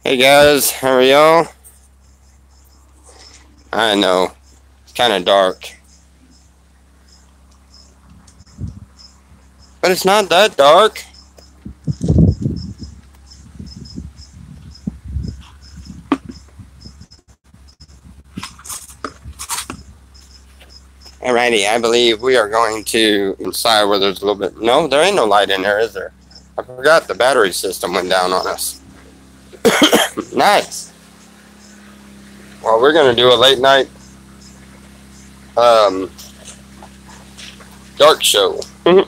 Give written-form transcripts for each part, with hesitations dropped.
Hey guys, how are y'all? I know, it's kind of dark. But it's not that dark. Alrighty, I believe we are going to inside where there's a little bit. No, there ain't no light in there, is there? I forgot the battery system went down on us. Nice. Well, we're going to do a late night um, dark show. And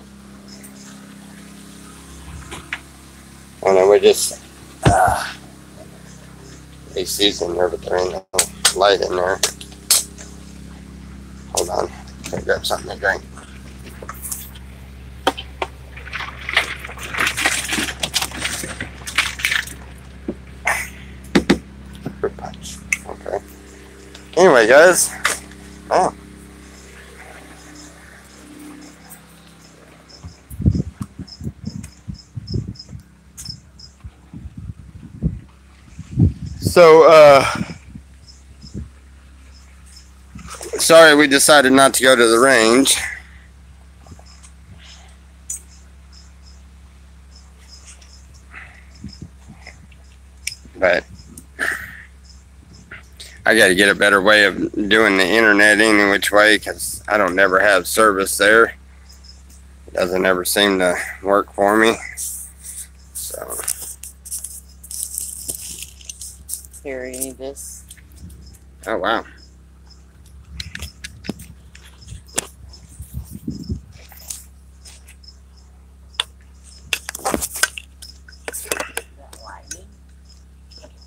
then we just AC's in there, but there ain't no light in there. Hold on, gotta grab something to drink. Fruit punch. Okay. Anyway, guys. Oh. So, sorry we decided not to go to the range. But I got to get a better way of doing the internet any which way, because I don't never have service there. It doesn't ever seem to work for me. So. Here, you need this. Oh, wow.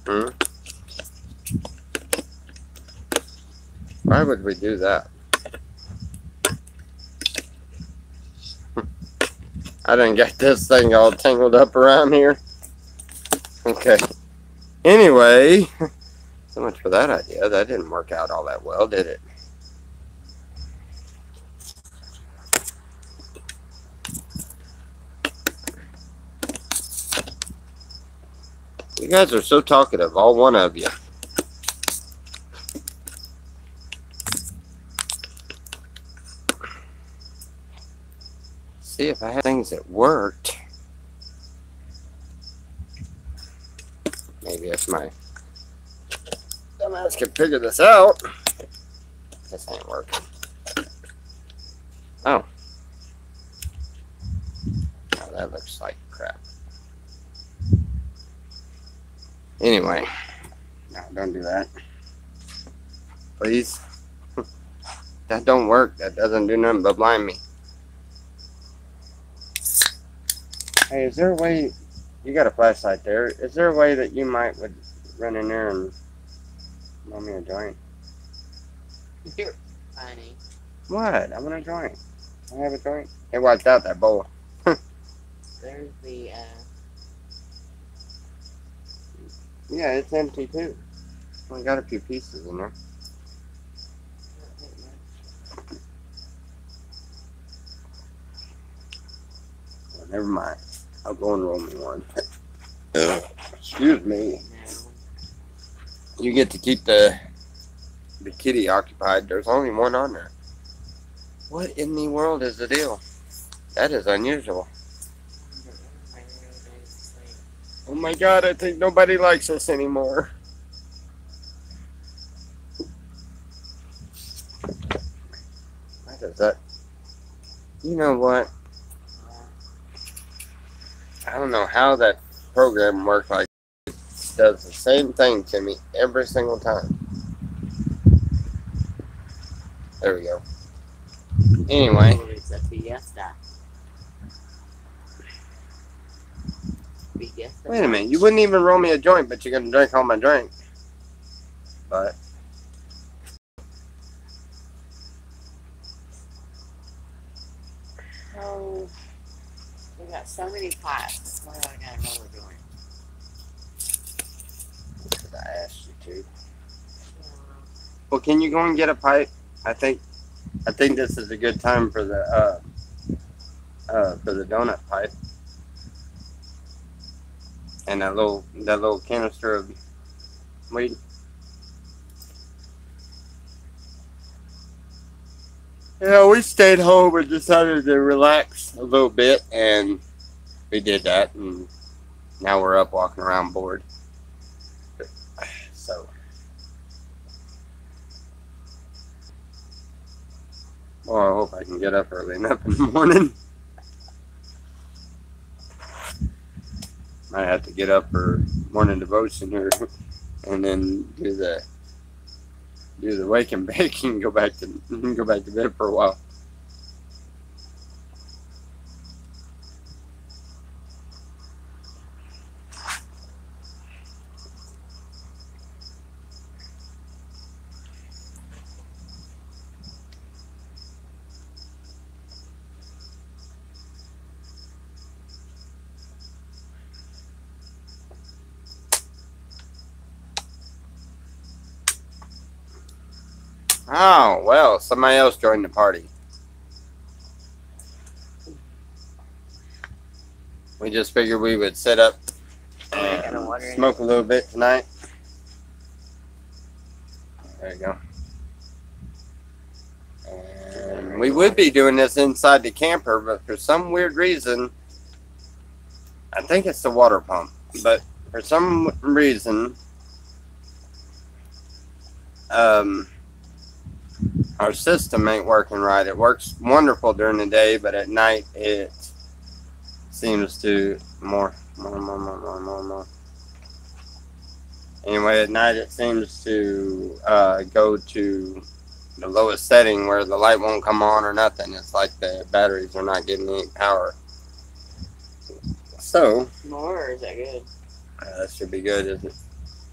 Hmm? Why would we do that? I didn't get this thing all tangled up around here. Okay. Anyway, so much for that idea. That didn't work out all that well, did it? You guys are so talkative, all one of you. See if I had things that worked. Maybe if my dumbass can figure this out. This ain't working. Oh. Oh, that looks like crap. Anyway. No, don't do that. Please. That don't work. That doesn't do nothing but blind me. Hey, is there a way... You got a flashlight there. Is there a way that you would run in there and roll me a joint? You're funny. What? I want a joint. I have a joint. It wiped out that bowl. There's the, Yeah, it's empty too. Only got a few pieces in there. Well, never mind. I'll go and roll me one. Excuse me. no. You get to keep the kitty occupied. There's only one on there. What in the world is the deal? That is unusual. Oh my god, I think nobody likes us anymore. What is that? You know what? I don't know how that program works. Like, it does the same thing to me every single time. There we go. Anyway. It's a fiesta. Wait a minute. You wouldn't even roll me a joint, but you're going to drink all my drink. But. Oh, we got so many pots. Why do I got to roll a joint? Because I asked you to. Well, can you go and get a pipe? I think this is a good time for the donut pipe. And that little canister of weed. Yeah, we stayed home and decided to relax a little bit, and we did that, and now we're up walking around bored. So, well, I hope I can get up early enough in the morning. Might have to get up for morning devotion here, and then do the wake and bake and go back to bed for a while. Oh, well, somebody else joined the party. We just figured we would sit up and smoke a little bit tonight. There you go. And we would be doing this inside the camper, but for some weird reason, I think it's the water pump, but for some reason, our system ain't working right. It works wonderful during the day, but at night it seems to more. Anyway, at night it seems to go to the lowest setting where the light won't come on or nothing. It's like the batteries are not getting any power. So, More, or is that good? that should be good. Is it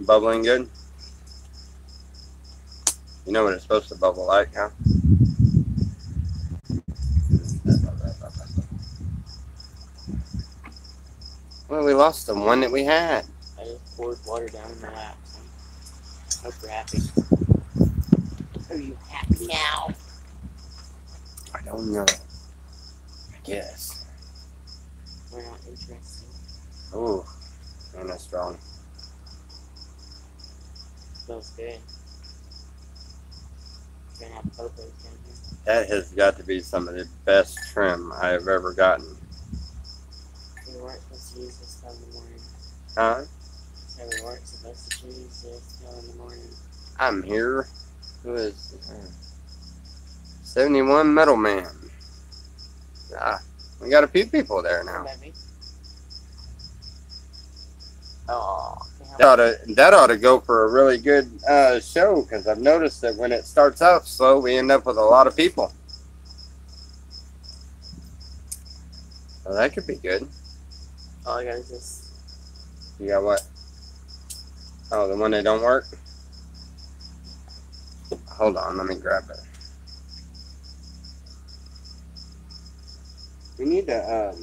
bubbling good? You know what it's supposed to bubble like, huh? Well, we lost the one that we had. I just poured water down in my lap. So hope you're happy. Are you happy now? I don't know. I guess. We're not interested. Ooh, and that's strong. Smells good. You're gonna have popos down here. That has got to be some of the best trim I have ever gotten. We weren't supposed to use this till in the morning. Huh? So we weren't supposed to use this till in the morning. I'm here. Who is 71 Metal Man? Ah, we got a few people there now. Baby. Oh, That ought to go for a really good show, because I've noticed that when it starts out slow, we end up with a lot of people. So that could be good. all I got is this. You got what? Oh, the one that don't work? Hold on, let me grab it. We need a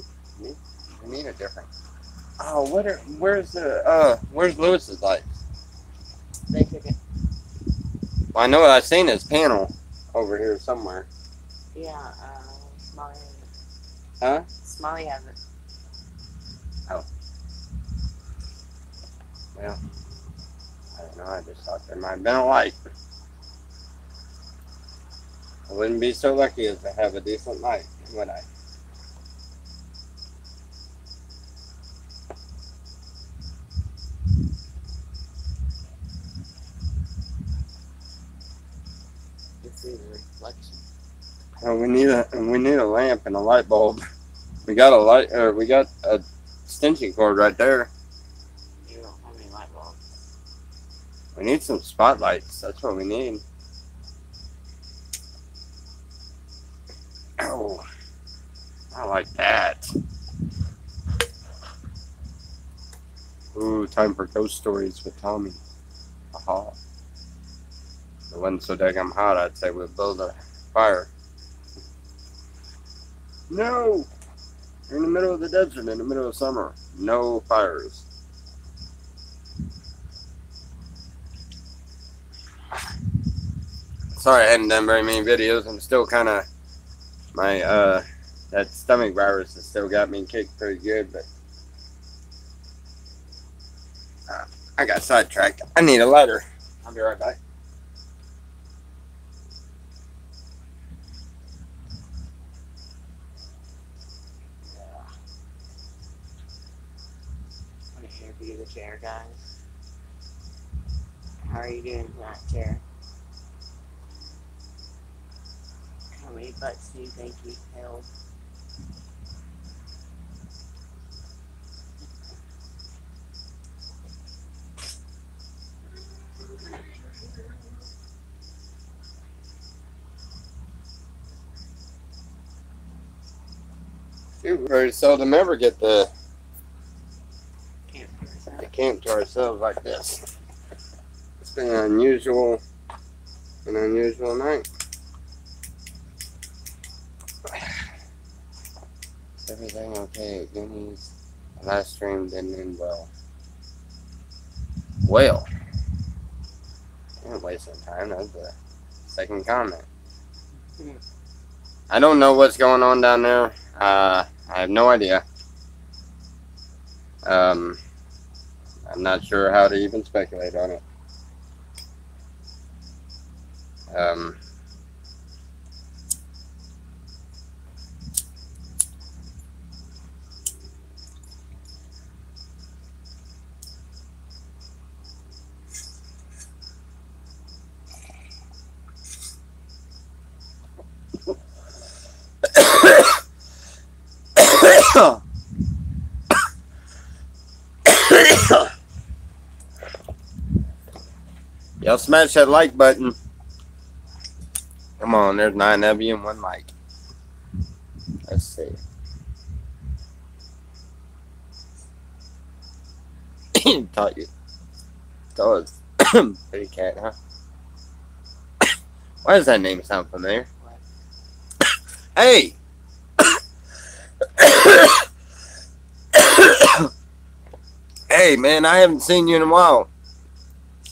different. Oh, where's Lewis's lights? They took it. Well, I know I've seen his panel over here somewhere. Yeah, Smiley has it. Huh? Smiley has it. Oh. Well, I don't know. I just thought there might have been a light. I wouldn't be so lucky as to have a decent light, would I? You see the reflection. Oh, we need a lamp and a light bulb. We got a extension cord right there. You don't have any light bulbs. We need some spotlights. That's what we need. Oh, I like that. Ooh, time for ghost stories with Tommy. Aha. If it wasn't so daggum hot, I'd say we'd build a fire. No! You're in the middle of the desert in the middle of summer. No fires. Sorry I hadn't done very many videos. I'm still kind of... that stomach virus has still got me kicked pretty good, but... I got sidetracked. I need a lighter. I'll be right back. I'm here for you, the chair, guys. How are you doing tonight, chair? How many butts do you think you held? We very seldom ever get the Camp camp to ourselves like this. It's been an unusual night. Is everything okay at Goonies? The last stream didn't end well. Well, I didn't waste some time. That was the second comment. I don't know what's going on down there. I have no idea. I'm not sure how to even speculate on it. Y'all smash that like button. Come on, there's 9 of you and 1 like. Let's see. Thought it was pretty cat, huh? Why does that name sound familiar? Hey! Hey, man, I haven't seen you in a while.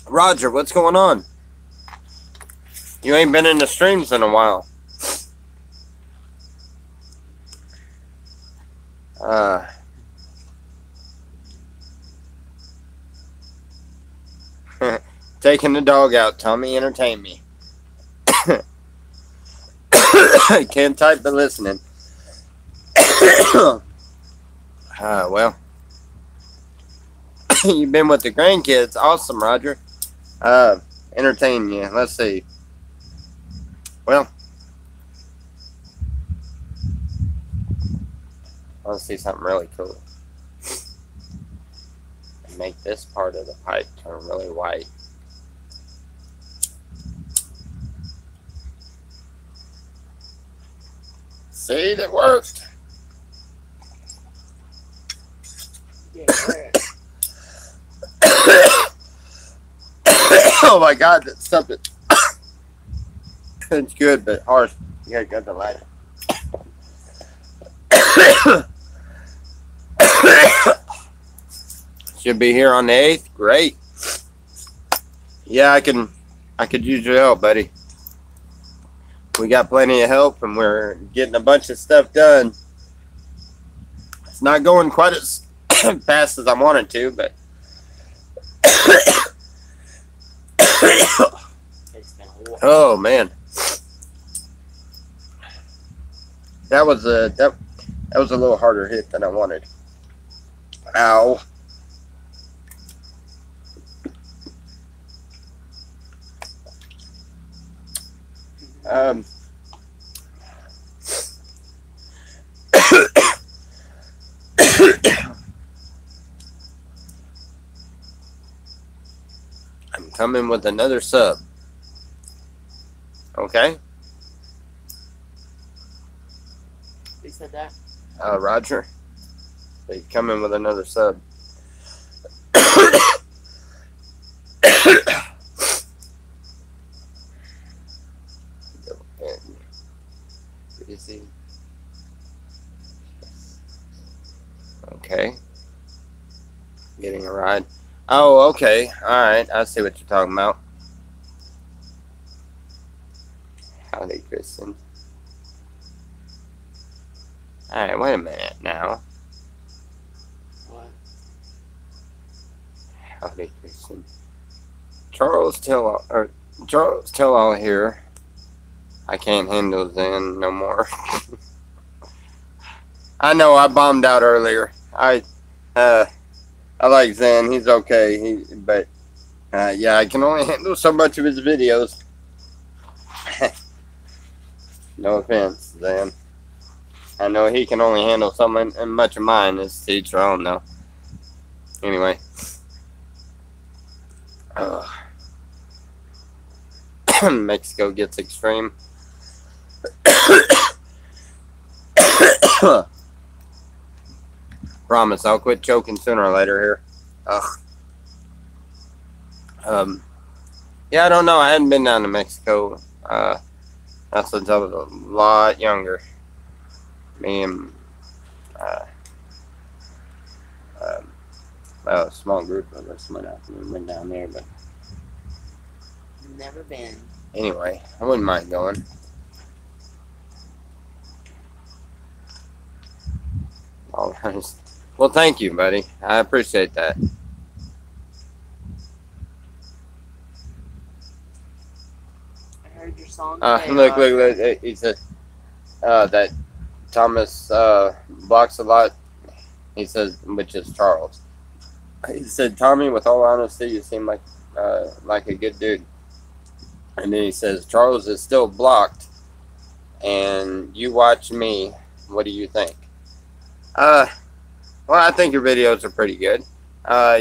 Roger, what's going on? You ain't been in the streams in a while. Taking the dog out, Tommy, entertain me. Can't type but listening. Well, you've been with the grandkids. Awesome, Roger. Entertain you. Let's see. Well, I want to see something really cool. And make this part of the pipe turn really white. See, that worked. Yeah, Oh my God, that stuff is it's good, but harsh. You gotta cut the lighter. Should be here on the 8th. Great. Yeah, I could use your help, buddy. We got plenty of help, and we're getting a bunch of stuff done. It's not going quite as fast as I wanted to, but oh man, that was a little harder hit than I wanted. Ow. I'm coming with another sub. Okay? Who said that? Roger. So he's coming with another sub. Easy. Okay. Getting a ride. Oh, okay. Alright. I see what you're talking about. Howdy, Kristen. Alright, wait a minute now. What? Howdy, Christian. Charles tell all here. I can't handle Zen no more. I know I bombed out earlier. I like Zen. He's okay. But yeah, I can only handle so much of his videos. No offense, Zen. I know he can only handle so much of mine as teacher. I don't know. Anyway. Mexico gets extreme. Promise, I'll quit choking sooner or later here. Yeah, I don't know. I hadn't been down to Mexico since I was a lot younger. Me and a small group of us went down there, but Never been. anyway, I wouldn't mind going. All right. Well, thank you, buddy. I appreciate that. I heard your song. Look. He said that Thomas blocks a lot. He says, which is Charles. He said, Tommy, with all honesty, you seem like a good dude. And then he says, Charles is still blocked, and you watch me. What do you think? Well, I think your videos are pretty good.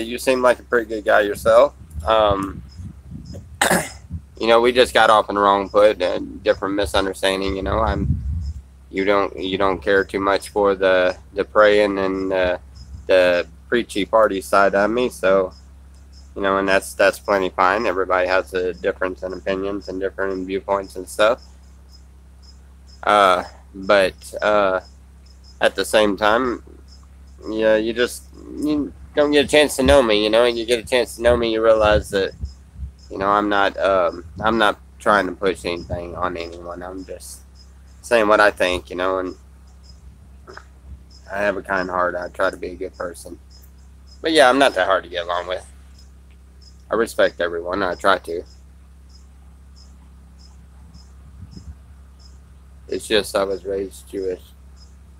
You seem like a pretty good guy yourself. You know, we just got off on the wrong foot, a different misunderstanding. You know, you don't care too much for the praying and the preachy party side of me. So, you know, and that's plenty fine. Everybody has a difference in opinions and different viewpoints and stuff. But at the same time, yeah, you don't get a chance to know me. You know, and you get a chance to know me, you realize that, you know, I'm not trying to push anything on anyone. I'm just saying what I think, you know, and I have a kind heart. I try to be a good person. But yeah, I'm not that hard to get along with. I respect everyone. I try to. It's just I was raised Jewish.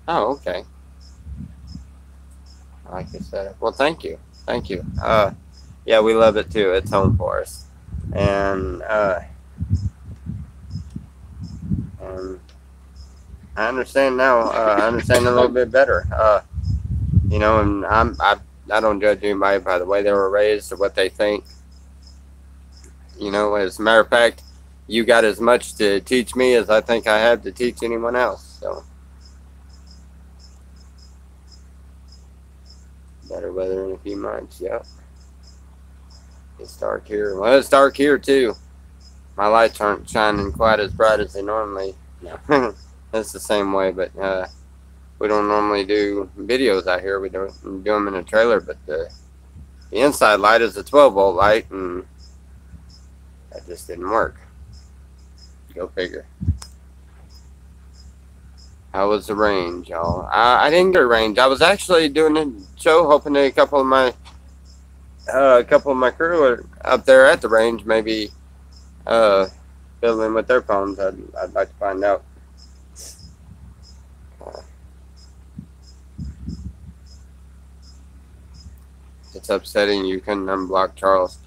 Oh, okay. I like your setup. Well, thank you. Thank you. Yeah, we love it too. It's home for us. And I understand now. I understand a little bit better. You know, and I don't judge anybody by the way they were raised or what they think. You know, as a matter of fact, you got as much to teach me as I think I have to teach anyone else. So, better weather in a few months. Yep. It's dark here. Well, it's dark here too. My lights aren't shining quite as bright as they normally. No, it's the same way. But we don't normally do videos out here. We do them in a trailer. But the inside light is a 12-volt light, and that just didn't work. Go figure. How was the range, y'all? I didn't get a range. I was actually doing a show, hoping that a couple of my crew are up there at the range, maybe fiddling with their phones. I'd like to find out. It's upsetting you couldn't unblock Charles.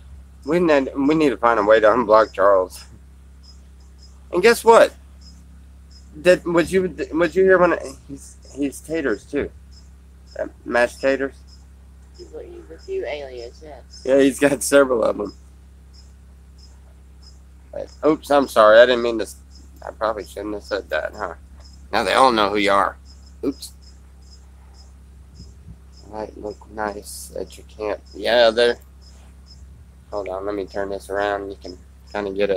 We need to find a way to unblock Charles. And guess what? Would you hear when he's taters too? Mashed taters. He's a few alias, yes. Yeah, he's got several of them. But, oops, I'm sorry. I didn't mean to. I probably shouldn't have said that, huh? Now they all know who you are. Oops. Might look nice at your camp. Yeah, there. Hold on, let me turn this around. You can kind of get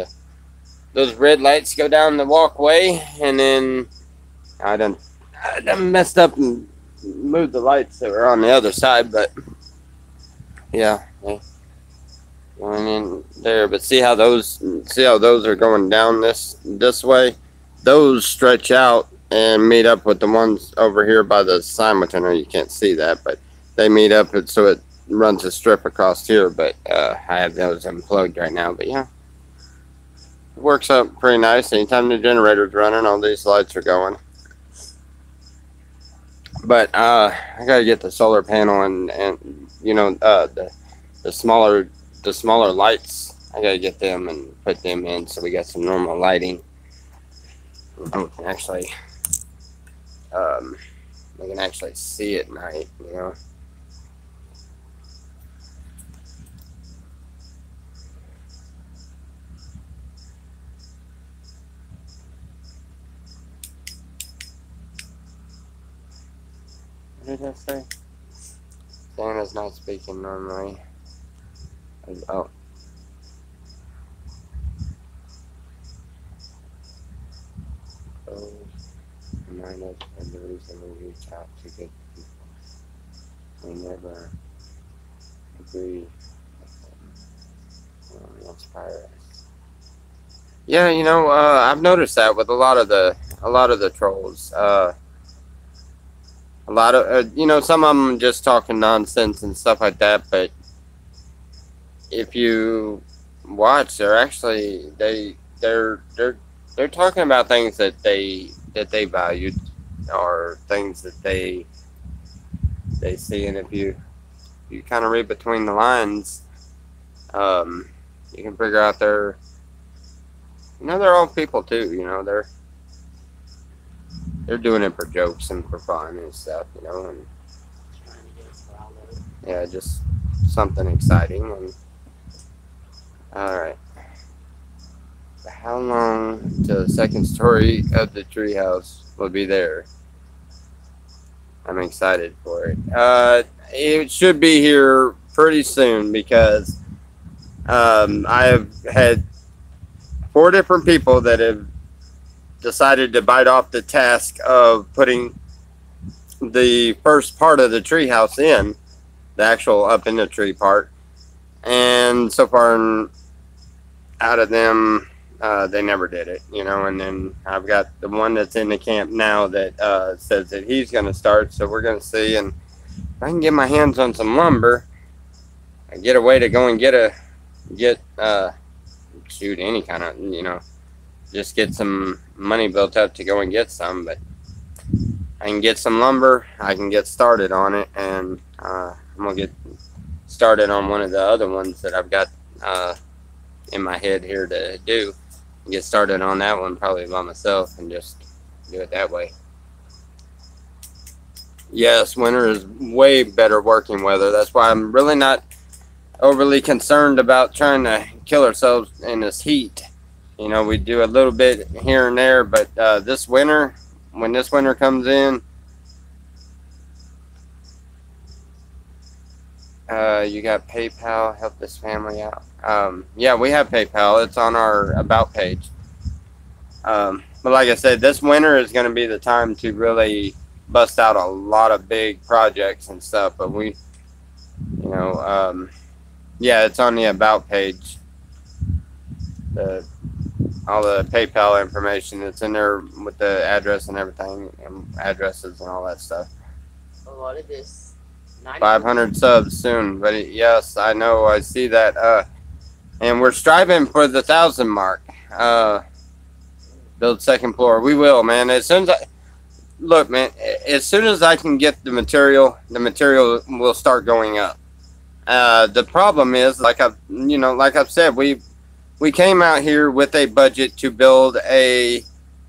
those red lights go down the walkway, and then I done messed up and moved the lights that were on the other side, but yeah, going in there. But see how those are going down this way? Those stretch out and meet up with the ones over here by the sign, which I know you can't see that, but they meet up, and so runs a strip across here, but I have those unplugged right now. But yeah, it works out pretty nice. Anytime the generator's running, all these lights are going. But I gotta get the solar panel and you know the smaller lights. I gotta get them and put them in so we got some normal lighting. We can actually see at night, you know. What did I say? Santa's not speaking normally. Oh. Remind us of the reason we reach out to good people. We never agree with them. Inspire us. Yeah, you know, I've noticed that with a lot of the trolls. A lot of you know, some of them just talking nonsense and stuff like that. But if you watch, they're actually they're talking about things that they valued, or things that they see. And if you kind of read between the lines, you can figure out they're all people too. You know, they're doing it for jokes and for fun and stuff. You know, and yeah, just something exciting. And all right. How long till the second story of the treehouse will be there? I'm excited for it. It should be here pretty soon because I have had 4 different people that have decided to bite off the task of putting the first part of the treehouse in, the actual up in the tree part, and so far out of them, they never did it, you know. And then I've got the one that's in the camp now that says that he's going to start, so we're going to see. And if I can get my hands on some lumber, I get a way to go and shoot any kind of, you know, just get some money built up to go and get some. But I can get some lumber, I can get started on it, and I'm going to get started on one of the other ones that I've got in my head here to do. Get started on that one probably by myself and just do it that way. Yes, winter is way better working weather. That's why I'm really not overly concerned about trying to kill ourselves in this heat. You know, we do a little bit here and there, but this winter, when this winter comes in, you got PayPal, help this family out. Yeah, we have PayPal. It's on our About page. But like I said, this winter is going to be the time to really bust out a lot of big projects and stuff. But we, you know, yeah, it's on the About page. All the PayPal information, it's in there with the address and everything, and addresses and all that stuff. A lot of this. 500 subs soon, but yes, I know, I see that. And we're striving for the 1,000 mark. Build second floor. We will, man. As soon as look, man, as soon as I can get the material will start going up. The problem is, like I've said, we came out here with a budget to build a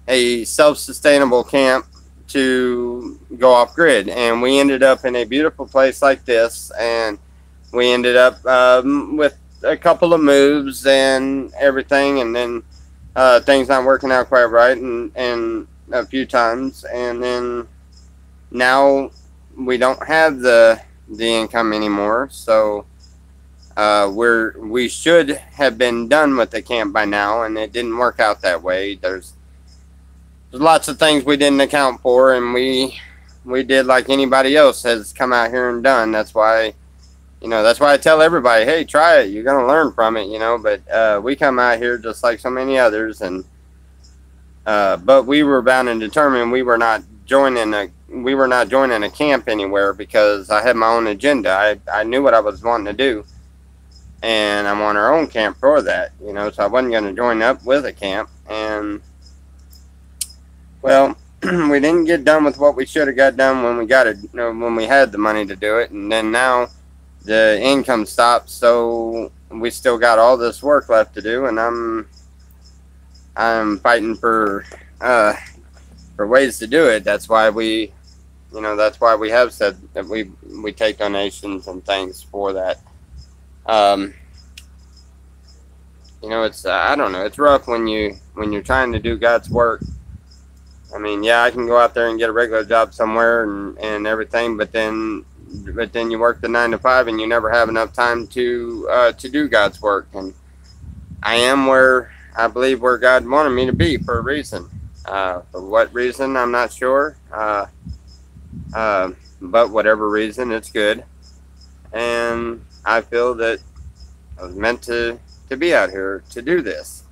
self-sustainable camp to go off grid, and we ended up in a beautiful place like this, and we ended up with a couple of moves and everything, and then things not working out quite right, and a few times, and then now we don't have the income anymore. So we should have been done with the camp by now, and it didn't work out that way. There's lots of things we didn't account for, and we did like anybody else has come out here and done. That's why, you know, that's why I tell everybody, hey, try it. You're going to learn from it, you know. But we come out here just like so many others, and but we were bound and determined we were not joining we were not joining a camp anywhere because I had my own agenda. I knew what I was wanting to do, and I'm on our own camp for that, you know. So I wasn't going to join up with a camp, and well, we didn't get done with what we should have got done when we got it, you know, when we had the money to do it, and then now the income stopped, so we still got all this work left to do, and I'm fighting for ways to do it. That's why we, you know, that's why we have said that we take donations and things for that. You know, it's I don't know, it's rough when you're trying to do God's work. I mean, yeah, I can go out there and get a regular job somewhere and everything, but then you work the 9 to 5 and you never have enough time to do God's work. And I am where I believe where God wanted me to be for a reason. For what reason, I'm not sure. But whatever reason, it's good. And I feel that I was meant to be out here to do this.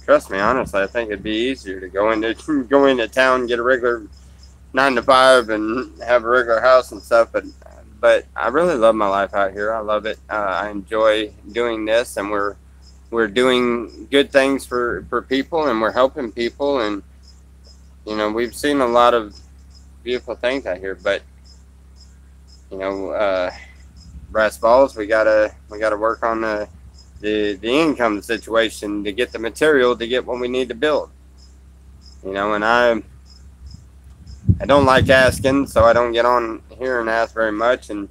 Trust me, honestly, I think it'd be easier to go into town, get a regular 9 to 5, and have a regular house and stuff. But I really love my life out here. I love it. I enjoy doing this, and we're doing good things for people, and we're helping people, and you know, we've seen a lot of beautiful things out here. But you know, brass balls, we gotta work on the income situation to get the material to get what we need to build. You know, and I don't like asking, so I don't get on here and ask very much. And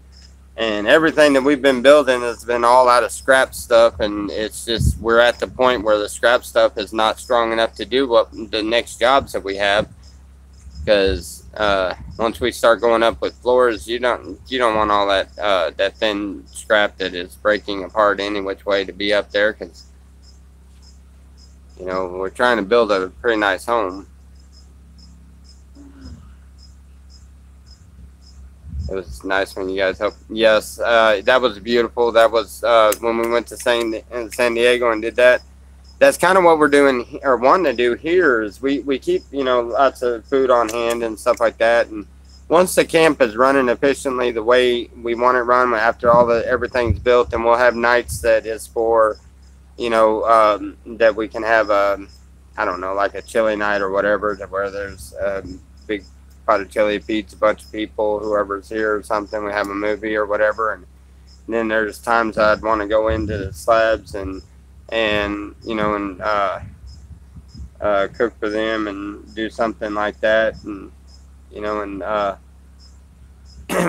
everything that we've been building has been all out of scrap stuff, and it's just we're at the point where the scrap stuff is not strong enough to do what the next jobs that we have. Because once we start going up with floors, you don't want all that thin scrap that is breaking apart any which way to be up there. Because you know, we're trying to build a pretty nice home. It was nice when you guys helped. Yes, that was beautiful. That was when we went to San Diego and did that. That's kind of what we're doing or wanting to do here is we keep, you know, lots of food on hand and stuff like that. And once the camp is running efficiently the way we want it run, after everything's built, and we'll have nights that is for, you know, that we can have I don't know, like a chili night or whatever, where there's a big pot of chili, feeds a bunch of people, whoever's here or something. We have a movie or whatever, and then there's times I'd want to go into the slabs and you know, and cook for them and do something like that. And you know, and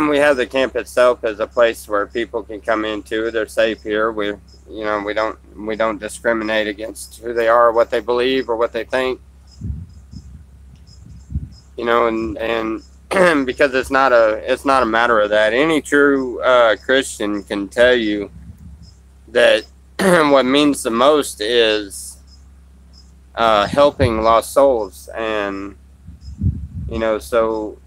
we have the camp itself as a place where people can come into. They're safe here. You know, we don't discriminate against who they are, or what they believe, or what they think. You know, and because it's not a matter of that. Any true Christian can tell you that what means the most is helping lost souls. And you know, so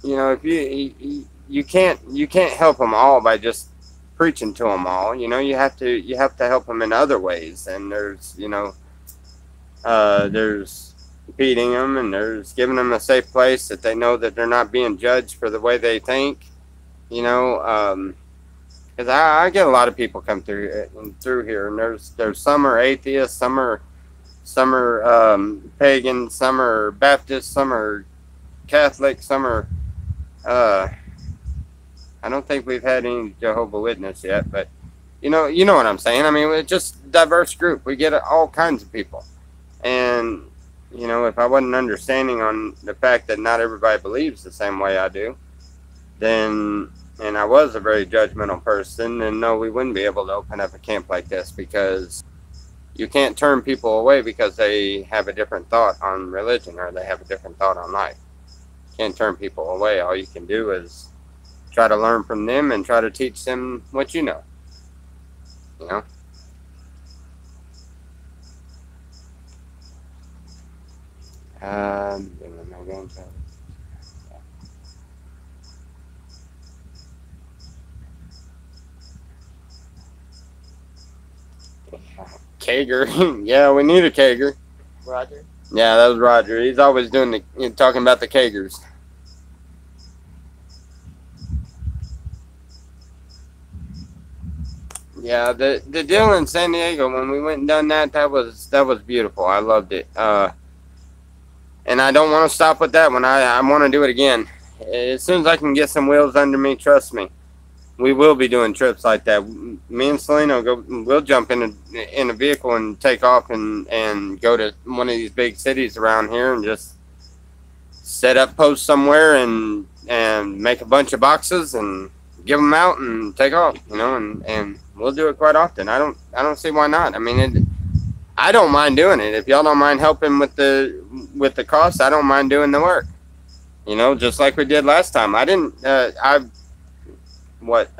you know, if you can't help them all by just preaching to them all. You know, you have to help them in other ways. And there's, you know, there's feeding them, and there's giving them a safe place that they know that they're not being judged for the way they think. You know, because I get a lot of people come through here, and there's some are atheists, some are pagan, some are Baptist, some are Catholic, some are I don't think we've had any Jehovah's Witness yet, but you know what I'm saying. I mean, it's just a diverse group. We get all kinds of people, and you know, if I wasn't understanding on the fact that not everybody believes the same way I do, then, and I was a very judgmental person, then no, we wouldn't be able to open up a camp like this, because you can't turn people away because they have a different thought on religion or they have a different thought on life. You can't turn people away. All you can do is try to learn from them and try to teach them what you know. You know? Kager. Yeah, we need a Kager. Roger. Yeah, that was Roger. He's always doing talking about the kegers. Yeah, the deal in San Diego when we went and done that was beautiful. I loved it. And I don't want to stop with that one. I want to do it again. As soon as I can get some wheels under me, trust me, we will be doing trips like that. Me and Selena we'll jump in a vehicle and take off and go to one of these big cities around here and just set up posts somewhere and make a bunch of boxes and give them out and take off, and we'll do it quite often. I don't see why not. I mean, I don't mind doing it. If y'all don't mind helping with the cost, I don't mind doing the work. Just like we did last time. I didn't. What?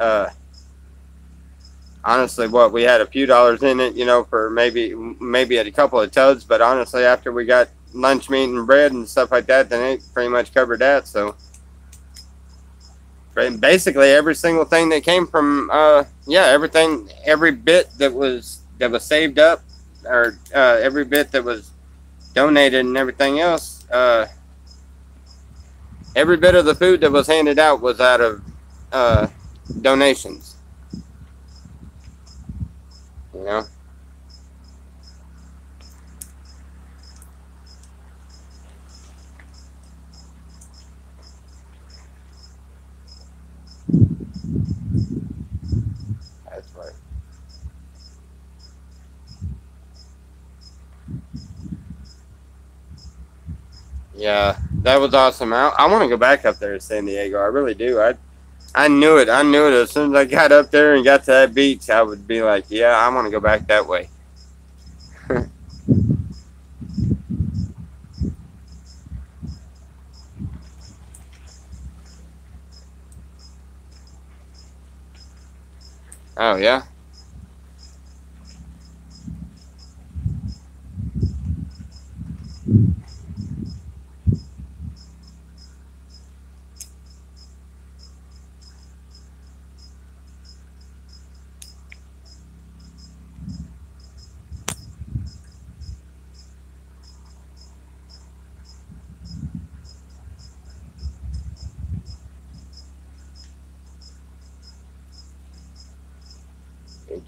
Honestly, what we had a few dollars in it, for maybe a couple of toads. But honestly, after we got lunch meat and bread and stuff like that, then it pretty much covered that. So basically, every single thing that came from, everything, every bit that was saved up, or every bit that was donated and everything else, every bit of the food that was handed out was out of donations. You know. That's right. Yeah, that was awesome. I want to go back up there to San Diego. I really do. I knew it. I knew it. As soon as I got up there and got to that beach, I would be like, yeah, I want to go back that way. Oh, yeah?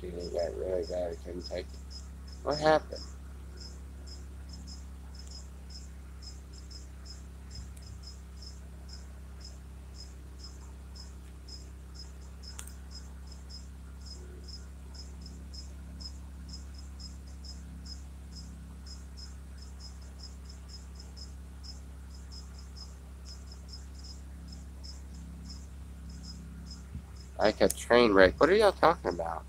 It got really bad. I couldn't take it. What happened? Like a train wreck. What are y'all talking about?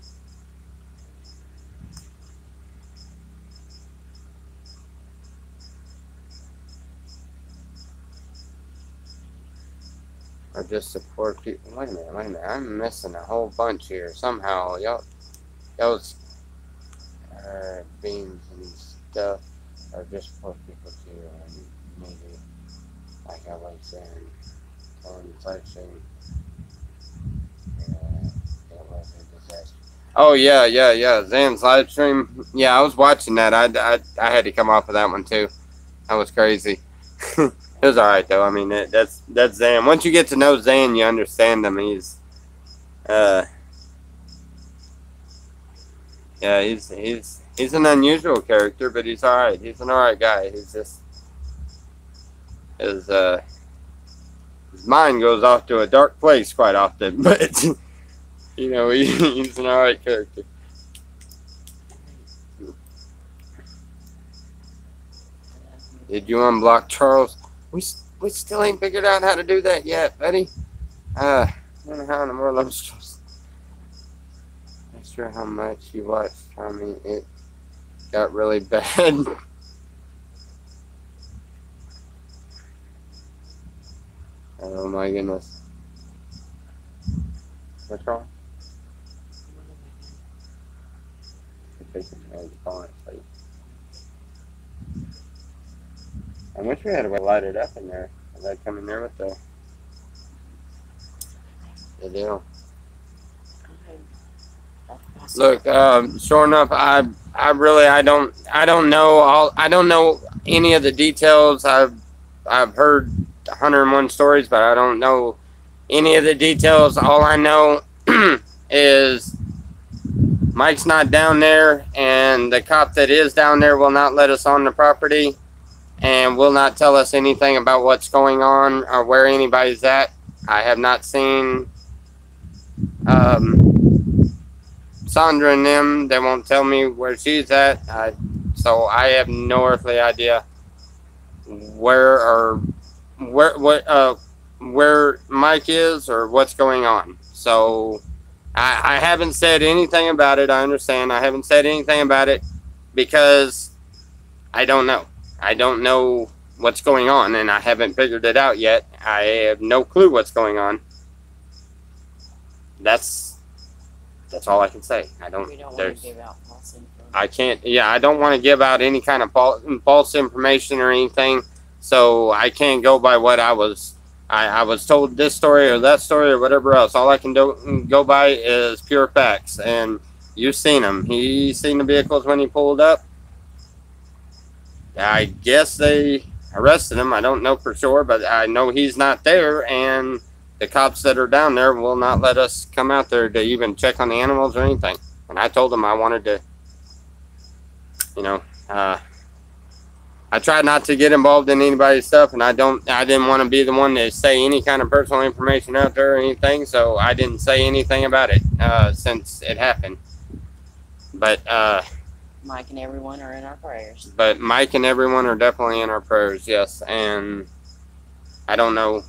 Or just support people. Wait a minute. I'm missing a whole bunch here. Somehow, y'all's beans and stuff are just for people too. And maybe, like I was saying, telling section, it was a disaster. Oh yeah. Zan's live stream. Yeah, I was watching that. I had to come off of that one too. That was crazy. It was all right though. I mean, that's Zan. Once you get to know Zan, you understand him. He's an unusual character, but he's all right. He's an all right guy. He's just his mind goes off to a dark place quite often, but he's an all right character. Did you unblock Charles? We still ain't figured out how to do that yet, buddy. I don't know how in the world I'm supposed to. Not sure how much you watched. I mean, it got really bad. Oh my goodness. What's wrong? I wish we had a way to light it up in there. Is that coming there with the deal? Look, sure enough, I don't know any of the details. I've heard 101 stories, but I don't know any of the details. All I know is Mike's not down there, and the cop that is down there will not let us on the property and will not tell us anything about what's going on or where anybody's at. I have not seen Sandra and them. They won't tell me where she's at. So I have no earthly idea where Mike is or what's going on. So I haven't said anything about it. I understand. I haven't said anything about it because I don't know. I don't know what's going on, and I haven't figured it out yet. I have no clue what's going on. That's all I can say. I don't. We don't want to give out false information. I can't. Yeah, I don't want to give out any kind of false information or anything. So I can't go by what I was told, this story or that story or whatever else. All I can go by is pure facts. And you've seen him. He seen the vehicles when he pulled up. I guess they arrested him. I don't know for sure, but I know he's not there, and the cops that are down there will not let us come out there to even check on the animals or anything. And I told them I wanted to, I tried not to get involved in anybody's stuff, and I didn't want to be the one to say any kind of personal information out there or anything, so I didn't say anything about it since it happened. But Mike and everyone are in our prayers. But Mike and everyone are definitely in our prayers, yes. And I don't know.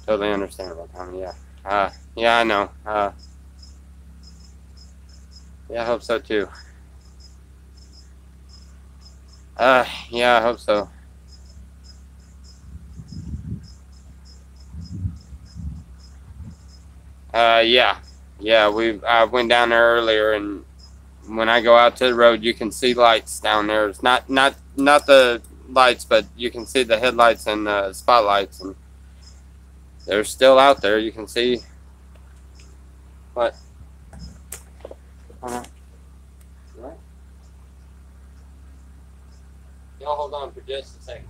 Totally understandable, Tommy. Yeah. Yeah, I know. Yeah, I hope so too. Yeah, I hope so. Yeah. Yeah, I went down there earlier, and when I go out to the road, you can see lights down there. It's not the lights, but you can see the headlights and the spotlights, and they're still out there. You can see what? What? Y'all hold on for just a second.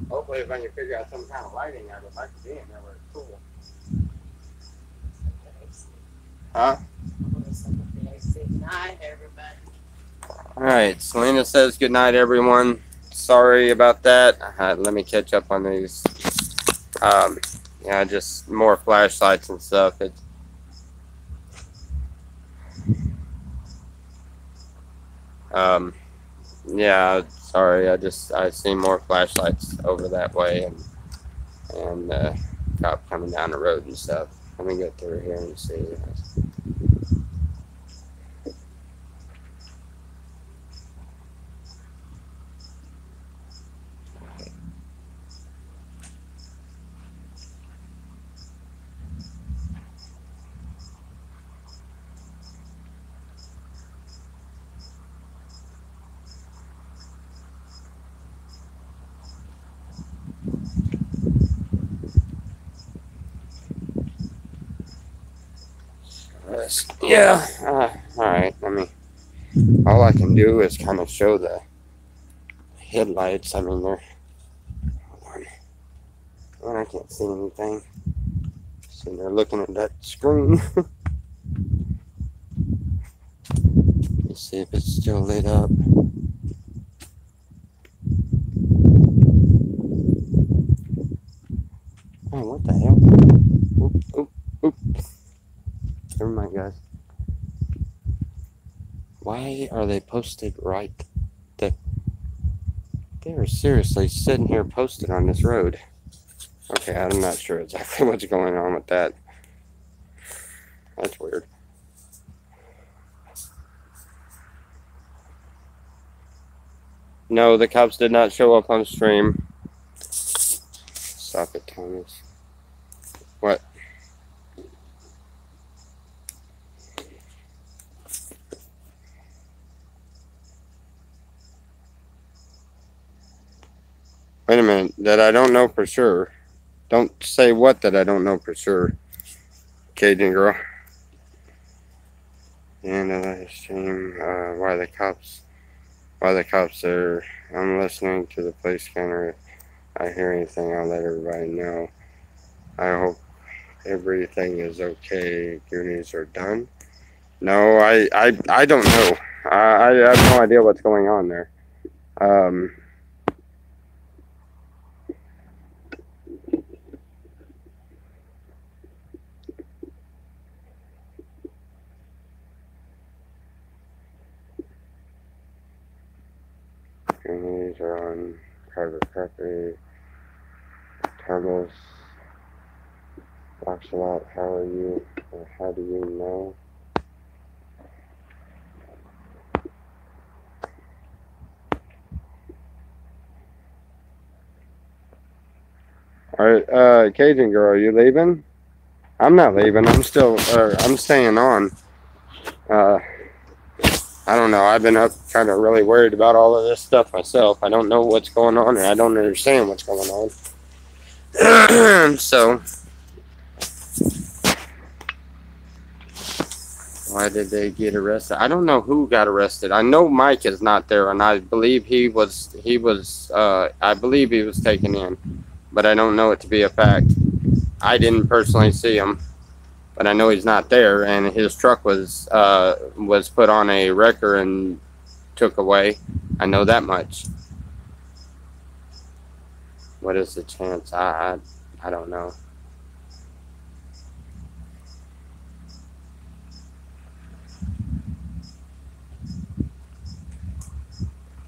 Hopefully, if I can figure out some kind of lighting, I would like to be in there where it's cool. Huh? Good night, everybody. All right, Selena says good night, everyone. Sorry about that. Let me catch up on these. Yeah, just more flashlights and stuff. Yeah, sorry. I see more flashlights over that way, and cop coming down the road and stuff. Let me go through here and see. Yeah. All right. I mean, all I can do is kind of show the headlights. I mean, they're. Hold on. Well, I can't see anything. So they're looking at that screen. Let's see if it's still lit up. Oh, what the hell? Oop, oop, oop. Never mind, guys. Why are they posted right there? They are seriously sitting here posted on this road. Okay, I'm not sure exactly what's going on with that. That's weird. No, the cops did not show up on stream. Stop it, Thomas. What? Wait a minute. That I don't know for sure. Don't say what that I don't know for sure. Cajun girl. And live stream. Why the cops are. I'm listening to the police scanner. If I hear anything, I'll let everybody know. I hope everything is okay. Goonies are done. No, I don't know. I have no idea what's going on there. Goonies are on private property. Turbos. Box a lot. How are you? Or how do you know? Alright, Cajun girl, are you leaving? I'm not leaving. I'm still, I'm staying on. I don't know. I've been up kind of really worried about all of this stuff myself. I don't know what's going on, and I don't understand what's going on. So, why did they get arrested? I don't know who got arrested. I know Mike is not there, and I believe he was taken in, but I don't know it to be a fact. I didn't personally see him, but I know he's not there, and his truck was put on a wrecker and took away. I know that much. What is the chance? I don't know.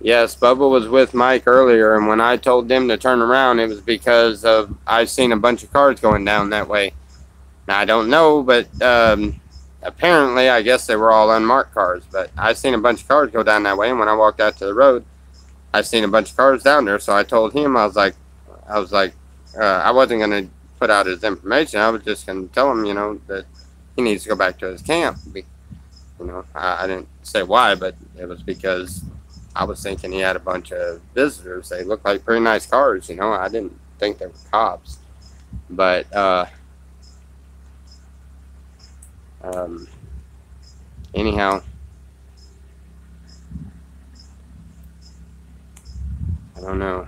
Yes, Bubba was with Mike earlier, and when I told them to turn around, it was because of I've seen a bunch of cars going down that way. Now, I don't know, but apparently, I guess they were all unmarked cars. But I've seen a bunch of cars go down that way, and when I walked out to the road, I've seen a bunch of cars down there. So I told him, I was like, I wasn't going to put out his information. I was just going to tell him, that he needs to go back to his camp. I didn't say why, but it was because I was thinking he had a bunch of visitors. They looked like pretty nice cars, I didn't think they were cops. But, anyhow, I don't know.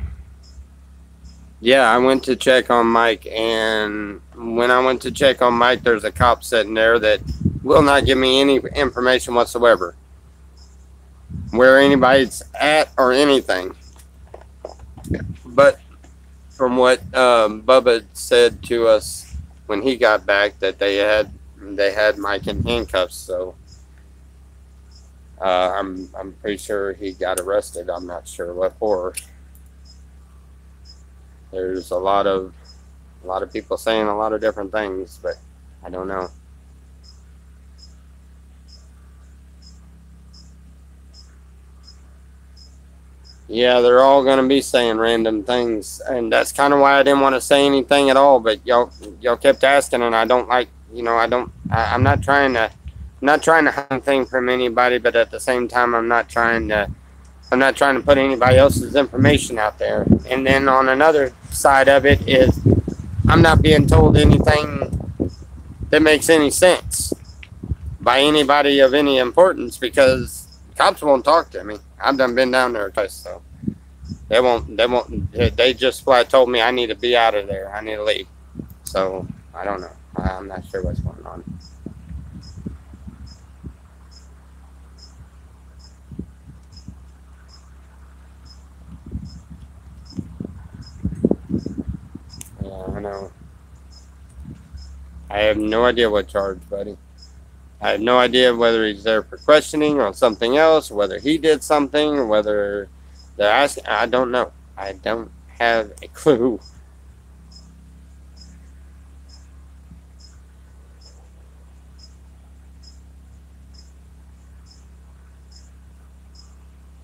Yeah, I went to check on Mike, and when I went to check on Mike, there's a cop sitting there that will not give me any information whatsoever. Where anybody's at or anything. But from what Bubba said to us when he got back, that they had Mike in handcuffs, so I'm pretty sure he got arrested. I'm not sure what for. There's a lot of people saying a lot of different things, but I don't know. Yeah, they're all going to be saying random things, and that's kind of why I didn't want to say anything at all, but y'all kept asking, and I don't like, I'm not trying to hide anything from anybody, but at the same time, I'm not trying to put anybody else's information out there. And then on another side of it is, I'm not being told anything that makes any sense by anybody of any importance because cops won't talk to me. I've done been down there twice, so they won't. They just flat told me I need to be out of there. I need to leave. So I don't know. I'm not sure what's going on. Yeah, I know. I have no idea what charge, buddy. I have no idea whether he's there for questioning or something else, whether he did something, or whether they're asking. I don't know. I don't have a clue.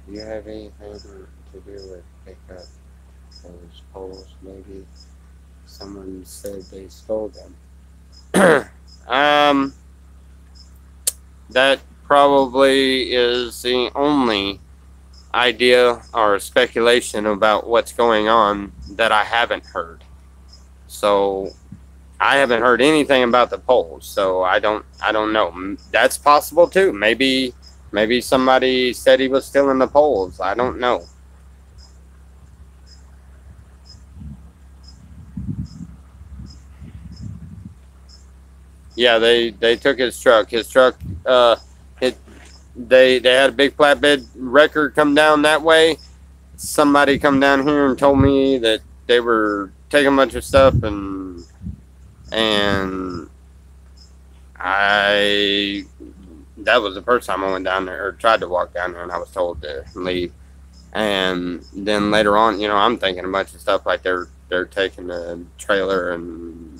Do you have anything to do with pick up those poles? Maybe someone said they stole them. That probably is the only idea or speculation about what's going on that I haven't heard. So I haven't heard anything about the polls, so I don't know. That's possible too. Maybe somebody said he was stealing the polls. I don't know. Yeah, they took his truck. His truck, they had a big flatbed wrecker come down that way. Somebody come down here and told me that they were taking a bunch of stuff and that was the first time I went down there or tried to walk down there and I was told to leave. And then later on, I'm thinking a bunch of stuff like they're taking the trailer and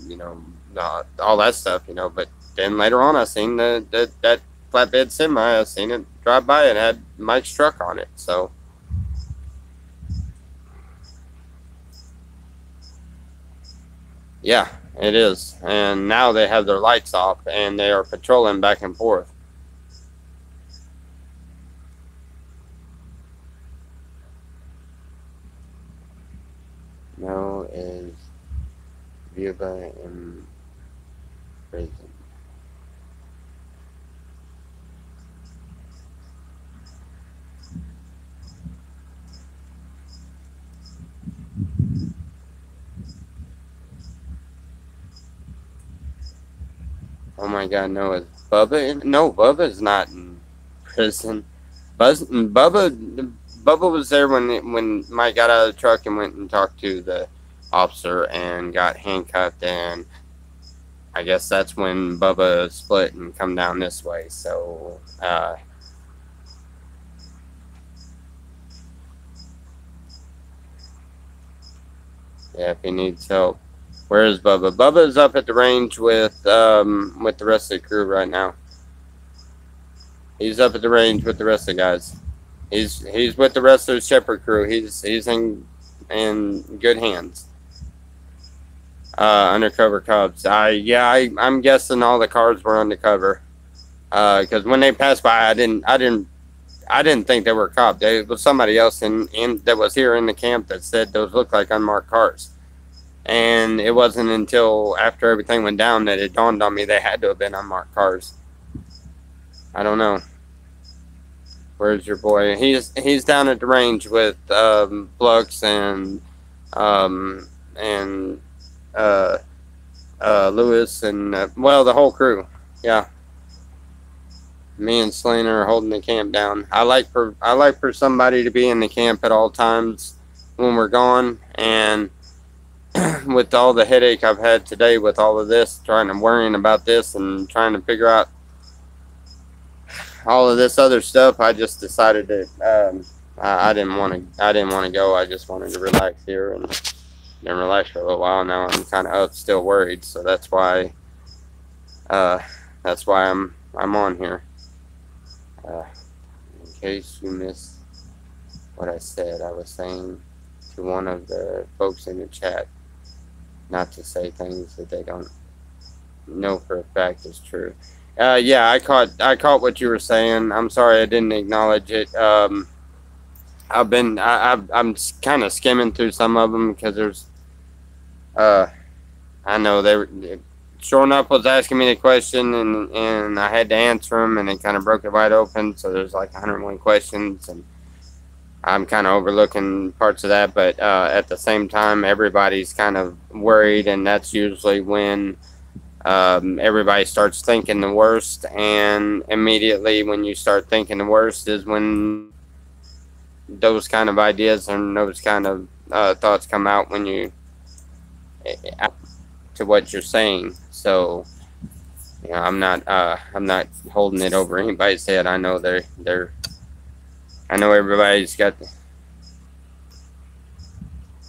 all that stuff, But then later on, I seen that flatbed semi. I seen it drive by. It had Mike's truck on it. So yeah, it is. And now they have their lights off and they are patrolling back and forth. No, is Viva in prison? Oh my God, no, is Bubba in? No, Bubba's not in prison. Bubba was there when Mike got out of the truck and went and talked to the officer and got handcuffed, and I guess that's when Bubba split and come down this way. So yeah, if he needs help. Where is Bubba? Bubba's up at the range with the rest of the crew right now. He's up at the range with the rest of the guys. He's with the rest of the Shepherd crew. He's in good hands. Undercover cops. I'm guessing all the cars were undercover. Because when they passed by, I didn't think they were cops. It was somebody else in that was here in the camp that said those looked like unmarked cars. And it wasn't until after everything went down that it dawned on me they had to have been unmarked cars. I don't know. Where's your boy? He's down at the range with Flux and Lewis and the whole crew. Yeah. Me and Selena are holding the camp down. I like for somebody to be in the camp at all times when we're gone, and with all the headache I've had today with all of this, worrying about this and trying to figure out all of this other stuff, I just decided that I didn't want to go. I just wanted to relax here and relax for a little while. Now I'm kind of up, still worried, so that's why I'm on here. In case you missed what I said, I was saying to one of the folks in the chat not to say things that they don't know for a fact is true. Yeah, I caught what you were saying. I'm sorry I didn't acknowledge it. I'm kind of skimming through some of them because there's I know Showing up was asking me the question, and I had to answer him, and it kind of broke it wide open. So there's like 101 questions, and I'm kind of overlooking parts of that. But at the same time, everybody's kind of worried, and that's usually when everybody starts thinking the worst. And immediately when you start thinking the worst is when those kind of ideas and those kind of thoughts come out when you to what you're saying. So you know, I'm not holding it over anybody's head. I know I know everybody's got.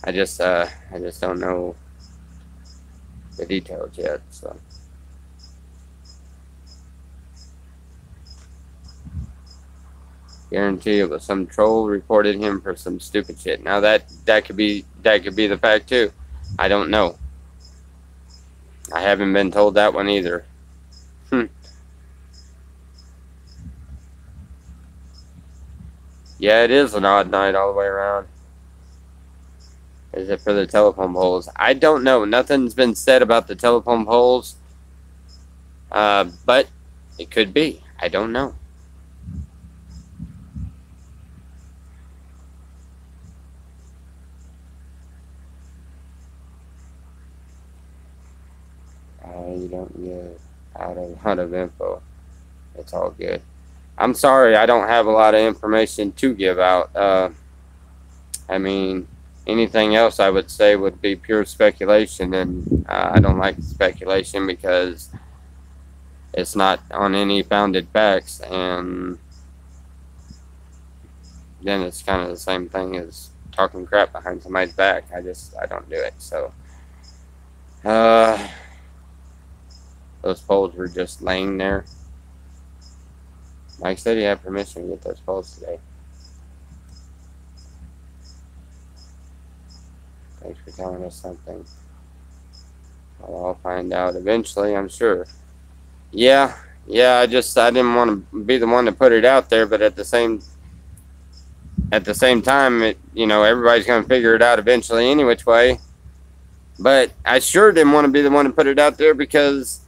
I just don't know the details yet. So. Guarantee it was some troll reported him for some stupid shit. Now that could be the fact too. I don't know. I haven't been told that one either. Yeah, it is an odd night all the way around. Is it for the telephone poles? I don't know. Nothing's been said about the telephone poles. But it could be. I don't know. You don't get out a lot of info. It's all good. I'm sorry, I don't have a lot of information to give out. I mean, anything else I would say would be pure speculation, and I don't like speculation because it's not on any founded facts, and then it's kind of the same thing as talking crap behind somebody's back. I don't do it. So, those poles were just laying there. Mike said he had permission to get those poles today. Thanks for telling us something. Well, I'll find out eventually, I'm sure. Yeah, I didn't want to be the one to put it out there, but at the same time, you know, everybody's going to figure it out eventually any which way. But I sure didn't want to be the one to put it out there because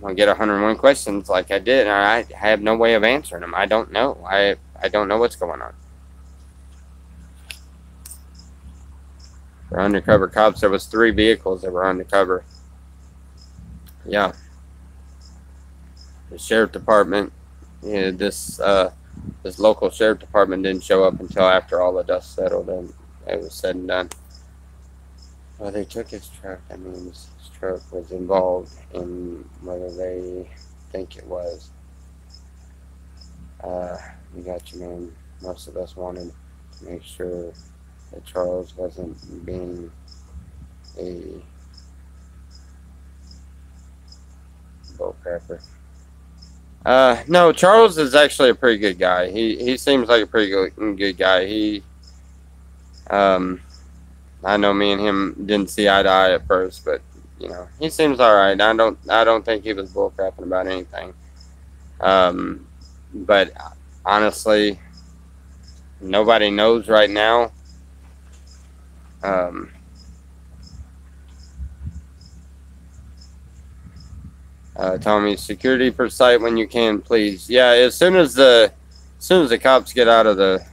I'll get 101 questions like I did, and I have no way of answering them. I don't know. I don't know what's going on. For undercover cops, there was 3 vehicles that were undercover. Yeah. The sheriff department, yeah, this local sheriff department didn't show up until after all the dust settled and it was said and done. Well, they took his truck. I mean, his truck was involved in whether they think it was. You got you, man. Most of us wanted to make sure that Charles wasn't being a bullcrapper. No, Charles is actually a pretty good guy. He seems like a pretty good guy. I know me and him didn't see eye to eye at first, but you know, he seems all right. I don't think he was bullcrapping about anything. But honestly, nobody knows right now. Tell me security per site when you can, please. Yeah, as soon as the cops get out of the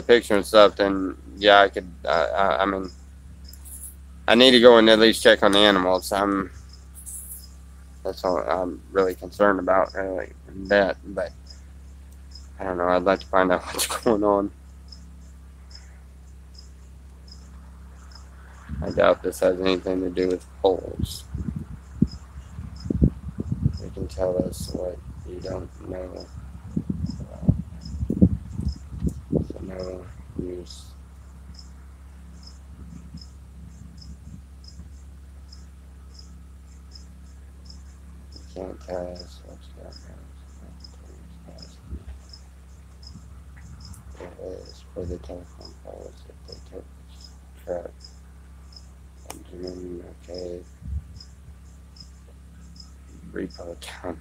picture and stuff, then yeah, I could. I mean, I need to go and at least check on the animals. That's all I'm really concerned about, really, that. But I don't know. I'd like to find out what's going on. I doubt this has anything to do with polls. You can tell us what you don't know. So no use. You can't tell us what's going on. It is for the telephone poles if they took the truck. Benjamin, okay. Repo town.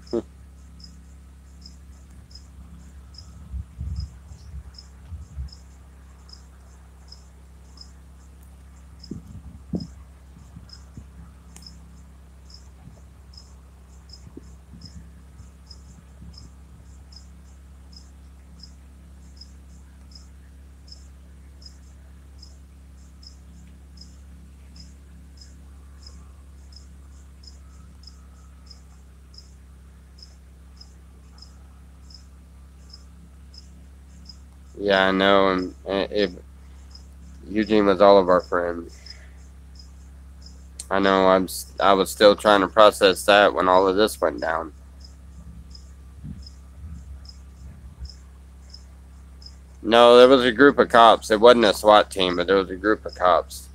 Yeah, I know. And Eugene was all of our friends. I know. I was still trying to process that when all of this went down. No, there was a group of cops. It wasn't a SWAT team, but there was a group of cops.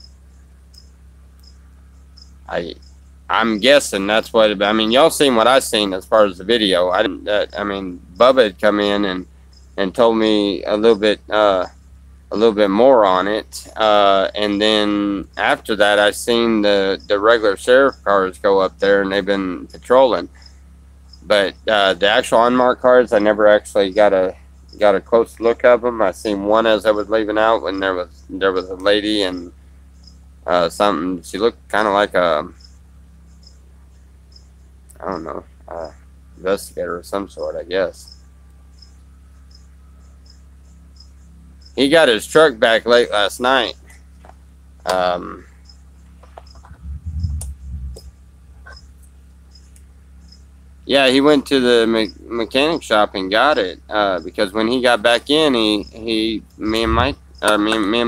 I'm guessing that's what. I mean, y'all seen what I seen as far as the video. I didn't. I mean, Bubba had come in and told me a little bit more on it. And then after that, I seen the regular sheriff cars go up there, and they've been patrolling. But the actual unmarked cars, I never actually got a close look of them. I seen one as I was leaving out when there was a lady and something. She looked kind of like a, I don't know, investigator of some sort, I guess. He got his truck back late last night. Yeah, he went to the mechanic shop and got it because when he got back in, me and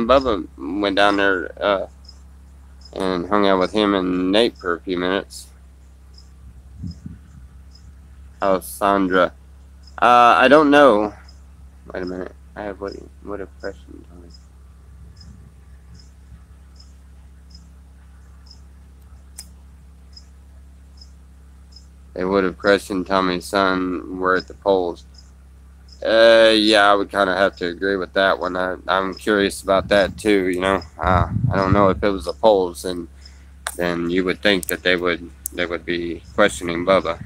Bubba went down there and hung out with him and Nate for a few minutes. How's Sandra? I don't know. Wait a minute. I have what a question, Tony. They would have questioned Tommy's son were at the polls. Yeah, I would kind of have to agree with that one. I'm curious about that too. You know, I don't know if it was the polls, and then you would think that they would be questioning Bubba.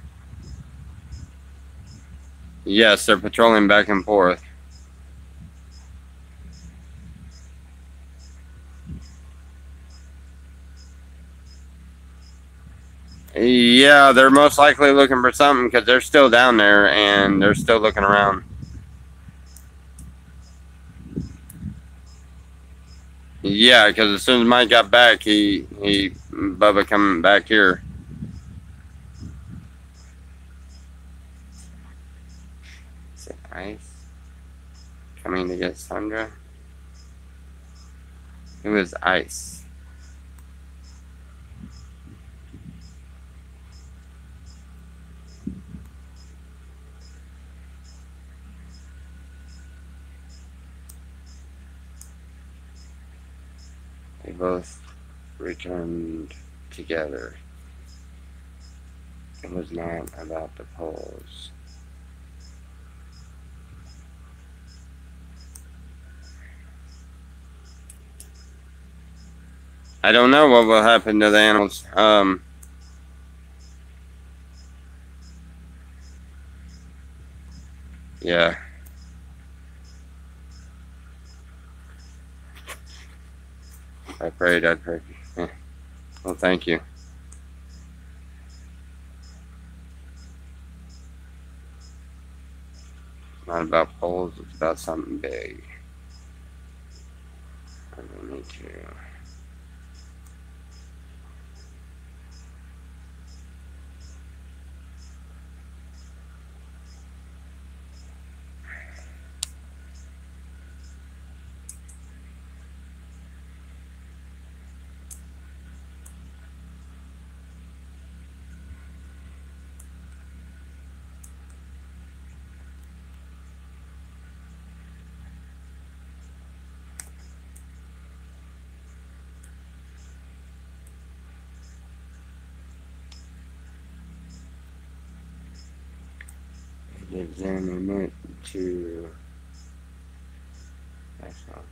Yes, they're patrolling back and forth. Yeah, they're most likely looking for something because they're still down there and they're still looking around. Yeah, because as soon as Mike got back, Bubba coming back here. Is it Ice coming to get Sandra? It was Ice. They both returned together. It was not about the polls. I don't know what will happen to the animals. Yeah. I prayed. Yeah. Well, thank you. It's not about polls, it's about something big. I don't need to. Examine it to. That's all.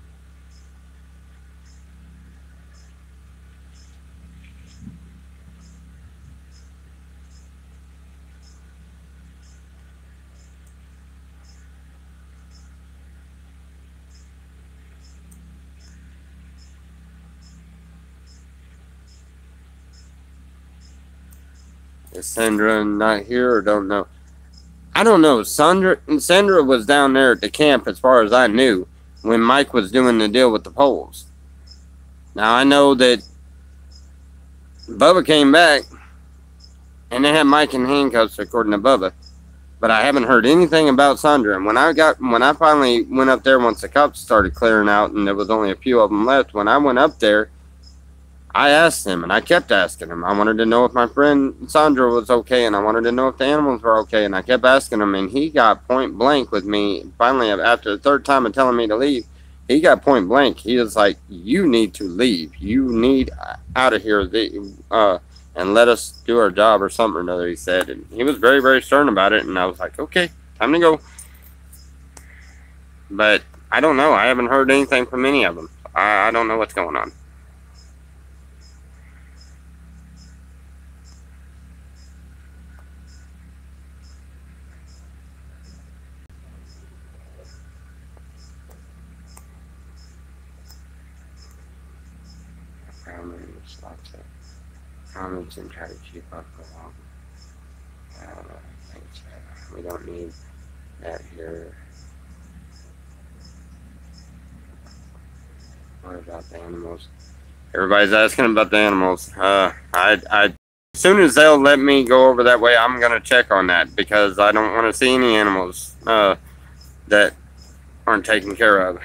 Is Sandra not here or don't know? I don't know. Sandra was down there at the camp as far as I knew when Mike was doing the deal with the polls. Now I know that Bubba came back and they had Mike in handcuffs according to Bubba. but I haven't heard anything about Sandra. And when I finally went up there, once the cops started clearing out and there was only a few of them left, when I went up there, I asked him, and I kept asking him. I wanted to know if my friend Sandra was okay, and I wanted to know if the animals were okay, and I kept asking him, and he got point blank with me. Finally, after the third time of telling me to leave, he got point blank. He was like, "You need to leave. You need out of here, and let us do our job," or something or another, he said. And he was very, very stern about it, and I was like, "Okay, time to go." But I don't know. I haven't heard anything from any of them. I don't know what's going on. Lots of comments and try to keep up along. We don't need that here. What about the animals? Everybody's asking about the animals. As soon as they'll let me go over that way, I'm gonna check on that because I don't want to see any animals that aren't taken care of.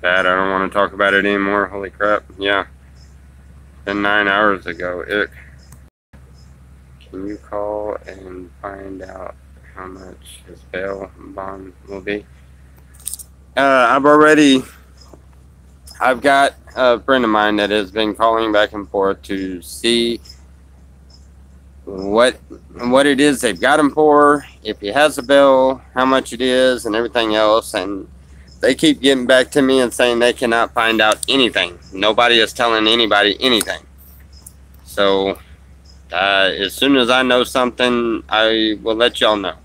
Bad. I don't want to talk about it anymore. Holy crap. Yeah. Been 9 hours ago. Can you call and find out how much his bail bond will be? I've got a friend of mine that has been calling back and forth to see what it is they've got him for, if he has a bill, how much it is, and everything else. And they keep getting back to me and saying they cannot find out anything. Nobody is telling anybody anything. So, as soon as I know something, I will let y'all know.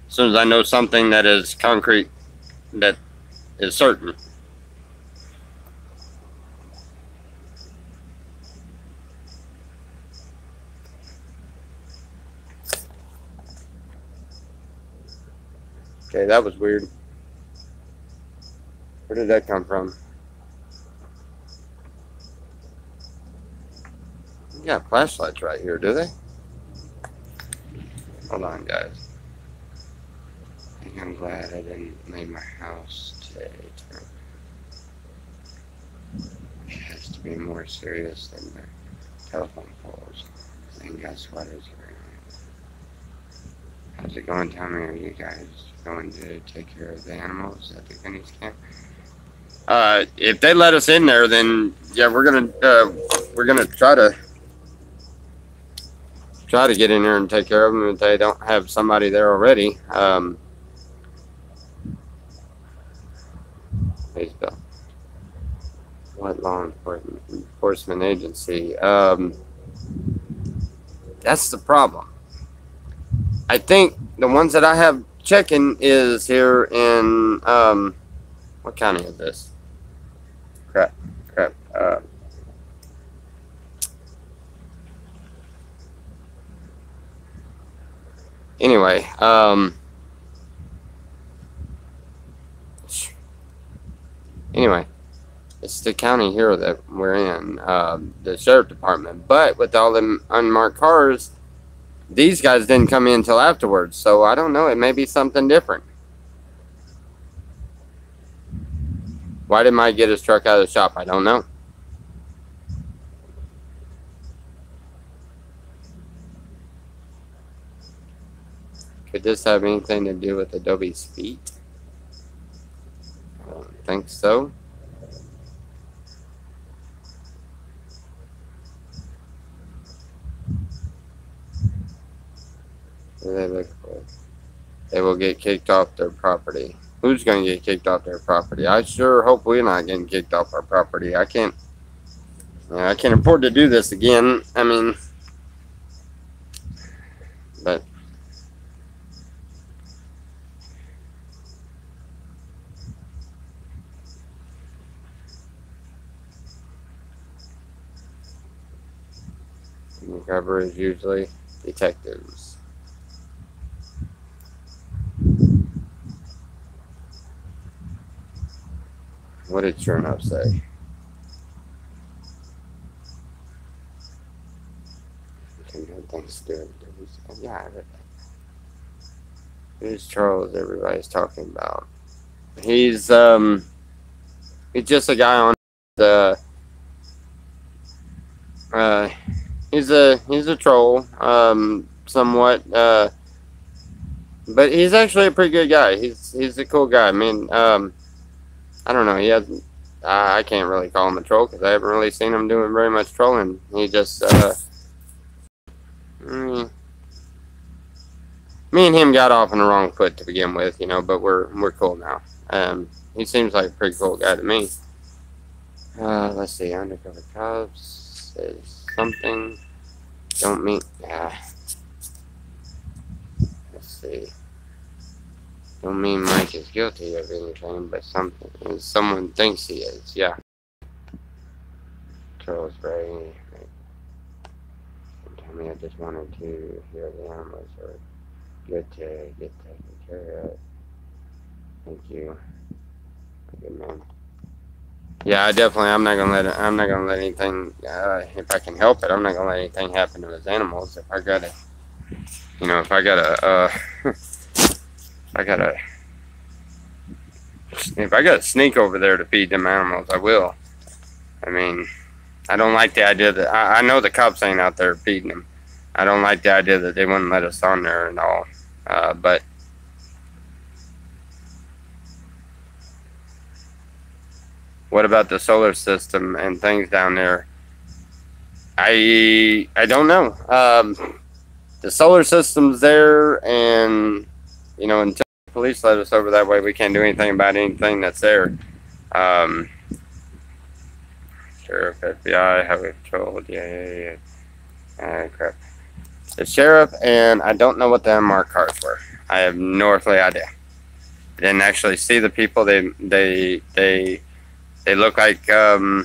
As soon as I know something that is concrete, that is certain. Okay, that was weird. Where did that come from? You got flashlights right here, do they? Hold on, guys. I think I'm glad I didn't leave my house today. It has to be more serious than the telephone poles. And guess what is how's it going? Tell me, are you guys going to take care of the animals at the Guineas camp? If they let us in there, then yeah, we're gonna try to get in there and take care of them if they don't have somebody there already. Please, Bill. What law enforcement agency? That's the problem. I think the ones that I have checking is here in what county is this? Crap. Anyway, it's the county here that we're in, the sheriff department. But with all them unmarked cars, these guys didn't come in until afterwards. So I don't know. It may be something different. Why did Mike get his truck out of the shop? I don't know. Could this have anything to do with Adobe's feet? I don't think so. What do they look for? They will get kicked off their property. Who's going to get kicked off their property? I sure hope we're not getting kicked off our property. I can't afford to do this again. I mean, but undercover is usually detectives. What did Sure Enough say? Everything's good. Yeah. Who's Charles? Everybody's talking about. He's just a guy on the. He's a troll. Somewhat. But he's actually a pretty good guy. He's a cool guy. I mean, I don't know. He has. I can't really call him a troll because I haven't really seen him doing very much trolling. He just. Me and him got off on the wrong foot to begin with, you know. But we're cool now. He seems like a pretty cool guy to me. Let's see. Undercover cops says something. Don't mean. Let's see. Don't mean Mike is guilty of anything, but someone thinks he is. Yeah. Charles Gray. Tell me, I just wanted to hear the animals are good to get taken care of. Thank you. Good man. Yeah, I'm not gonna let anything. If I can help it, I'm not gonna let anything happen to his animals. If I gotta if I gotta sneak over there to feed them animals, I will. I mean, I don't like the idea that I know the cops ain't out there feeding them. I don't like the idea that they wouldn't let us on there and all. But what about the solar system and things down there? I don't know. The solar system's there, and you know, until the police let us over that way, we can't do anything about anything that's there. Sheriff, FBI, highway patrol, yeah. Crap. The sheriff, and I don't know what the unmarked cars were. I have no earthly idea. I didn't actually see the people. They look like well,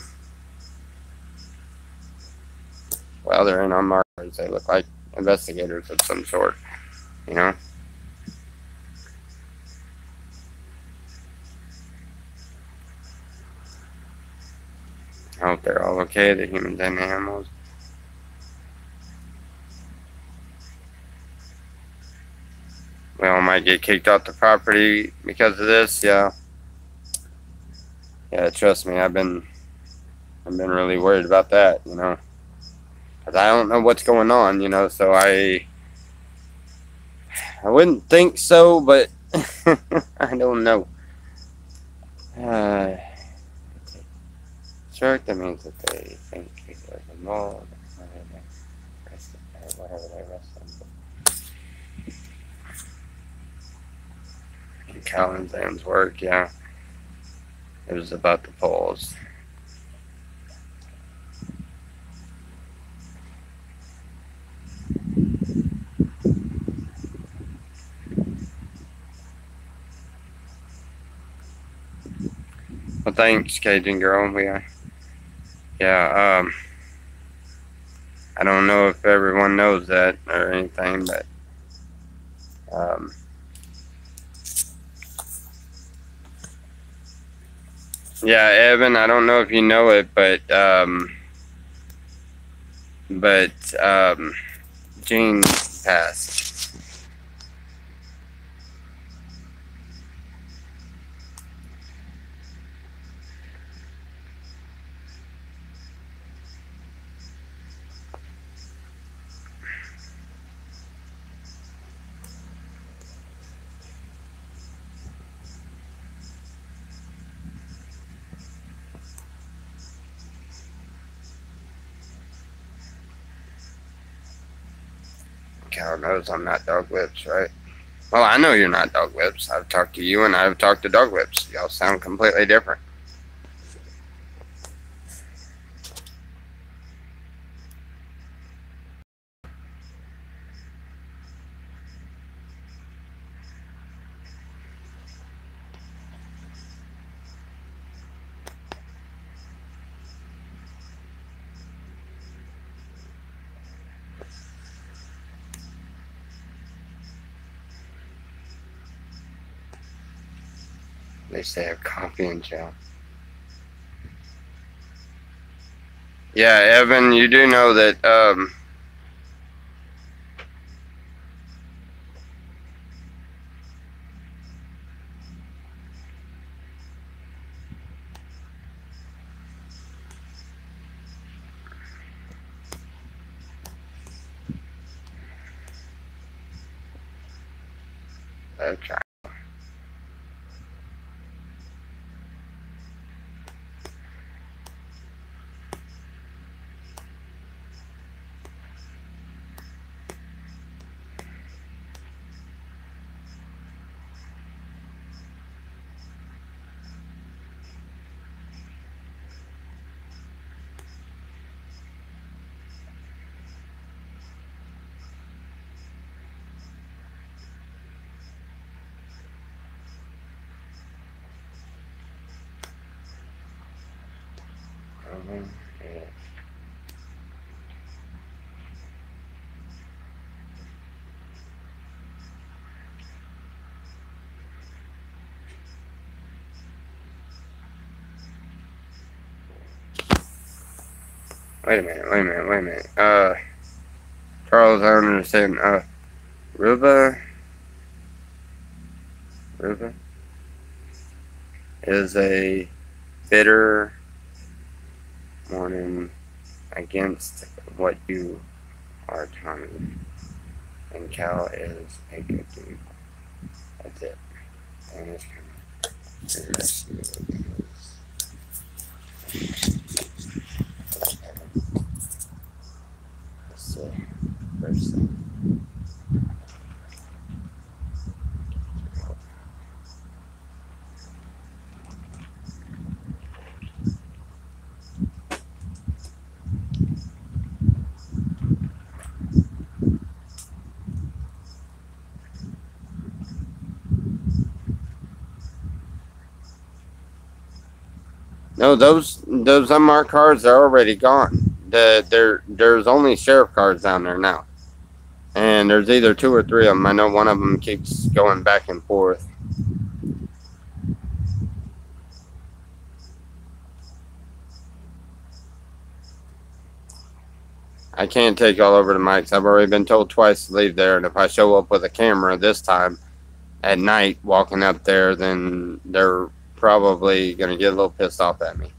they're in unmarked cars. They look like investigators of some sort, you know. I hope they're all okay, the humans and the animals. We all might get kicked off the property because of this, yeah. Yeah, trust me, I've been really worried about that, you know. Because I don't know what's going on, you know, so I wouldn't think so, but I don't know. Shark, that means that they think he was involved. Whatever they arrest him. In Callan's work, yeah. It was about the polls. Well, thanks, Cajun girl. Yeah, I don't know if everyone knows that or anything, but yeah, Evan, I don't know if you know it, but Gene passed. Cow knows I'm not Dog Lips, right? Well, I know you're not Dog Lips. I've talked to you and I've talked to Dog Lips. Y'all sound completely different. At least they have coffee and jail. Yeah, Evan, you do know that Okay. Yeah. Wait a minute. Charles, I don't understand. Ruba is a bitter warning against what you are telling me. And Cal is a good dude. That's it. And it's kind of interesting. Let's see. First thing. No, those unmarked cards are already gone. There's only sheriff cards down there now, and there's either 2 or 3 of them. I know one of them keeps going back and forth. I can't take y'all over to Mike's. I've already been told twice to leave there, and if I show up with a camera this time at night walking up there, then they're probably gonna get a little pissed off at me.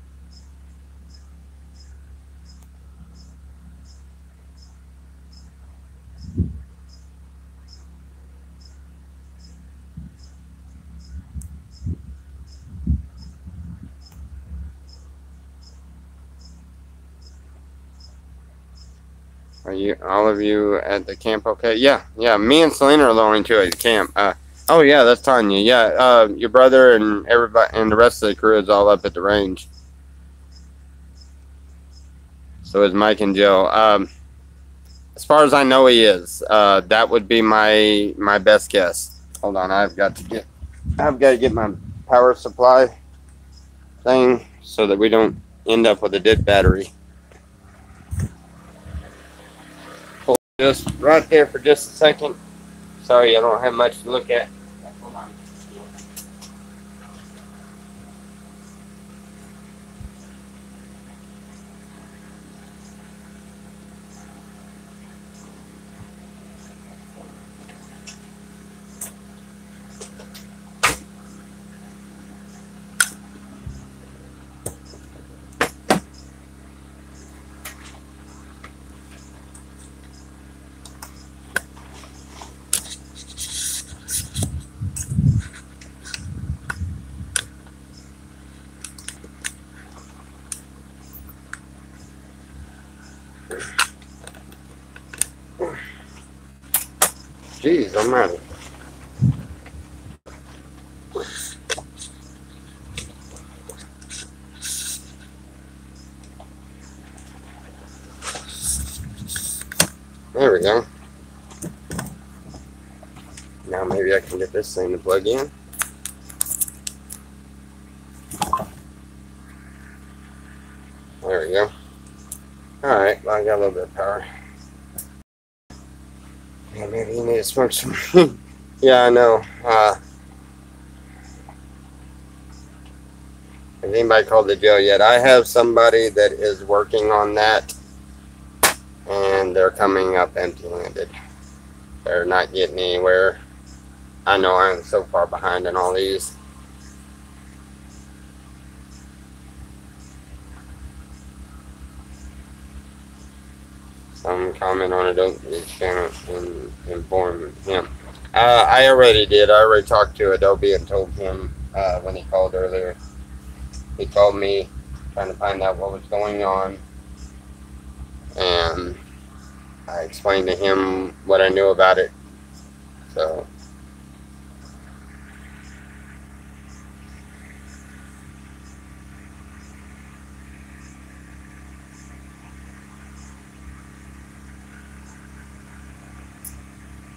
Are you all of you at the camp okay? Yeah. Me and Selena are the only 2 at the camp. Oh yeah, that's Tanya. Yeah, your brother and everybody and the rest of the crew is all up at the range. So is Mike and Jill. As far as I know, he is. That would be my best guess. Hold on, I've got to get my power supply thing so that we don't end up with a dead battery. Hold just right there for just a second. Sorry, I don't have much to look at. Hold on. Jeez, I'm ready. There we go. Now maybe I can get this thing to plug in. There we go. Alright, well, I got a little bit of power. Yeah, maybe you need to smoke some. Yeah, I know. Has anybody called the jail yet? I have somebody that is working on that, and they're coming up empty-handed. They're not getting anywhere. I know I'm so far behind in all these. Some comment on it, don't you cannot inform him. I already did. I already talked to Adobe and told him when he called earlier. He called me trying to find out what was going on, and I explained to him what I knew about it. So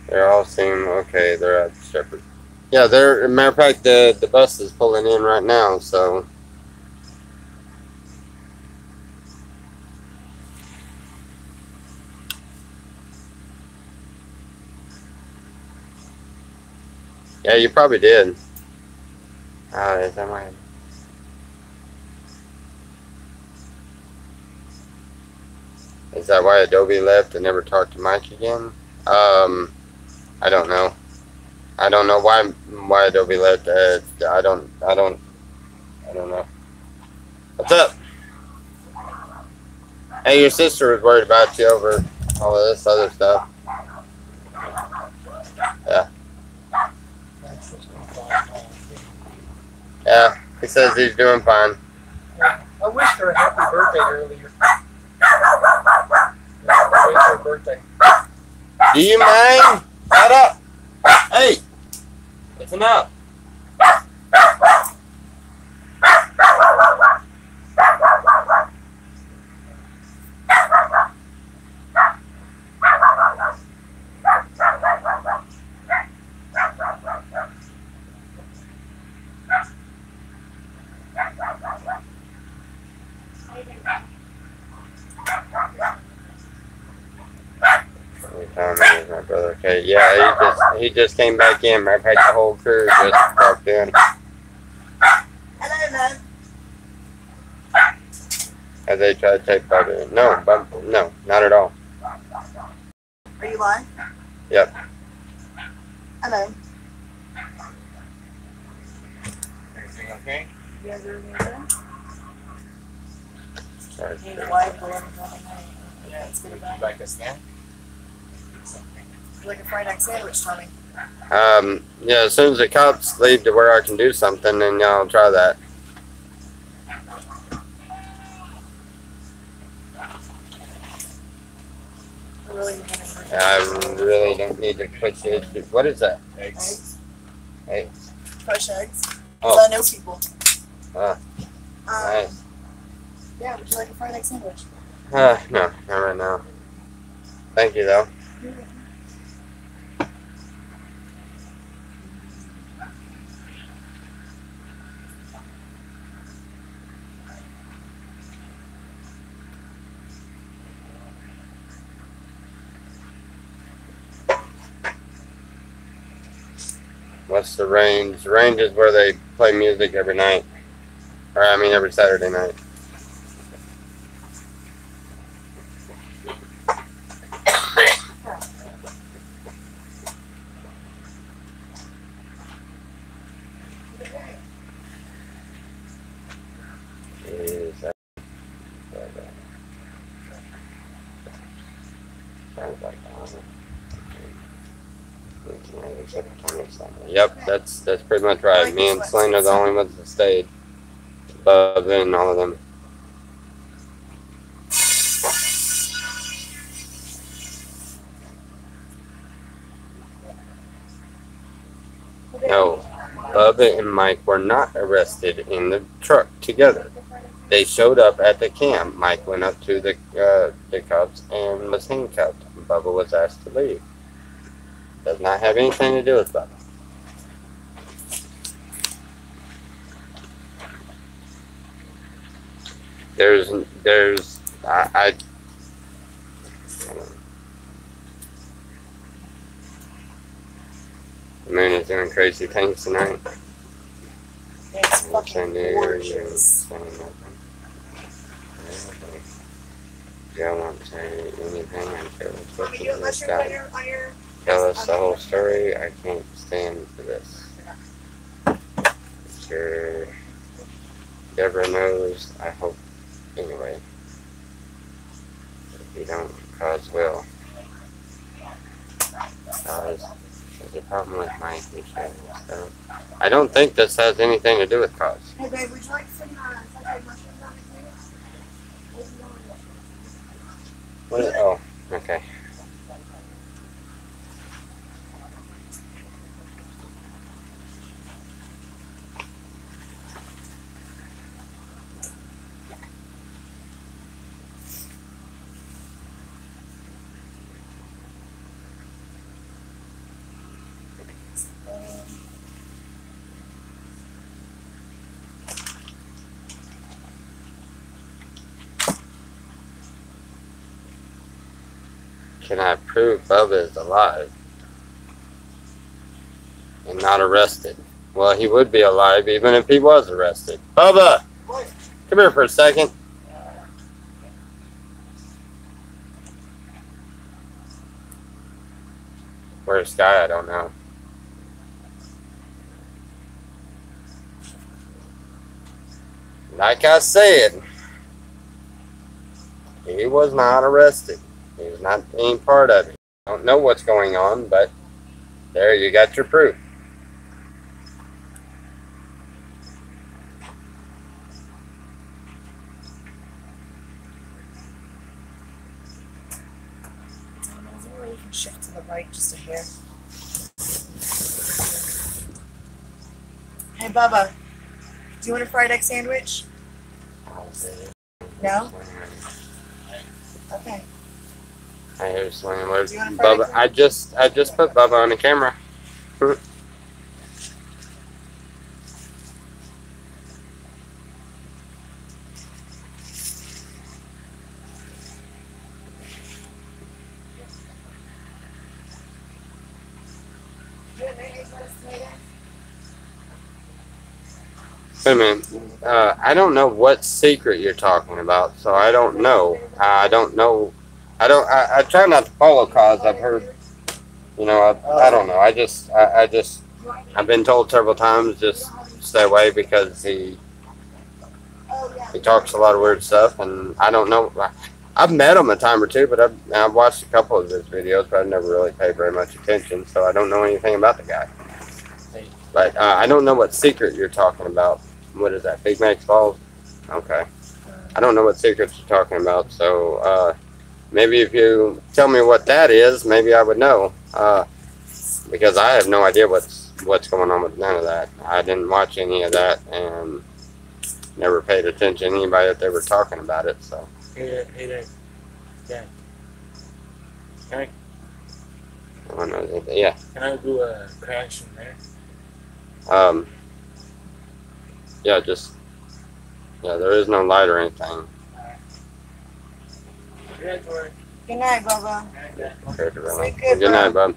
they all seem okay. They're at Shepherd. Yeah, they're. Matter of fact, the bus is pulling in right now. So yeah, you probably did. Is that my? Is that why Adobe left and never talked to Mike again? I don't know. I don't know why Adobe left. I don't know. What's up? Hey, your sister was worried about you over all of this other stuff. Yeah. Yeah. He says he's doing fine. I wished her a happy birthday earlier. Yeah, I wished her birthday. Do you mind? Shut up. Hey. It's enough. My brother. Okay, yeah, he just came back in. Matter of fact, the whole crew just walked in. Hello, man. As they try to take Bubba. No, not at all. Are you live? Yep. Hello. Everything okay? You guys are good? Sorry. Need a wife or anything? Yeah, It's good would about you like a snack? like a fried egg sandwich, Tommy. Yeah, as soon as the cops leave to where I can do something, then I'll try that. I really don't need to push it. What is that? Eggs. Eggs. Fresh eggs. Oh. I know people. Ah, nice. Yeah, would you like a fried egg sandwich? No, not right now. Thank you, though. What's the range? The range is where they play music every night. Or, I mean, every Saturday night. Is that... Sounds like Yep, that's pretty much right. Me and Selena are the only ones that stayed. Above and all of them. No, Bubba and Mike were not arrested in the truck together. They showed up at the camp. Mike went up to the cops and was handcuffed. Bubba was asked to leave. Does not have anything to do with Bubba. I the moon is doing crazy things tonight. It's fucking gorgeous. Y'all won't say anything until it's Tommy, you have mushrooms on your tell us the whole story. I can't stand for this. Sure. Deborah knows. I hope. Anyway. If you don't, cause will. Cause a problem with my issue. So, I don't think this has anything to do with cause. Hey babe, would you like some sunshine mushrooms on the table? Oh, okay. Can I prove Bubba is alive and not arrested? Well, he would be alive even if he was arrested. Bubba! Come here for a second. Where's Sky? I don't know. Like I said, he was not arrested. He was not being part of it. I don't know what's going on, but there you got your proof. You can shift to the right just a hair. Hey Bubba, do you want a fried egg sandwich? No? Okay. I hear swinging words. Do you want a fried Bubba, egg I just put Bubba on the camera. Wait a minute. I don't know what secret you're talking about, so I don't know. I don't know. I try not to follow cause. I've heard, you know, I don't know. I've been told several times just stay away because he talks a lot of weird stuff, and I don't know. I've met him a time or two, but I've watched a couple of his videos, but I've never really paid very much attention, so I don't know anything about the guy. But I don't know what secret you're talking about. What is that, Big Mac's Balls? Okay. I don't know what secrets you're talking about, so maybe if you tell me what that is, maybe I would know. Because I have no idea what's going on with none of that. I didn't watch any of that and never paid attention to anybody that they were talking about it, so. Hey there. Dad. Can I don't know. Yeah. I do a crash in there? Yeah, there is no light or anything. Good night, Bubba. Sleep good, Good night, bub.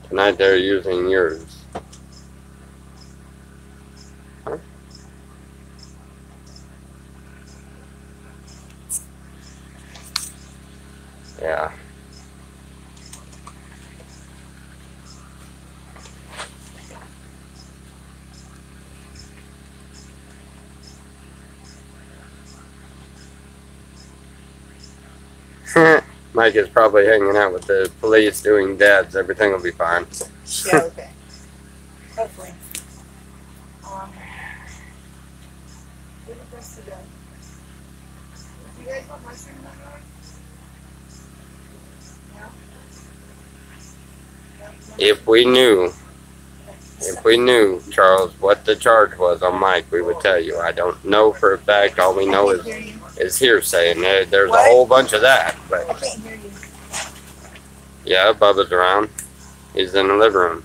Tonight they're using yours. Huh? Yeah. Mike is probably hanging out with the police doing dads. Everything will be fine. Yeah, okay. Hopefully. Where's the rest of the- You guys want mushrooms on yours? No? If we knew, Charles, what the charge was on Mike, we would tell you. I don't know for a fact. All we know is hearsay, and there's a whole bunch of that. I But can't hear you. yeah, Bubba's around. He's in the living room.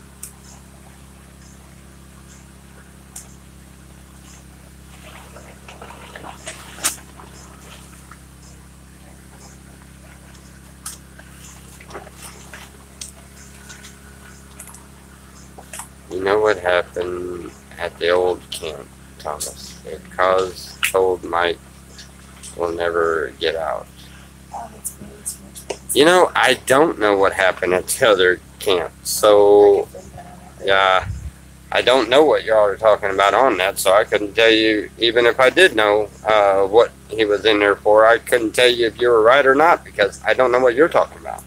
You know what happened at the old camp, Thomas? Because told Mike we'll never get out. Oh, that's way too much. You know, I don't know what happened at the other camp. So, yeah, I don't know what y'all are talking about on that, so I couldn't tell you, even if I did know what he was in there for, I couldn't tell you if you were right or not, because I don't know what you're talking about.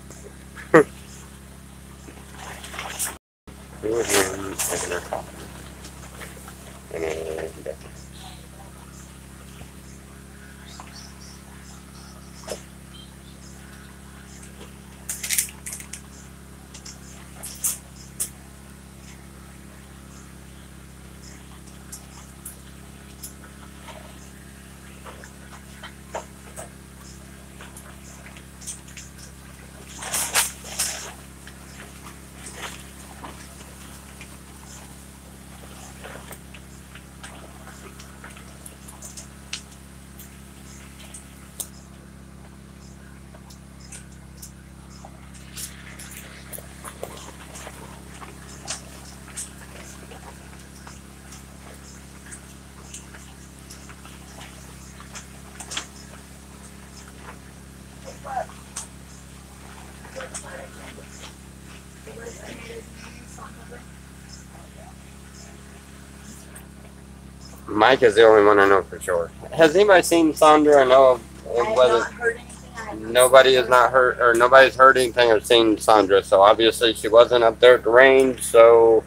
Mike is the only one I know for sure. Has anybody seen Sandra? I know I have whether not heard anything. I have not nobody seen has her. not heard, or nobody's heard anything or seen Sandra. So obviously she wasn't up there at the range. So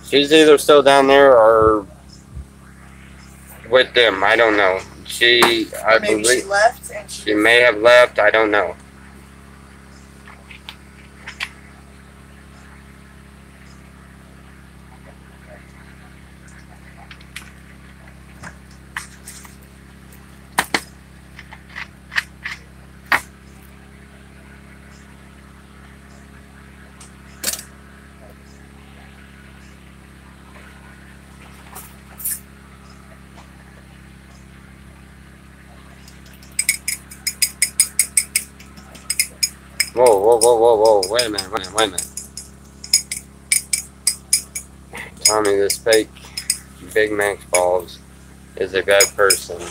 she's either still down there or with them. I don't know. I Or maybe she believe, left and she may have left. I don't know. Whoa, whoa, whoa, whoa, whoa! Wait a minute, wait a minute. Tommy, this fake Big Mac balls is a bad person.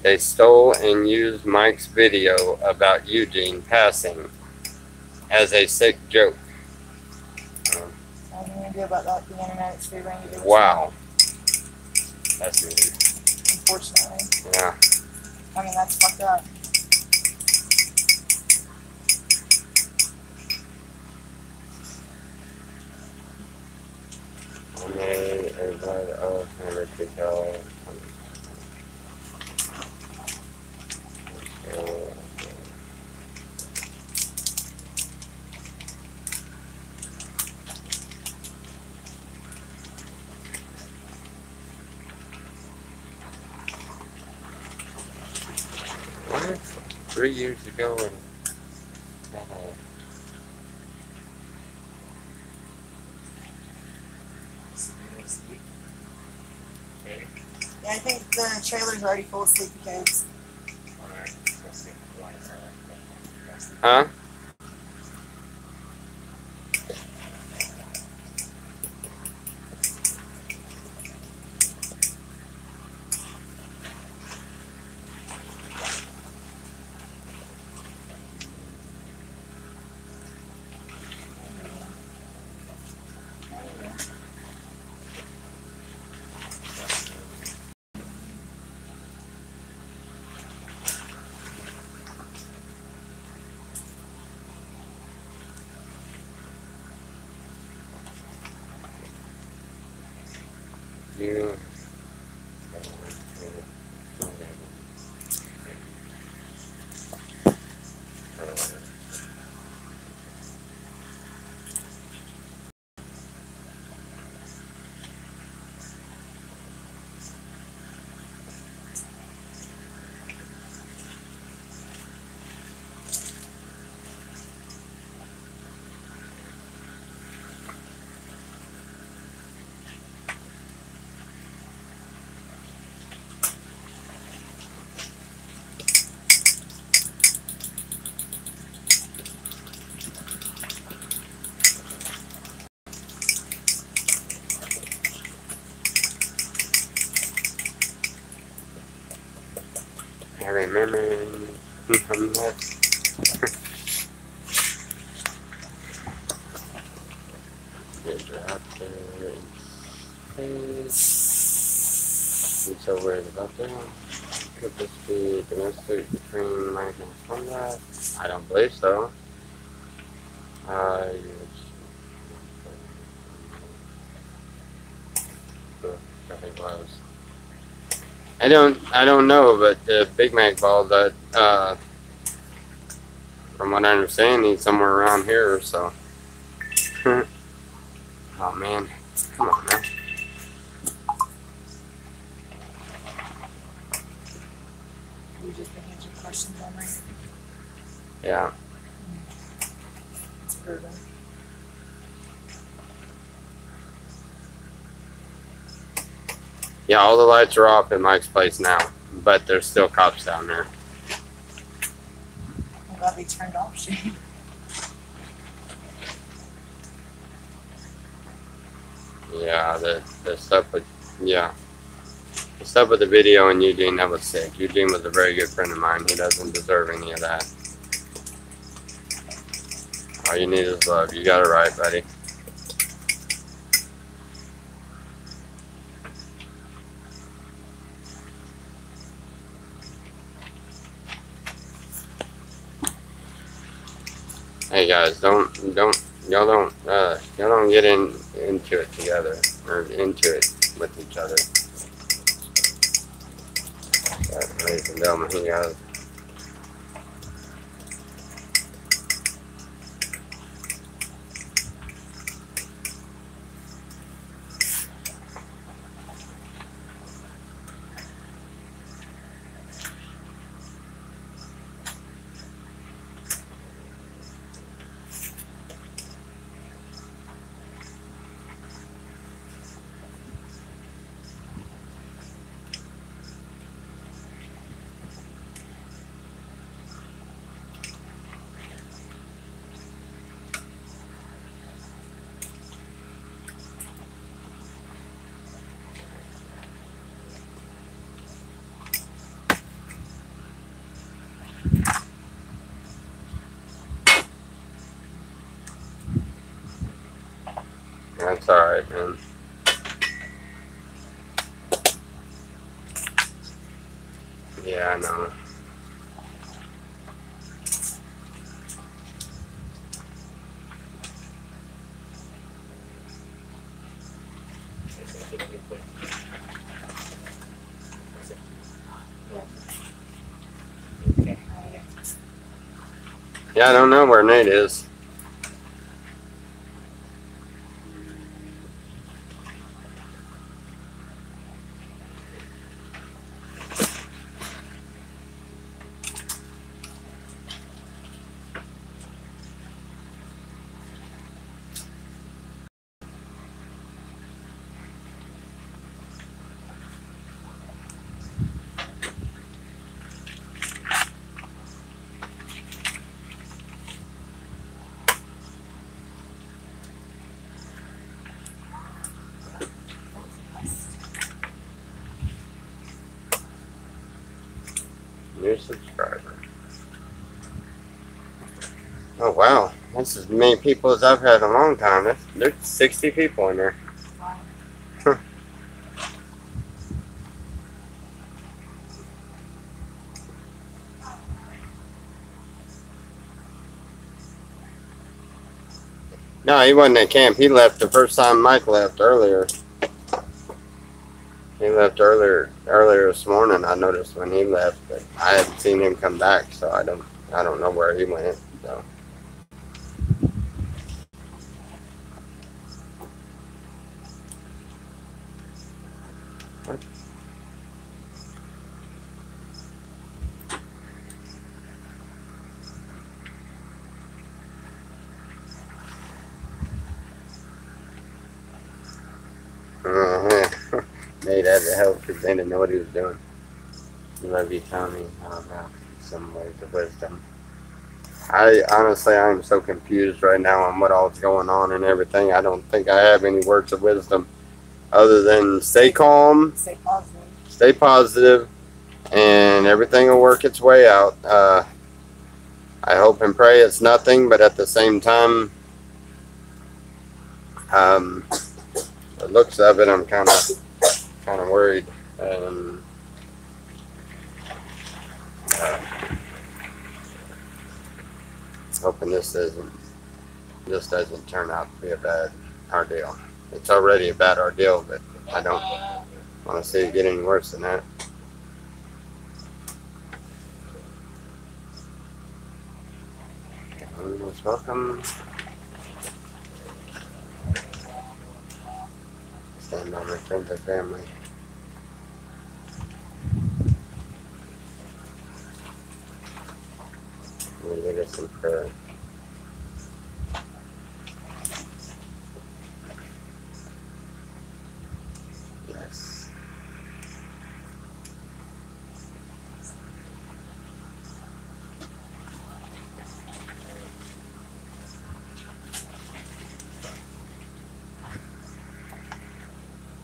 They stole and used Mike's video about Eugene passing as a sick joke. Nothing you can do about that. The internet is favoring you. Wow. That's mean. Unfortunately. Yeah. I mean, that's fucked up. What? 3 years ago and Yeah, I think the trailer's already full of sleepy kids. huh? You. I remember. I'm not. Get out there. I'm so worried about that. Could this be domestic between American and Florida? I don't believe so. It was. I don't know, but the Big Mac ball that, from what I understand, he's somewhere around here or so. Oh man, come on man. You just been answering questions on right? Yeah. It's proven. Yeah, all the lights are off in Mike's place now, but there's still cops down there. I'm glad they turned off Shane. Yeah, the stuff with, yeah. The stuff with the video and Eugene, that was sick. Eugene was a very good friend of mine. He doesn't deserve any of that. All you need is love. You got it right, buddy. Hey guys, y'all don't get into it together or into it with each other. Ladies and gentlemen, he has. That's alright, man. Yeah, I know. Yeah, I don't know where Nate is. New subscriber. Oh wow, that's as many people as I've had in a long time. There's 60 people in there. Wow. No, he wasn't at camp. He left the first time Mike left earlier. He left earlier this morning. I noticed when he left, but I hadn't seen him come back, so I don't know where he went. So. Nate had to help because they didn't know what he was doing. Love you, Tommy. About some ways of wisdom. I am so confused right now on what all's going on and everything. I don't think I have any words of wisdom other than stay calm, stay positive, and everything will work its way out. I hope and pray it's nothing, but at the same time, the looks of it, I'm kind of worried. Uh, hoping this doesn't turn out to be a bad ordeal. It's already a bad ordeal, but I don't want to see it get any worse than that. Most welcome. Stand by my friends and family. I'm gonna get us some prayer. Yes.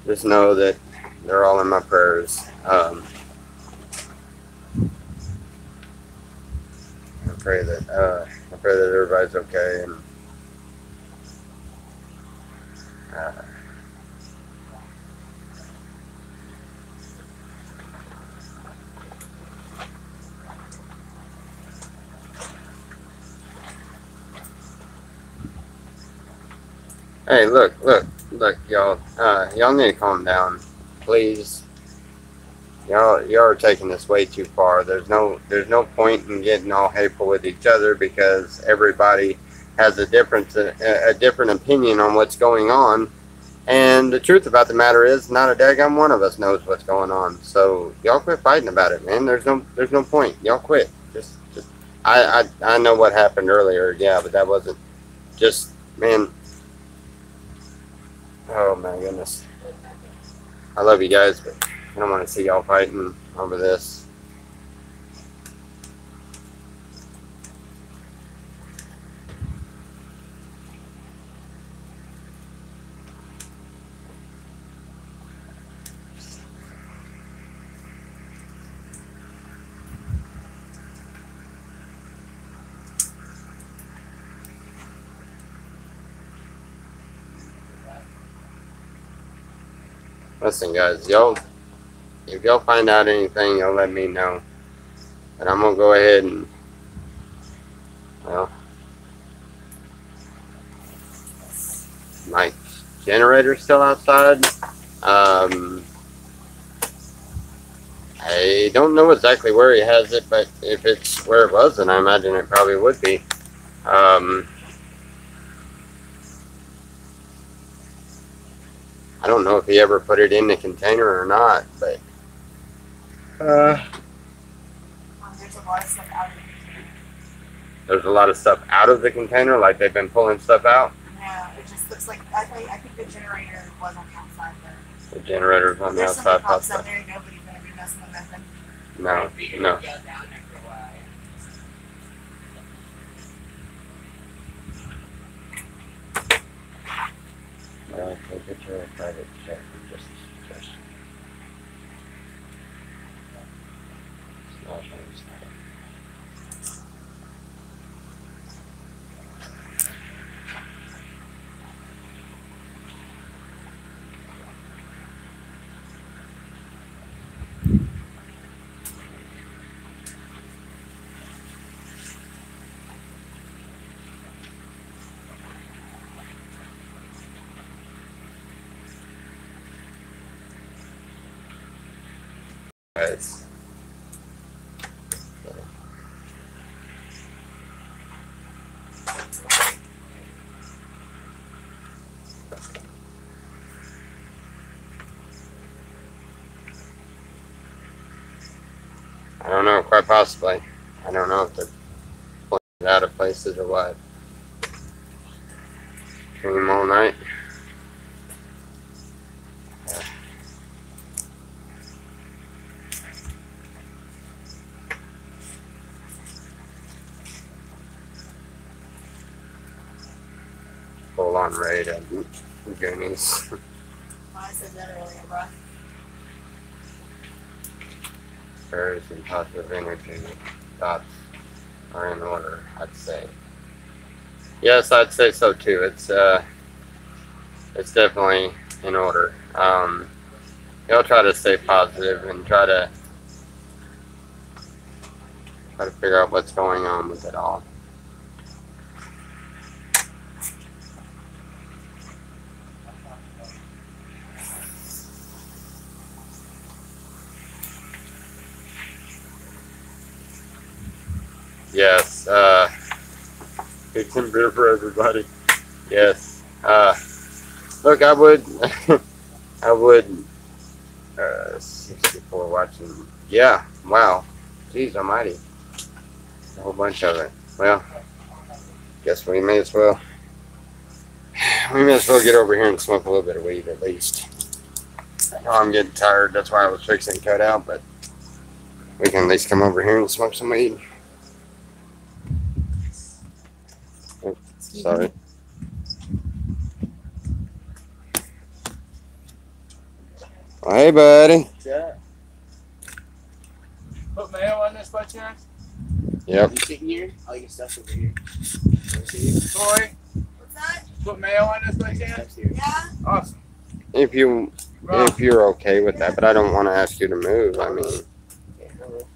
Just know that they're all in my prayers. I pray that everybody's okay, and hey, look, y'all. Y'all need to calm down, please. Y'all are taking this way too far. There's no point in getting all hateful with each other because everybody has a different opinion on what's going on. And the truth about the matter is, not a daggum one of us knows what's going on. So y'all quit fighting about it, man. There's no point. Y'all quit. Just I know what happened earlier, yeah, but that wasn't just, man. Oh my goodness. I love you guys, but I don't want to see y'all fighting over this. Listen, guys, if y'all find out anything, y'all let me know. And I'm gonna go ahead and, well, my generator's still outside. I don't know exactly where he has it, but if it's where it was, then I imagine it probably would be. I don't know if he ever put it in the container or not, but There's a lot of stuff out of the container. there's a lot of stuff out of the container, like they've been pulling stuff out. Yeah, it just looks like I think the generator was on the outside there. The generator's on the There's outside. some pops out there. Nobody's gonna be messing with nothing. No. Take it to a private check and just small things. Guys. I don't know, quite possibly. I don't know if they're pulling it out of places or what. Dream all night. Full on raid at Goonies. I said that earlier, bro. Prayers and positive energy thoughts are in order, I'd say. Yes, I'd say so too. It's definitely in order. He'll try to stay positive and try to figure out what's going on with it all. Yes, get some beer for everybody. Yes. Look, I would, I would, 64 watching. Yeah, wow. Jeez almighty. A whole bunch of it. Well, guess we may as well get over here and smoke a little bit of weed at least. I know I'm getting tired, that's why I was fixing to cut out, but we can at least come over here and smoke some weed. Oh, sorry. Oh, hey, buddy. What's up? Put mayo on this by chance? Yep. You sitting here? All your stuff's over here. Troy, What's that? put mayo on this by chance? Stuff's here. Yeah? Awesome. If you're okay with that, but I don't want to ask you to move. I mean, Yeah, hello.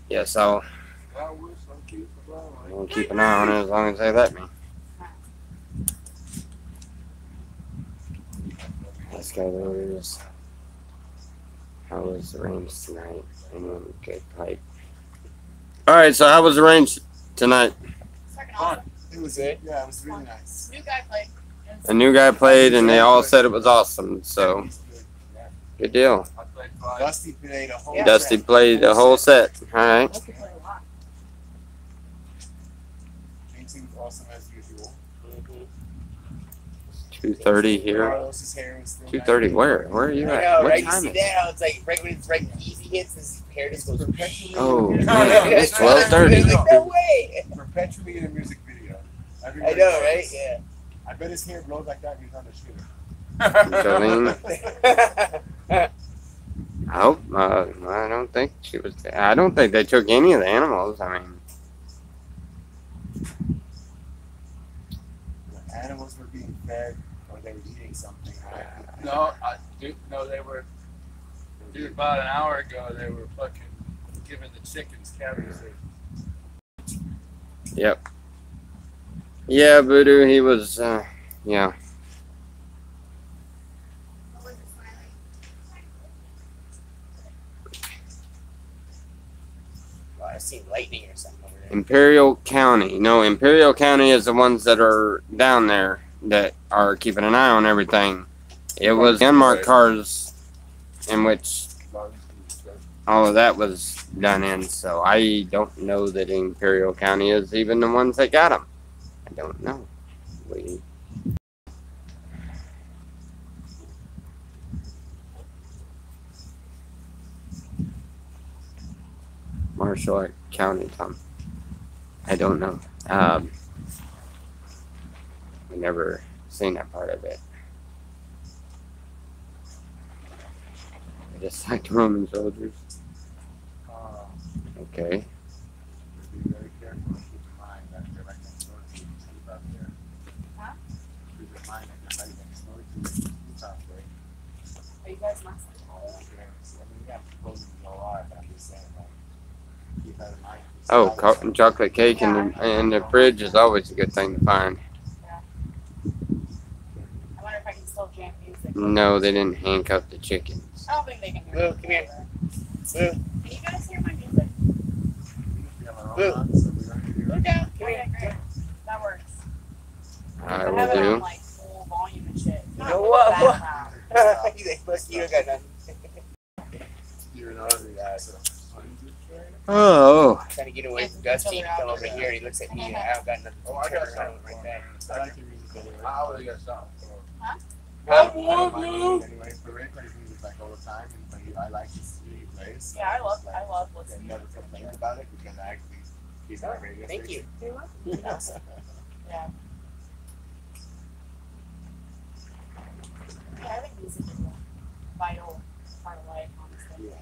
yes, I'll keep an eye on it as long as they let me. Let's go. There's how was the range tonight? Anyone good pipe? All right. So how was the range tonight? Second off. It was it. Yeah, it was really nice. New guy played. A new guy played, and they all said it was awesome. So good deal. I played five. Dusty played a whole Dusty played the whole set. All right. Dusty played a lot. Painting was awesome as usual. 2:30 here. Carlos's hair was still 2:30. Where? Where are you I at? know, What right? You time see is it? that? How it's like right when it's right easy hits, his hair just goes. Oh, Yeah, man, it's 12:30. Like, no way. perpetually in a music video. I Everybody know, knows. right? Yeah. I bet his hair blows like that when he's on the shooter. Jolene. I hope. I don't think she was. I don't think they took any of the animals. I mean, The animals were being fed or they were eating something. Right? No, no, they were. Dude, about an hour ago, they were fucking giving the chickens cavities. yep. Yeah, Voodoo. He was. Yeah. What was it, Smiley? Well, I seen lightning or something over there. Imperial County. No, Imperial County is the ones that are down there that are keeping an eye on everything. It was unmarked cars in which all of that was done in, so I don't know that Imperial County is even the ones that got them. I don't know. Marshall County, Tom. I don't know. I never seen that part of it. I just like Roman soldiers. Okay. Be very careful and keep in mind that they're right next door to you. Keep out there. Huh? Keep in mind that they're right next door to you. Keep out there. Are you guys messing? I mean, you have to close them a lot, but I'm just saying, like, keep that in mind. Oh, chocolate cake in the fridge is always a good thing to find. I wonder if I can still jam music. No, they didn't handcuff the chickens. I don't think they can hear Boo, me. come here. Boo. Can you guys hear my music? We have our Boo. own hunt, so we don't need to Look out. Okay, great. That works. I have will it on do. like full volume and shit. You know what? Background. He's like, fuck you, don't got nothing. You're an ugly guy, so. Oh, Trying to get away from Dusty, he come over here and he looks at me and I don't got nothing. Oh, I got Turn something around right back. I like your music anyway. I already got something. Huh? I like music anyway, but Ray plays music like all the time, and I like his he plays. Yeah, I love I listening. never complain about it because I actually keep my radio Thank you. station. Yeah. Yeah, I think music is a vital part of life, honestly. Yeah.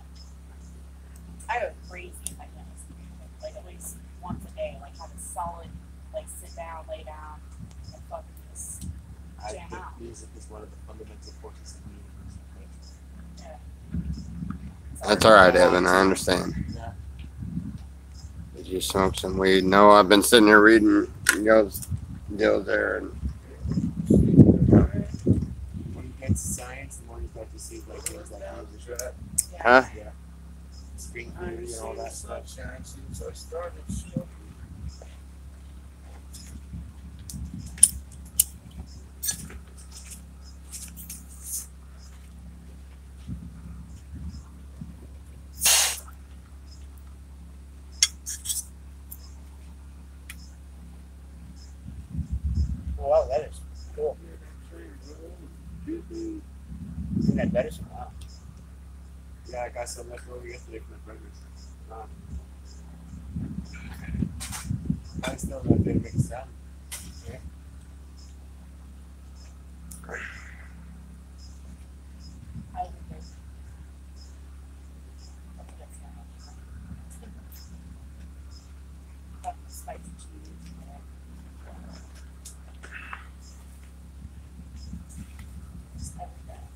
I go crazy if I dentist appointment. Like at least once a day. Like have a solid, like sit down, lay down, and fucking just I jam think out. music is one of the fundamental forces of the universe. Yeah. That's all right, Evan. I understand. Yeah. Did you smoke some weed? No, I've been sitting here reading y'all's deals there. And When you get to science, the more you get to see like things like music. huh? Yeah. String theory and all that stuff. Since I started smoking. Wow, that is cool. Isn't that better? Wow. Yeah, I got some left over yesterday from the burgers. I still not didn't make a sound. Yeah. I would think that's not fucking spicy cheese. Just everything.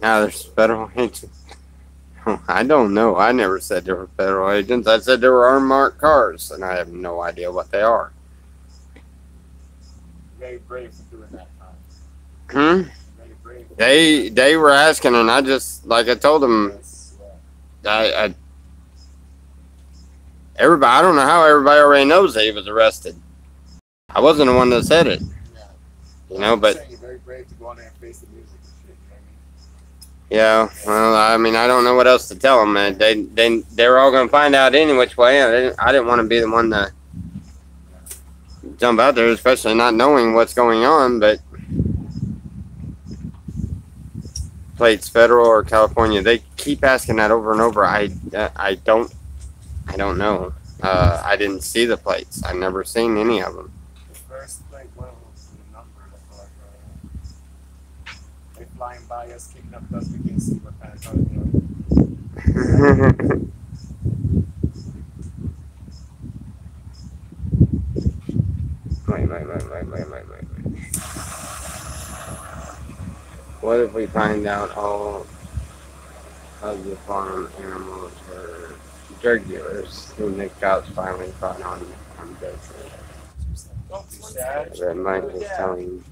Now there's federal agents. I don't know. I never said there were federal agents. I said there were unmarked cars, and I have no idea what they are. Very brave for doing that, huh? Hmm? Very brave. They were asking, and I just, like I told them, Yes, everybody. I don't know how everybody already knows that he was arrested. I wasn't the one that said it, yeah. you know. But You're very brave to go on there and face the music and shit. You know what I mean? yeah, well, I mean, I don't know what else to tell them, man. They were all gonna find out any which way. I didn't want to be the one to jump out there, especially not knowing what's going on. But plates, federal or California, they keep asking that over and over. I don't know. I didn't see the plates. I never seen any of them. The first plate, what was the number? They flying by us, kicking up dust. We can't see what kind of car they are. Wait. What if we find out all of the farm animals were drug dealers who Nick Cops finally caught on video? Don't be sad. That Mike was telling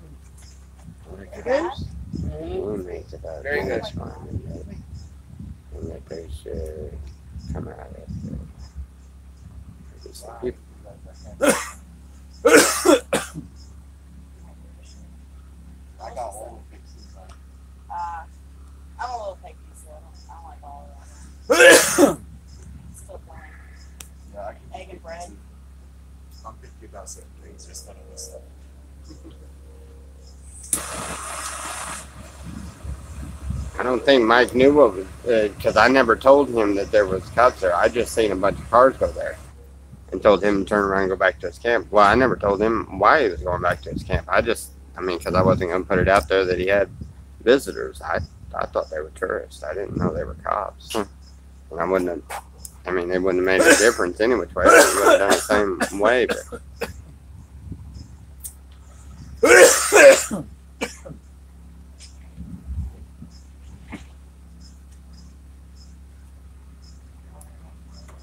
roommates about Very good. this farm and that they should come out of it. I got all the fixes. I'm a little picky, so I don't like all of that. Still plain. Yeah, I can Egg and bread. I'm picky about certain things, just none of this stuff. I don't think Mike knew what was, because I never told him that there was cops there. I just seen a bunch of cars go there and told him to turn around and go back to his camp. Well, I never told him why he was going back to his camp. Because I wasn't going to put it out there that he had visitors. I thought they were tourists. I didn't know they were cops. And I wouldn't have, they wouldn't have made a difference any which way. They would have done the same way. But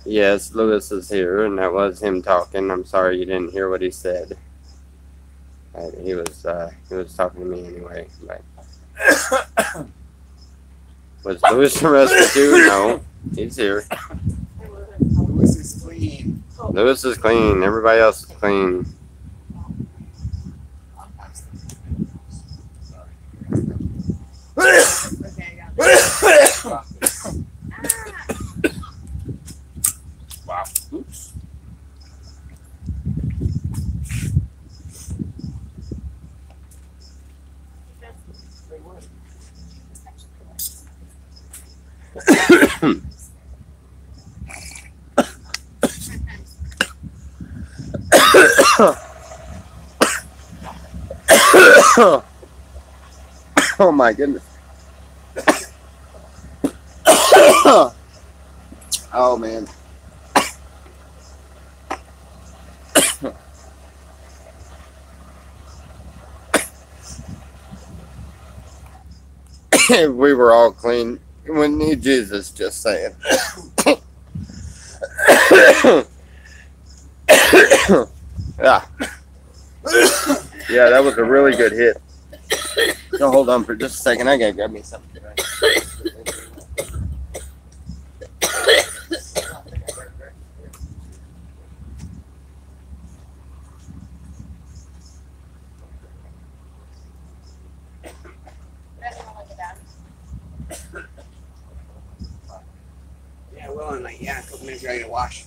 yes, Lewis is here, and that was him talking. I'm sorry you didn't hear what he said. He was talking to me anyway. But was Lewis arrested too? No, he's here. Lewis is clean. Lewis is clean. Everybody else is clean. Okay, I got it. Oh my goodness. Oh man. We were all clean. We need Jesus, just saying. Yeah. Yeah, that was a really good hit. So hold on for just a second. I gotta grab me something. Yeah, well, in like, a couple minutes, you're ready to wash.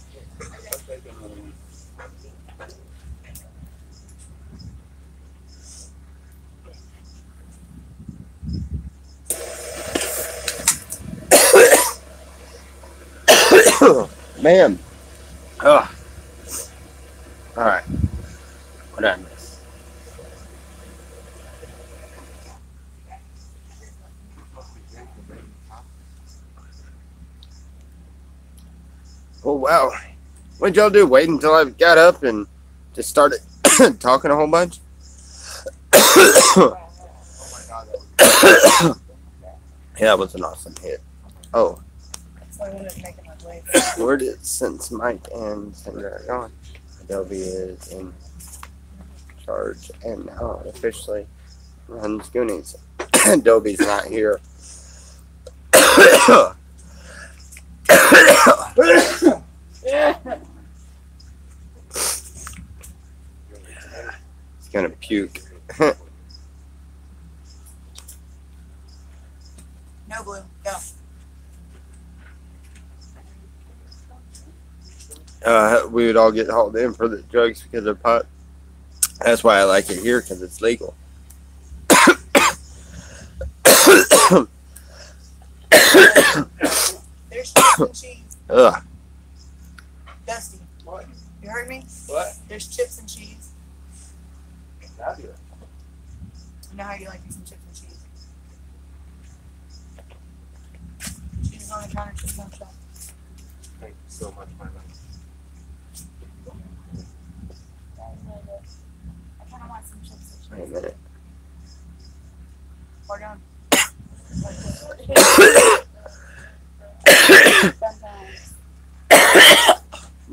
Man. Ugh. All right. What did I miss? Oh, wow. What'd y'all do? Wait until I got up and just started talking a whole bunch? Yeah, it was an awesome hit. Oh. Where did since Mike and Sandra are gone? Adobe is in charge and now officially runs Goonies. Adobe's not here. He's gonna puke. No blue. Go. We would all get hauled in for the drugs because of pot. That's why I like it here, because it's legal. There's chips and cheese. Ugh. Dusty. What? You heard me? What? There's chips and cheese. Fabulous. You know how you like some chips and cheese? Cheese is on the counter, chips on the shelf. Thank you so much, my love. I kind of want some chips and Wait a cheese. minute. Pour down.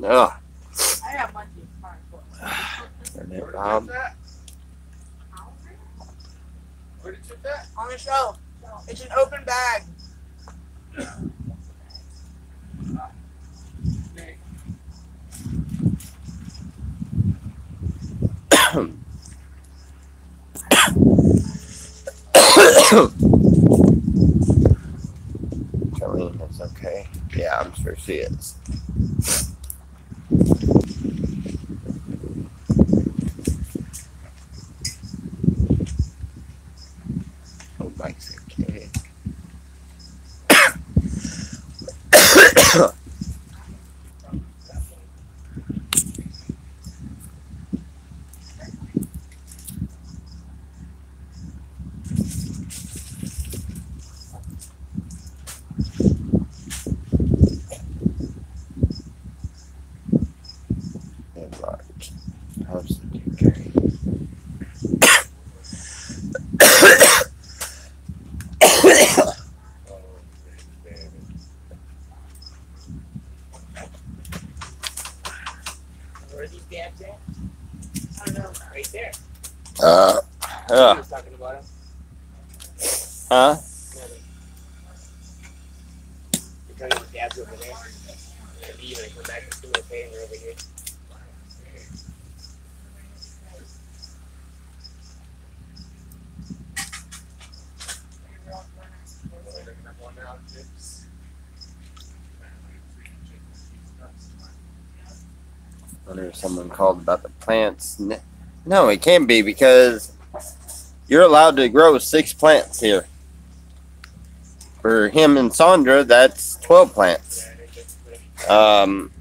Ugh. I got munchies. Where did you put that? On the shelf. It's an open bag. Jolene is okay. Yeah, I'm sure she is. Oh, Mike's okay. Large. House okay. Where are these dabs at? I don't know. Right there. I was talking about them. Huh? You're talking about dabs over there. And you gonna come back and do a thing over here. I wonder if someone called about the plants. No, it can't be because you're allowed to grow 6 plants here. For him and Sandra, that's 12 plants. And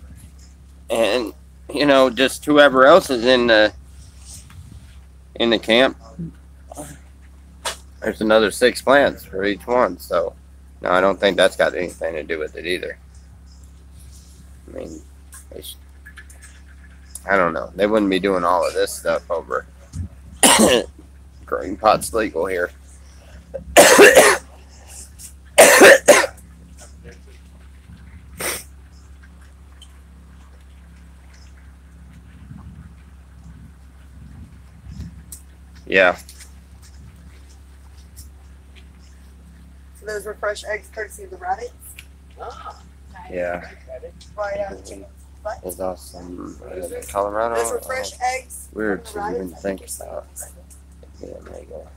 you know, just whoever else is in the camp, there's another 6 plants for each one. So no, I don't think that's got anything to do with it either. I mean, I don't know. They wouldn't be doing all of this stuff over. Growing pot's legal here. Yeah. Those were fresh eggs courtesy of the rabbits. Ah, Yeah. By There's awesome. Colorado. Those were fresh eggs. Weird from to the even rabbits. think about. Yeah, there you go.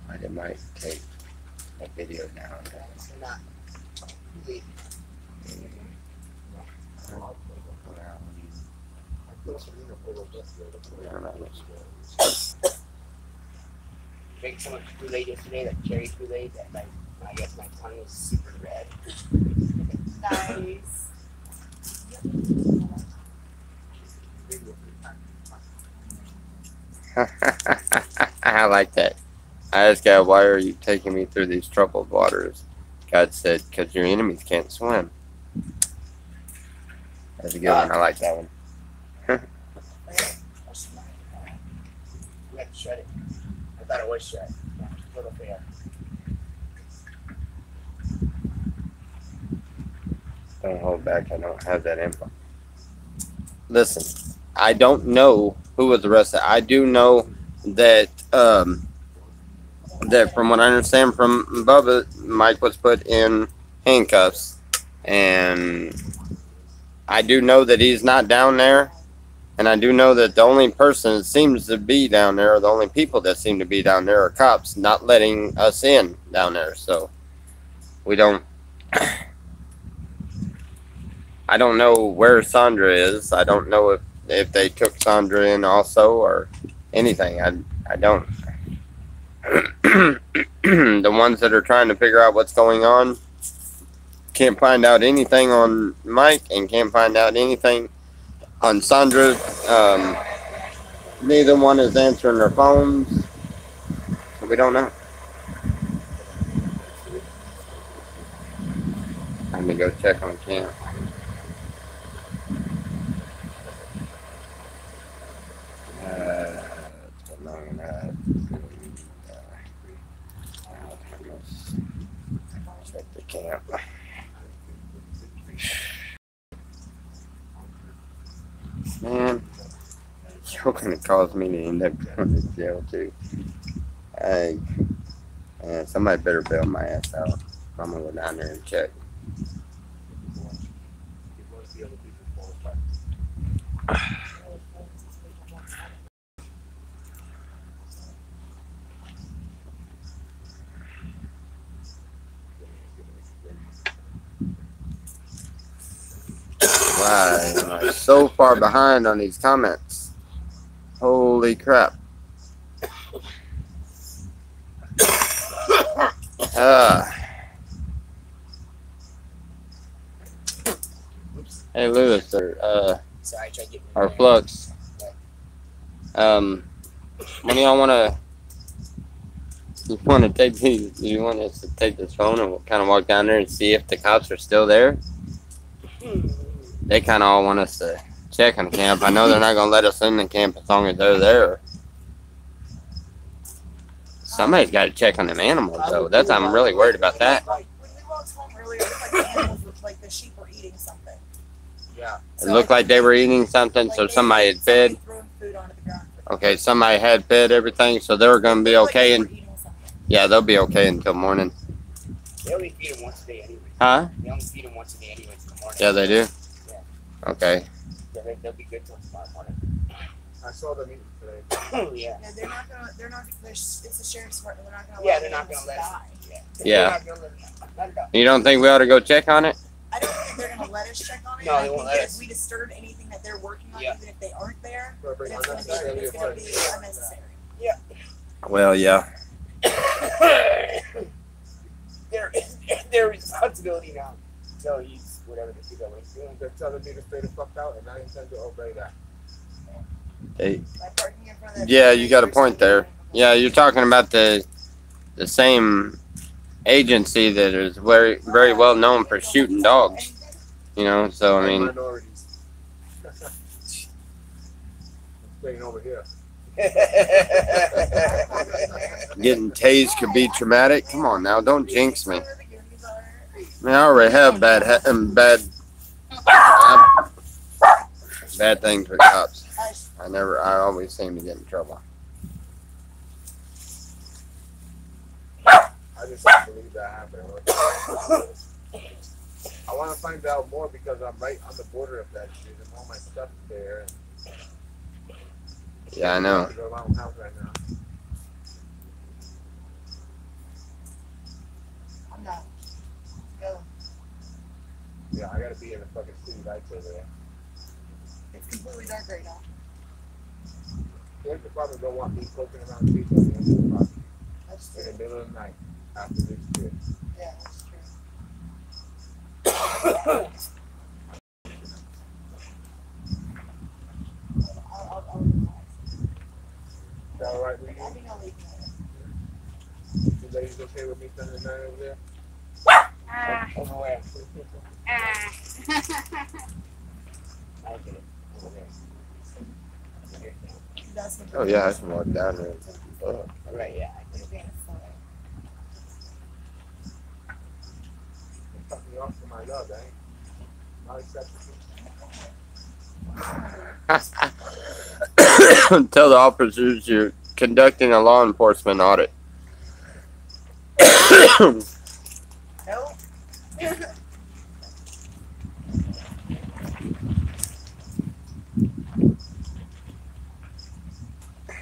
I might take a video now. not. Drank so much Kool-Aid yesterday, like cherry Kool-Aid, that like I guess my tongue was super red. Nice. I like that. I asked God, why are you taking me through these troubled waters? God said, because your enemies can't swim. That's a good one. I like that one. We had to shut it. I thought it was shut. Little fair. Don't hold back. I don't have that info. Listen, I don't know who was arrested. I do know that that from what I understand from Bubba, Mike was put in handcuffs, and I do know that he's not down there, and I do know that the only person that seems to be down there, or the only people that seem to be down there, are cops not letting us in down there. So we don't. I don't know where Sandra is. I don't know if they took Sandra in also or anything. I don't. The ones that are trying to figure out what's going on can't find out anything on Mike and can't find out anything on Sandra. Neither one is answering their phones, so we don't know. I'm gonna go check on camp. Check the camp. Man, you're gonna cause me to end up going to jail too. Somebody better bail my ass out. I'm gonna go down there and check. Why am I so far behind on these comments? Holy crap. Hey Lewis, Sorry, I tried getting or Flux. When do y'all wanna take these? Do you want us to take this phone and kind of walk down there and see if the cops are still there? They kind of all want us to check on the camp. I know they're not gonna let us in the camp as long as they're there. Somebody's got to check on them animals though. I'm really worried about that. When we walked home earlier, it looked like the animals were, like the sheep were eating something. Yeah. It looked like they were eating something, so somebody had fed. Throwing food onto the ground. Okay, somebody had fed everything, so they were gonna be okay, and yeah, they'll be okay until morning. They only feed them once a day anyway. Huh? They only feed them once a day anyway in the morning. Yeah, they do. Yeah. Okay. Yeah, they'll be good till tomorrow morning. I saw them eating today. Yeah. Yeah, it's a sheriff's department. They're not gonna Yeah, let they're not animals gonna let us. die. Yeah. Yeah. They're not gonna let it go. You don't think we ought to go check on it? I don't think they're gonna let us check on it. No, I they won't think let that us. if we disturb anything that they're working on, Yeah. even if they aren't there, We're then bringing it's gonna be unnecessary. Well, yeah. Their responsibility now. So he's whatever the people are doing. They're telling me to stay the fuck out, and I intend to obey that. Hey, By parking in front of that yeah, you got a first point there. building. Yeah, you're talking about the same agency that is very well known for shooting dogs. You know, so I And mean, minorities. Staying over here. getting tased could be traumatic. Come on now, don't jinx me. I mean, I already have bad things with cops. I always seem to get in trouble. I just don't believe that happened. I want to find out more because I'm right on the border of that shit, and all my stuff there. Yeah, I know. I'm around house right now. I'm not. Go. Yeah, I gotta be in the fucking city lights over there. It's completely dark right now. They probably don't want me poking around people at the end of the park That's in true. the middle of the night after this shit. Yeah, that's true. I'll Is that alright with I you? think I'll leave that. You ladies okay with me spending the night over there? Ah, Over where? ah. I get it. Over there. That's the Oh yeah, I can walk down there. Oh. Right, yeah. I It's being Cut me off for my love, eh? Not acceptable. Tell the officers you're conducting a law enforcement audit. Nope.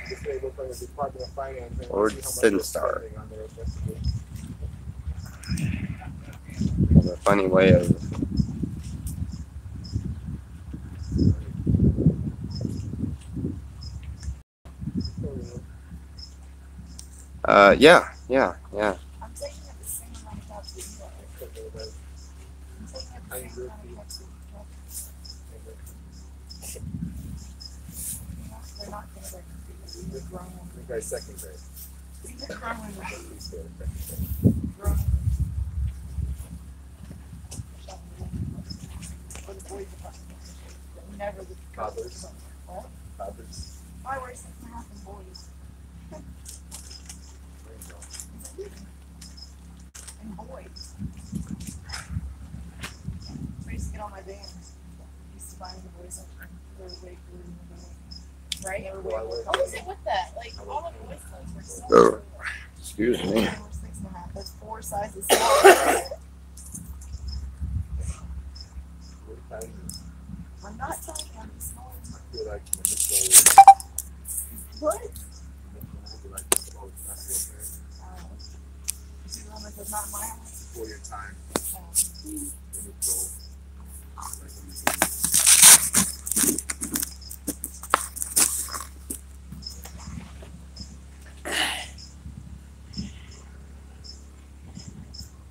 This way, look like the Department of Finance and Or see how much Sin they're Star. spending on their investigation. A funny way of. Yeah. I'm taking it the same amount of caps that you are. I'm taking it the same amount of caps that you are. They're not going to be grown. This guy's second grade. These are grown women. He's still in second grade. Grown women. For the boys department. Never the Toddlers. What? Toddlers. I wear 6.5 in boys. There you go. And boys. I used to get on my vans. Used to buy the boys up for the way for right? They were way Well, I more wear- What was comfortable. it with that? Like, all the boys' clothes were so Oh. cool. Excuse me. They were 6.5. That's 4 sizes smaller. Really tiny. I'm not telling you I'm small. I feel like when this goes, What? I feel like this goes, not your turn. You see the one that says not in my house? For your time, Um, when it goes. Like when you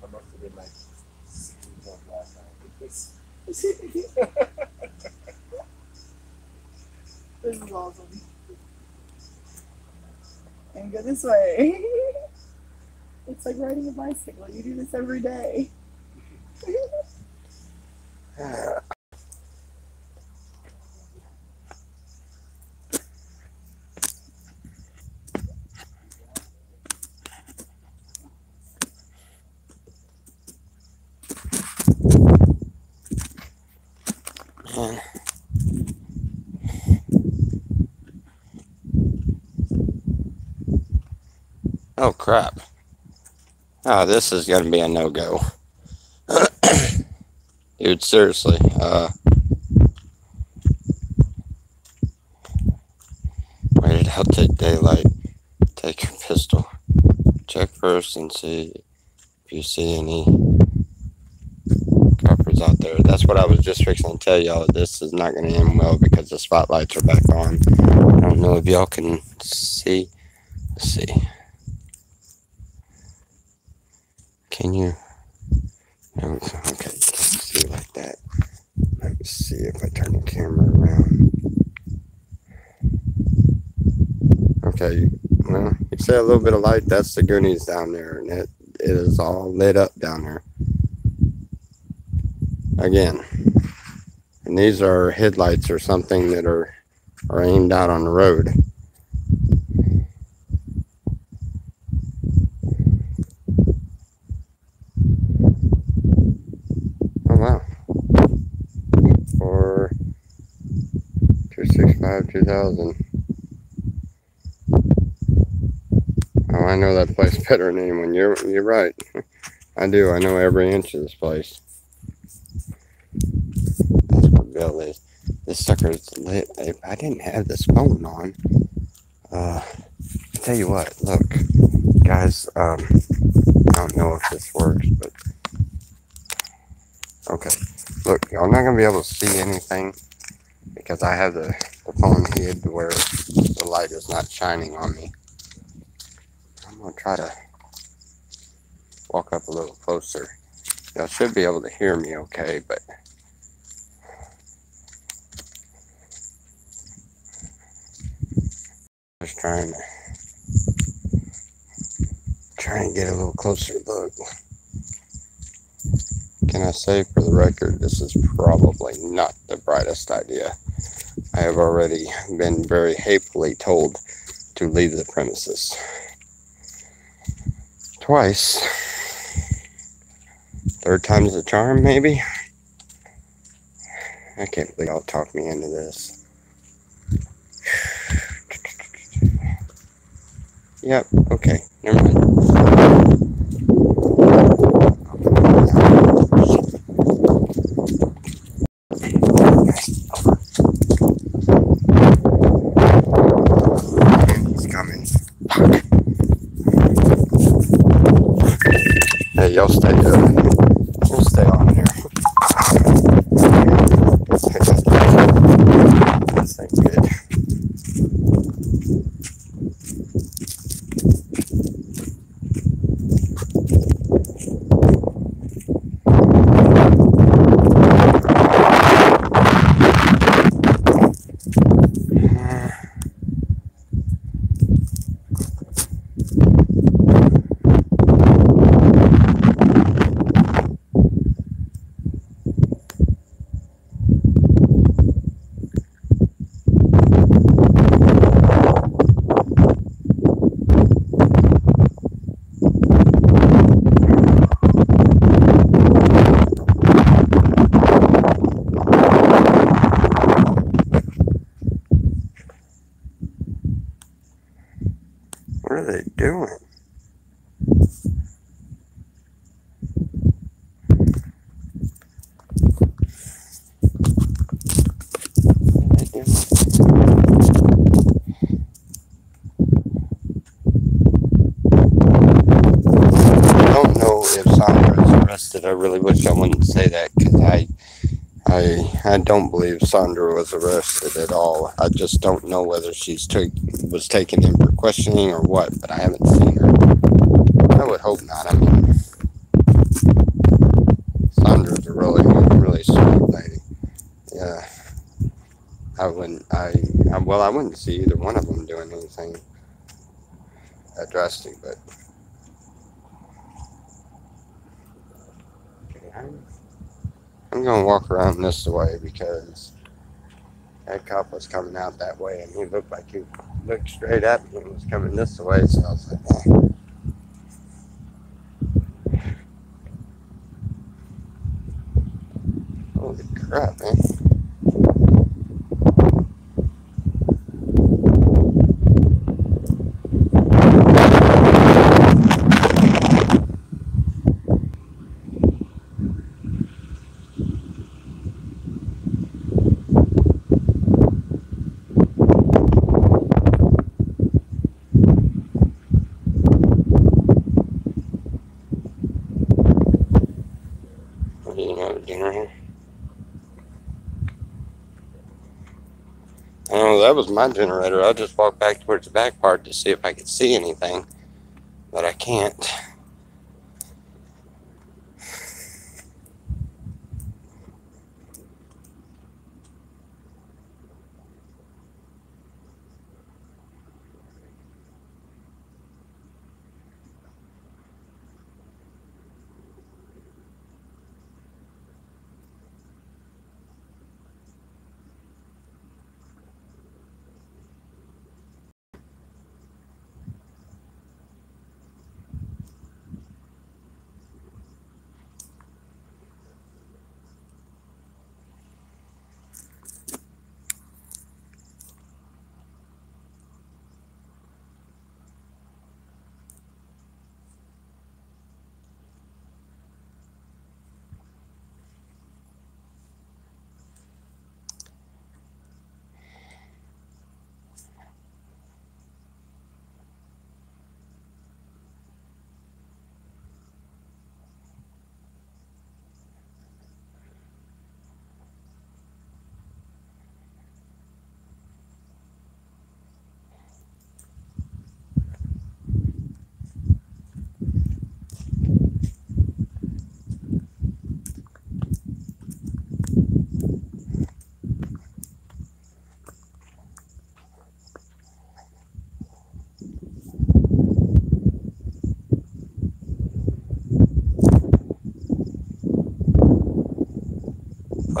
I must have been like 16 last time. This is awesome. And go this way. It's like riding a bicycle. You do this every day. Oh crap. Oh, this is gonna be a no-go. Dude, seriously. Wait it out to daylight. Take your pistol. Check first and see if you see any coppers clouds out there. That's what I was just fixing to tell y'all. This is not going to end well because the spotlights are back on. I don't know if y'all can see. Let's see. Can you? No, okay, can't see like that. Let me see if I turn the camera around. Okay, well, you see a little bit of light. That's the Goonies down there, and it is all lit up down there. Again, and these are headlights or something that are aimed out on the road. Oh wow. For 265 2000. Oh, I know that place better than anyone. You're right. I do. I know every inch of this place. That's what Bill is. This sucker's lit. If I didn't have this phone on, I tell you what. Look, guys. I don't know if this works, but okay. Look, y'all not gonna be able to see anything because I have the phone hid to where the light is not shining on me. I'm gonna try to walk up a little closer. Y'all should be able to hear me okay, but just trying to get a little closer look. Can I say for the record, this is probably not the brightest idea. I have already been very hatefully told to leave the premises. Twice. Third time's the charm, maybe? I can't believe y'all talked me into this. Yep, okay, never mind. He's coming. Hey, y'all stay good. We'll stay on here. This ain't good. What are they doing? I don't know if Sandra is arrested. I really wish I wouldn't say that because I don't believe Sandra was arrested at all. I just don't know whether was taken in for questioning or what, but I haven't seen her. I would hope not. I mean, Sandra's a really sweet lady. Yeah. I wouldn't see either one of them doing anything that drastic, but I'm gonna walk around this way because that cop was coming out that way and he looked like he looked straight at me and was coming this way, so I was like, holy crap, man. You know, dinner here. that was my generator. I just walked back towards the back part to see if I could see anything, but I can't.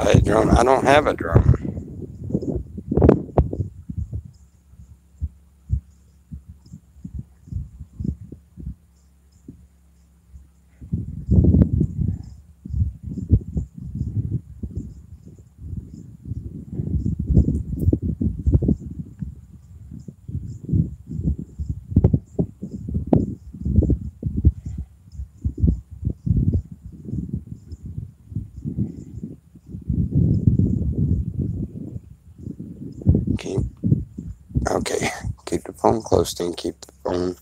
A drone? I don't have a drone. Okay, keep the phone close and keep the phone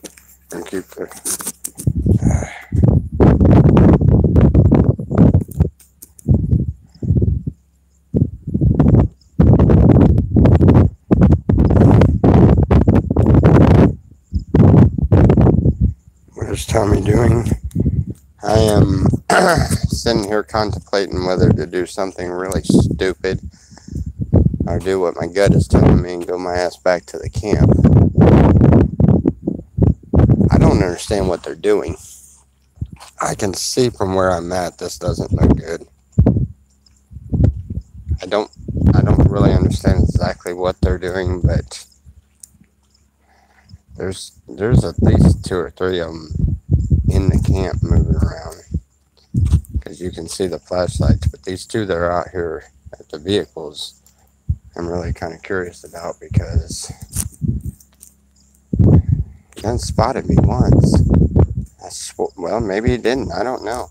and keep the. What is Tommy doing? I am sitting here contemplating whether to do something really stupid or do what my gut is telling me and go my ass back to the camp. I don't understand what they're doing. I can see from where I'm at, this doesn't look good. I don't really understand exactly what they're doing, but there's at least 2 or 3 of them in the camp moving around, because you can see the flashlights. But these 2 that are out here at the vehicles, I'm really kind of curious about, because he done spotted me once. Well, maybe he didn't. I don't know.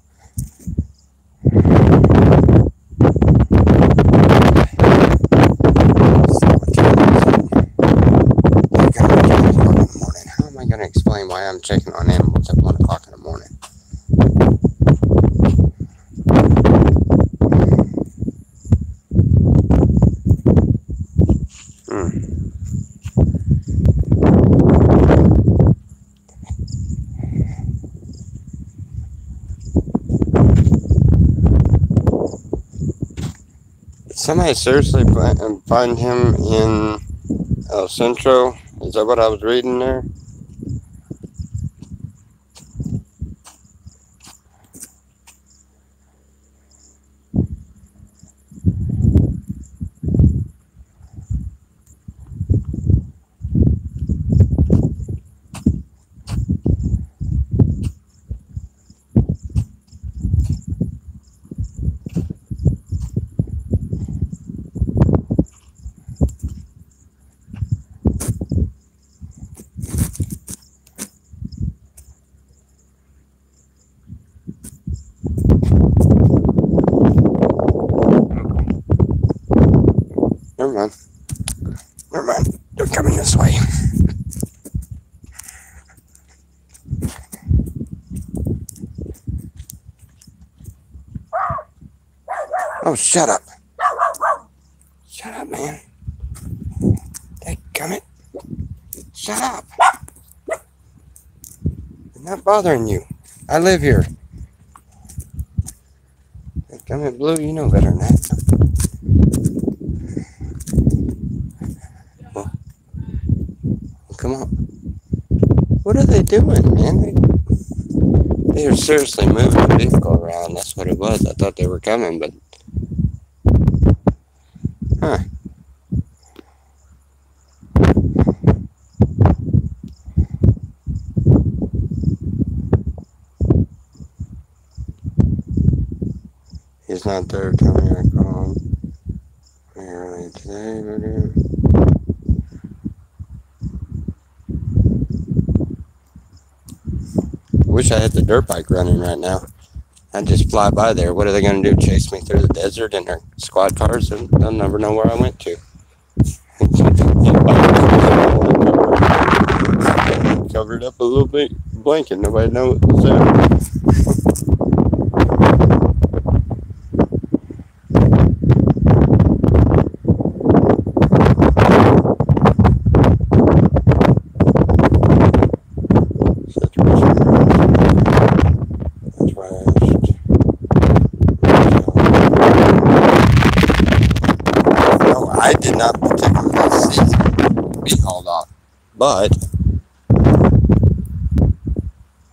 How am I going to explain why I'm checking on animals at 1 o'clock in the morning? Somebody seriously find him in El Centro? Is that what I was reading there? Never mind. Never mind. They're coming this way. Oh, shut up. Shut up, man. Shut up. I'm not bothering you. I live here. Come at Blue, you know better than that. Well, come on. What are they doing, man? They are seriously moving the vehicle around. That's what it was. I thought they were coming, but... Huh. He's not there. Tell me I called early today. Wish I had the dirt bike running right now. I'd just fly by there. What are they going to do? Chase me through the desert in their squad cars? And they'll never know where I went to. Covered up a little bit blanket. Nobody knows what's there. I did not particularly see him be hauled off, but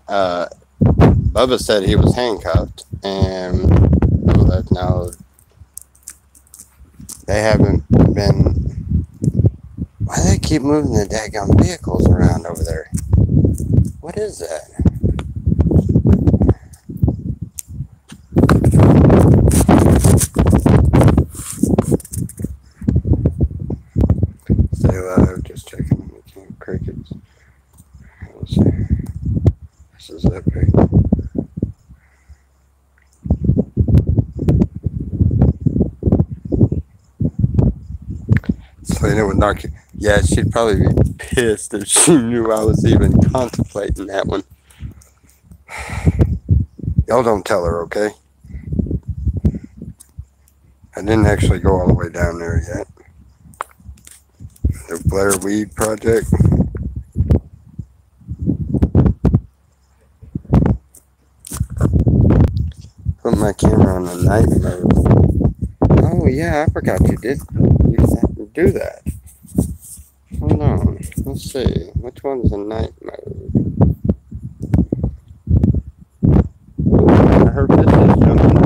Bubba said he was handcuffed, and so that now they haven't been. Why do they keep moving the daggone vehicles around over there? What is that? Stay alive, just checking the crickets. Let's see. This is epic. Selena would knock you. Yeah, she'd probably be pissed if she knew I was even contemplating that one. Y'all don't tell her, okay? I didn't actually go all the way down there yet. The Blair Weed Project. Put my camera on the night mode. Oh yeah, I forgot you did. You have to do that. Hold on. Let's see. Which one's the night mode? Ooh, I heard this is jumping up.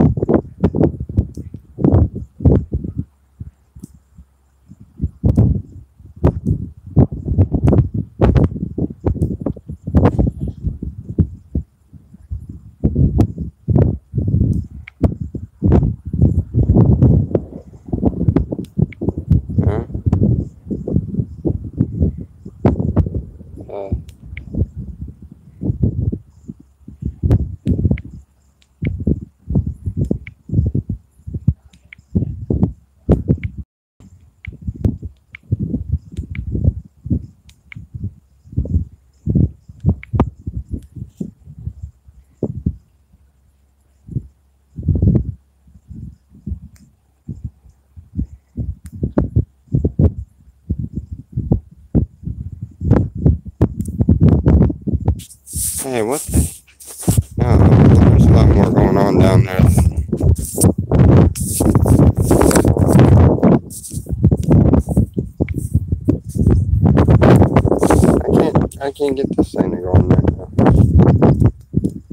Hey, what the? Oh, there's a lot more going on down there. I can't get this thing to go on there now.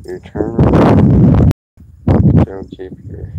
You turn around. Don't keep here.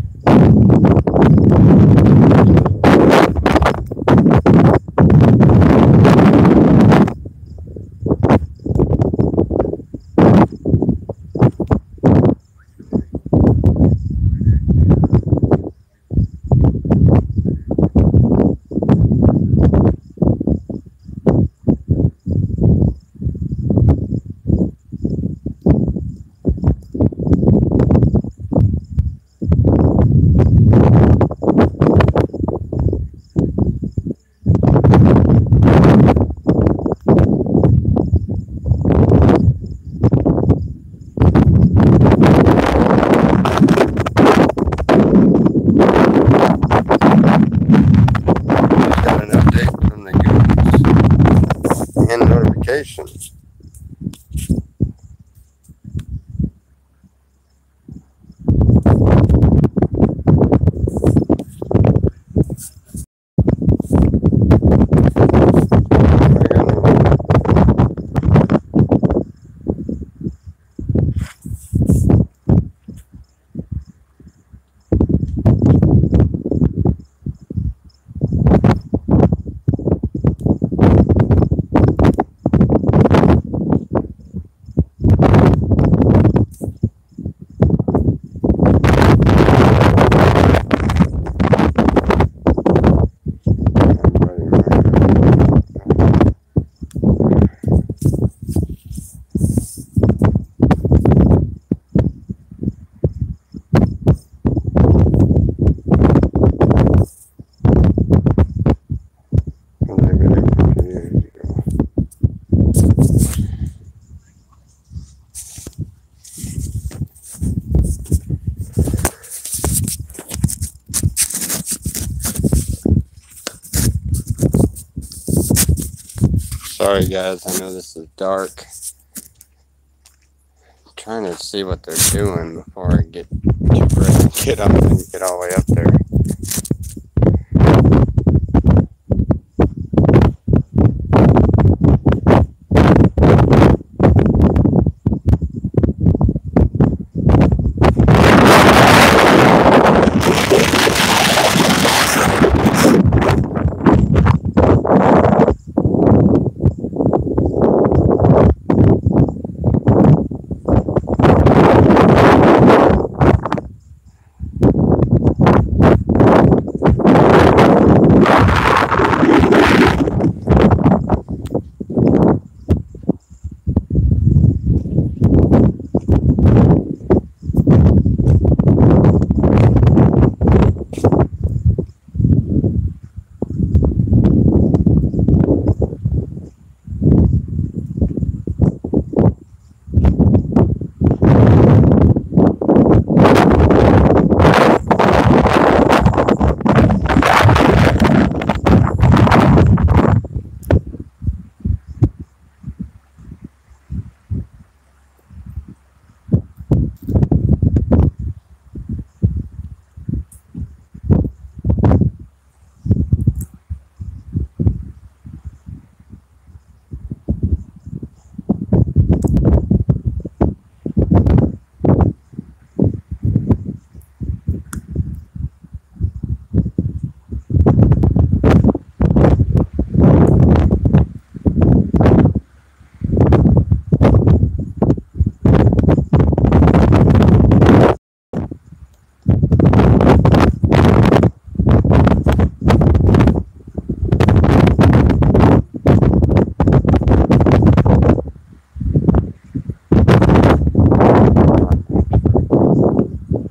sorry guys, I know this is dark. I'm trying to see what they're doing before I get too ready to get up and get all the way up there.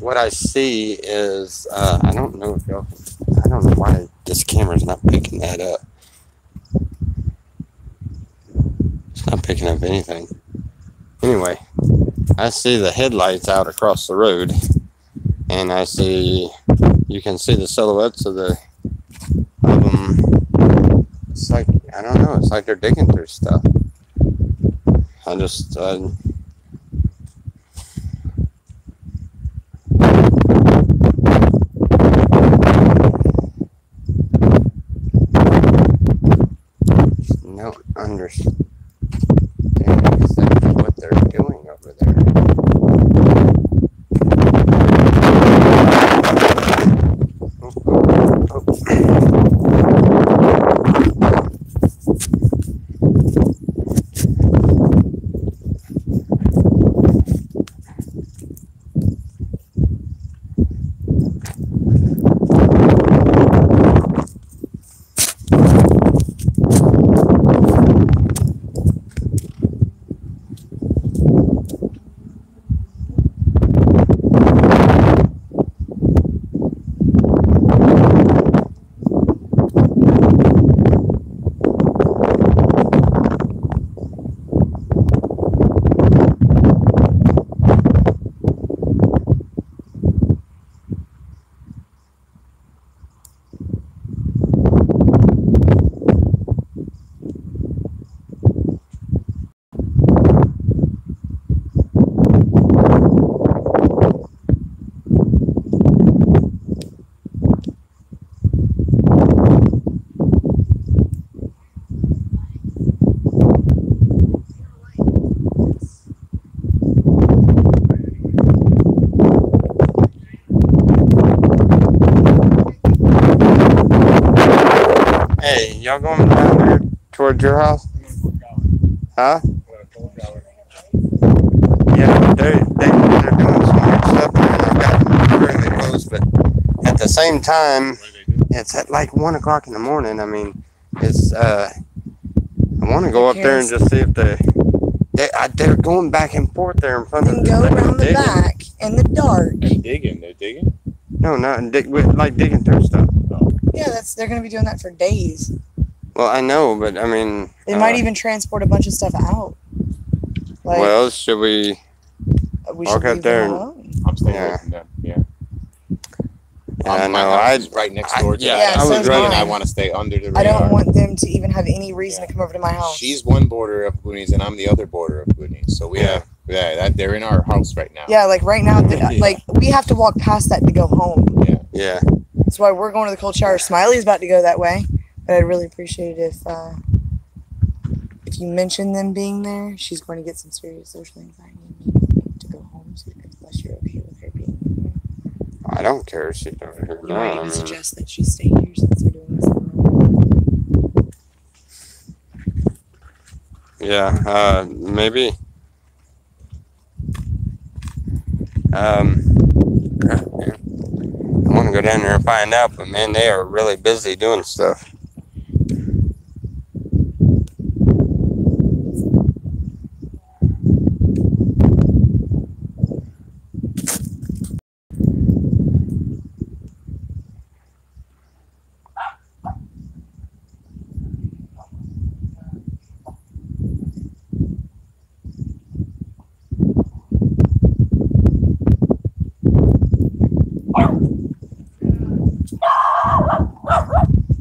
What I see is, I don't know if y'all, I don't know why this camera's not picking that up. It's not picking up anything. Anyway, I see the headlights out across the road, and I see, you can see the silhouettes of them. It's like, I don't know, it's like they're digging through stuff. I just, don't understand exactly what they're doing over there. Hey, y'all going down there towards your house? Huh? Yeah, they're doing some weird stuff there, and I've got them really close, but at the same time, it's at like 1 o'clock in the morning. I mean, it's, I want to go up there and just see if they're going back and forth there in front of And the go around the back in the dark. They're digging. No, like digging through stuff. Yeah, they're gonna be doing that for days. Well, I know, but I mean, They might even transport a bunch of stuff out. Like, well, should we we walk should up leave there them and- alone. I'm staying Yeah. away from them. Yeah. I My know. house is right next door to yeah, that. I was And running- I want to stay under the I radar. don't want them to even have any reason to come over to my house. She's one border of Goonies, and I'm the other border of Goonies. So we have, they're in our house right now. Yeah, like right now, like we have to walk past that to go home. Yeah. That's why we're going to the cold shower. Smiley's about to go that way, but I'd really appreciate it if you mention them being there. She's going to get some serious social anxiety and need to go home. So unless you're okay with her being here, I don't care if she's over here. you No, might I even mean, suggest that she stay here since they're doing this. yeah, maybe. I want to go down there and find out, but man, they are really busy doing stuff.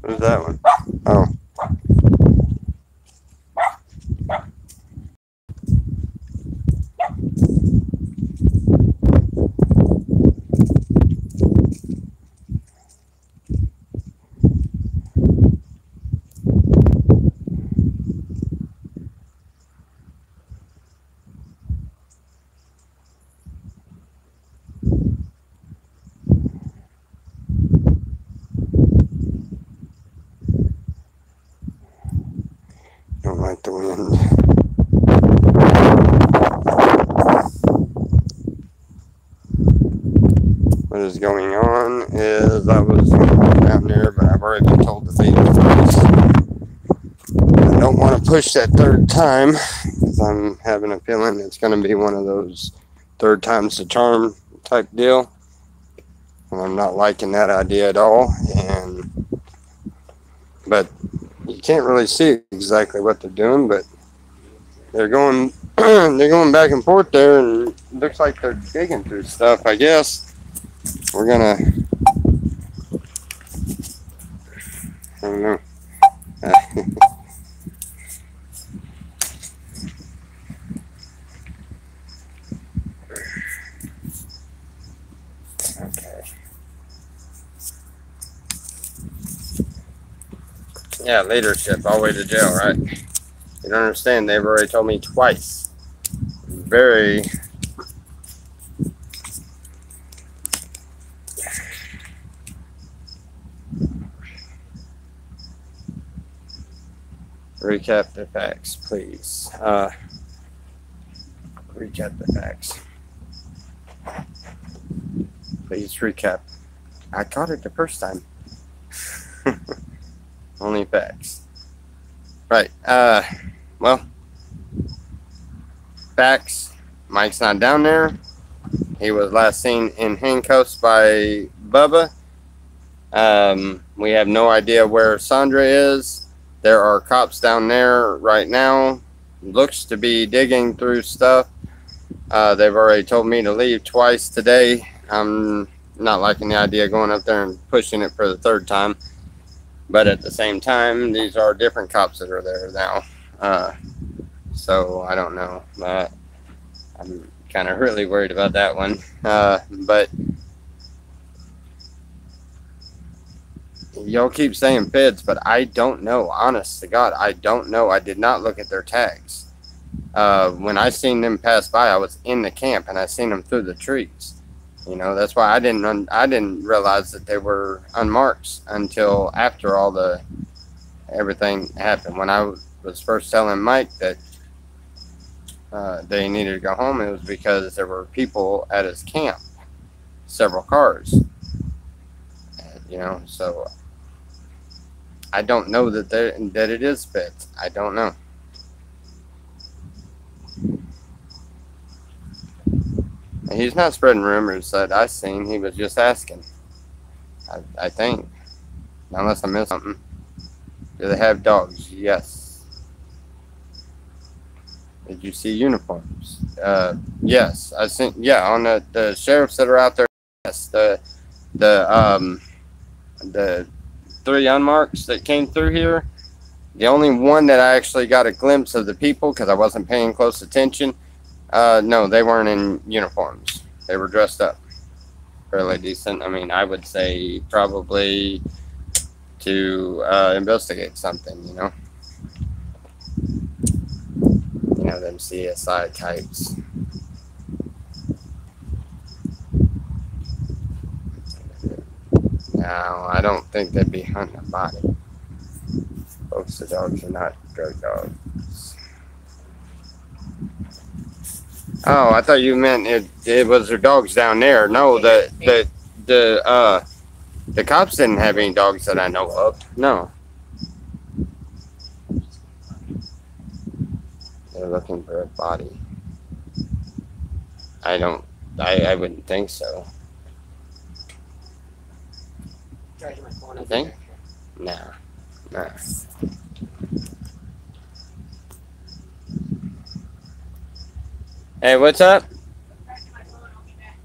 Who's that one? Oh. Don't like the wind. What is going on is I was down there, but I've already been told to feed it first. I don't want to push that third time because I'm having a feeling it's going to be one of those third time's the charm type deal. And I'm not liking that idea at all. But you can't really see exactly what they're doing, but they're going they're going back and forth there, and it looks like they're digging through stuff. I guess we're gonna, I don't know. Okay. Yeah, leadership all the way to jail, right? You don't understand. They've already told me twice. Very. Recap the facts, please. Recap the facts. Please recap. I caught it the first time. Only facts. Right. Well, facts. Mike's not down there. He was last seen in handcuffs by Bubba. We have no idea where Sandra is. There are cops down there right now. Looks to be digging through stuff. They've already told me to leave twice today. I'm not liking the idea of going up there and pushing it for the third time. But at the same time, these are different cops that are there now. So I don't know. I'm kind of really worried about that one. But y'all keep saying feds, but I don't know. Honest to God, I don't know. I did not look at their tags. When I seen them pass by, I was in the camp and I seen them through the trees. You know, that's why I didn't realize that they were unmarked until after all everything happened. When I was first telling Mike that they needed to go home, it was because there were people at his camp, several cars. You know, so I don't know that it is feds. I don't know. And he's not spreading rumors that I seen. He was just asking. I think. Unless I missed something. Do they have dogs? Yes. Did you see uniforms? Yes. I seen, yeah, on the sheriffs that are out there. Yes. the 3 unmarks that came through here. The only one that I actually got a glimpse of the people because I wasn't paying close attention. No, they weren't in uniforms. They were dressed up fairly decent. I mean, I would say probably to investigate something. Them CSI types. No, I don't think they'd be hunting a body. Folks, the dogs are not drug dogs. Oh, I thought you meant it was their dogs down there. No, the cops didn't have any dogs that I know of. No. They're looking for a body. I wouldn't think so. Charging my phone. You think? No. No. Hey, what's up? Charging my phone. I'll be back.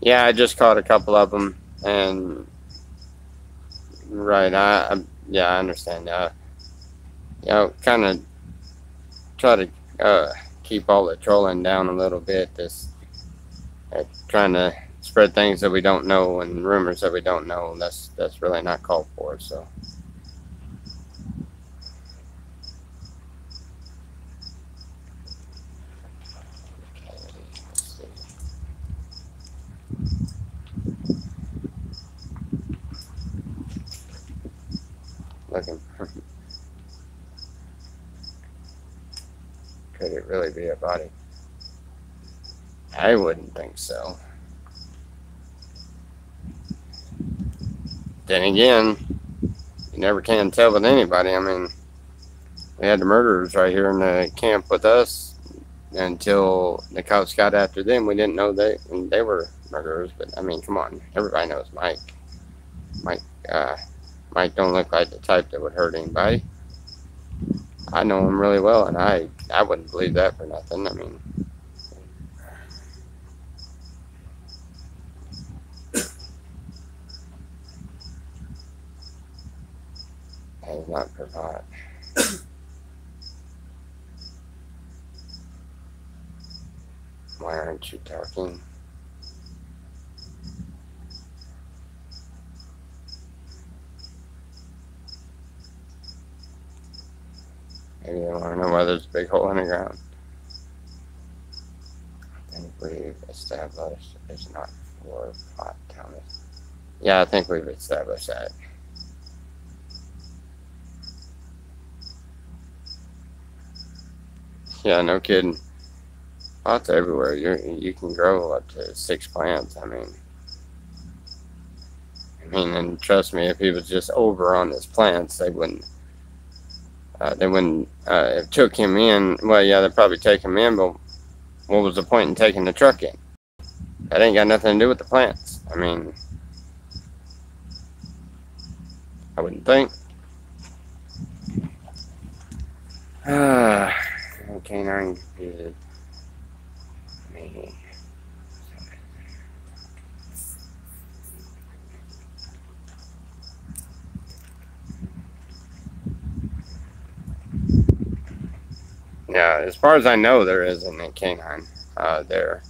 Yeah, I just caught a couple of them, and right, yeah, I understand. Kind of try to keep all the trolling down a little bit. Trying to spread things that we don't know and rumors that we don't know. That's really not called for. So. Looking for. Could it really be a body? I wouldn't think so. Then again, you never can tell with anybody. I mean, we had the murderers right here in the camp with us until the cops got after them. We didn't know they were murderers, but I mean, come on, everybody knows Mike. Mike don't look like the type that would hurt anybody. I know him really well, and I wouldn't believe that for nothing. I mean, he's not provide. Why aren't you talking? Maybe they want to know why there's a big hole in the ground. I think we've established it's not for pot, Thomas. Yeah, I think we've established that. Yeah, no kidding. Pots everywhere. You can grow up to 6 plants. I mean, and trust me, if he was just over on his plants, they wouldn't. If took him in. Well, yeah, they'd probably take him in, but what was the point in taking the truck in? That ain't got nothing to do with the plants. I mean, I wouldn't think. Canine computed me. Yeah, as far as I know, there isn't a canine there.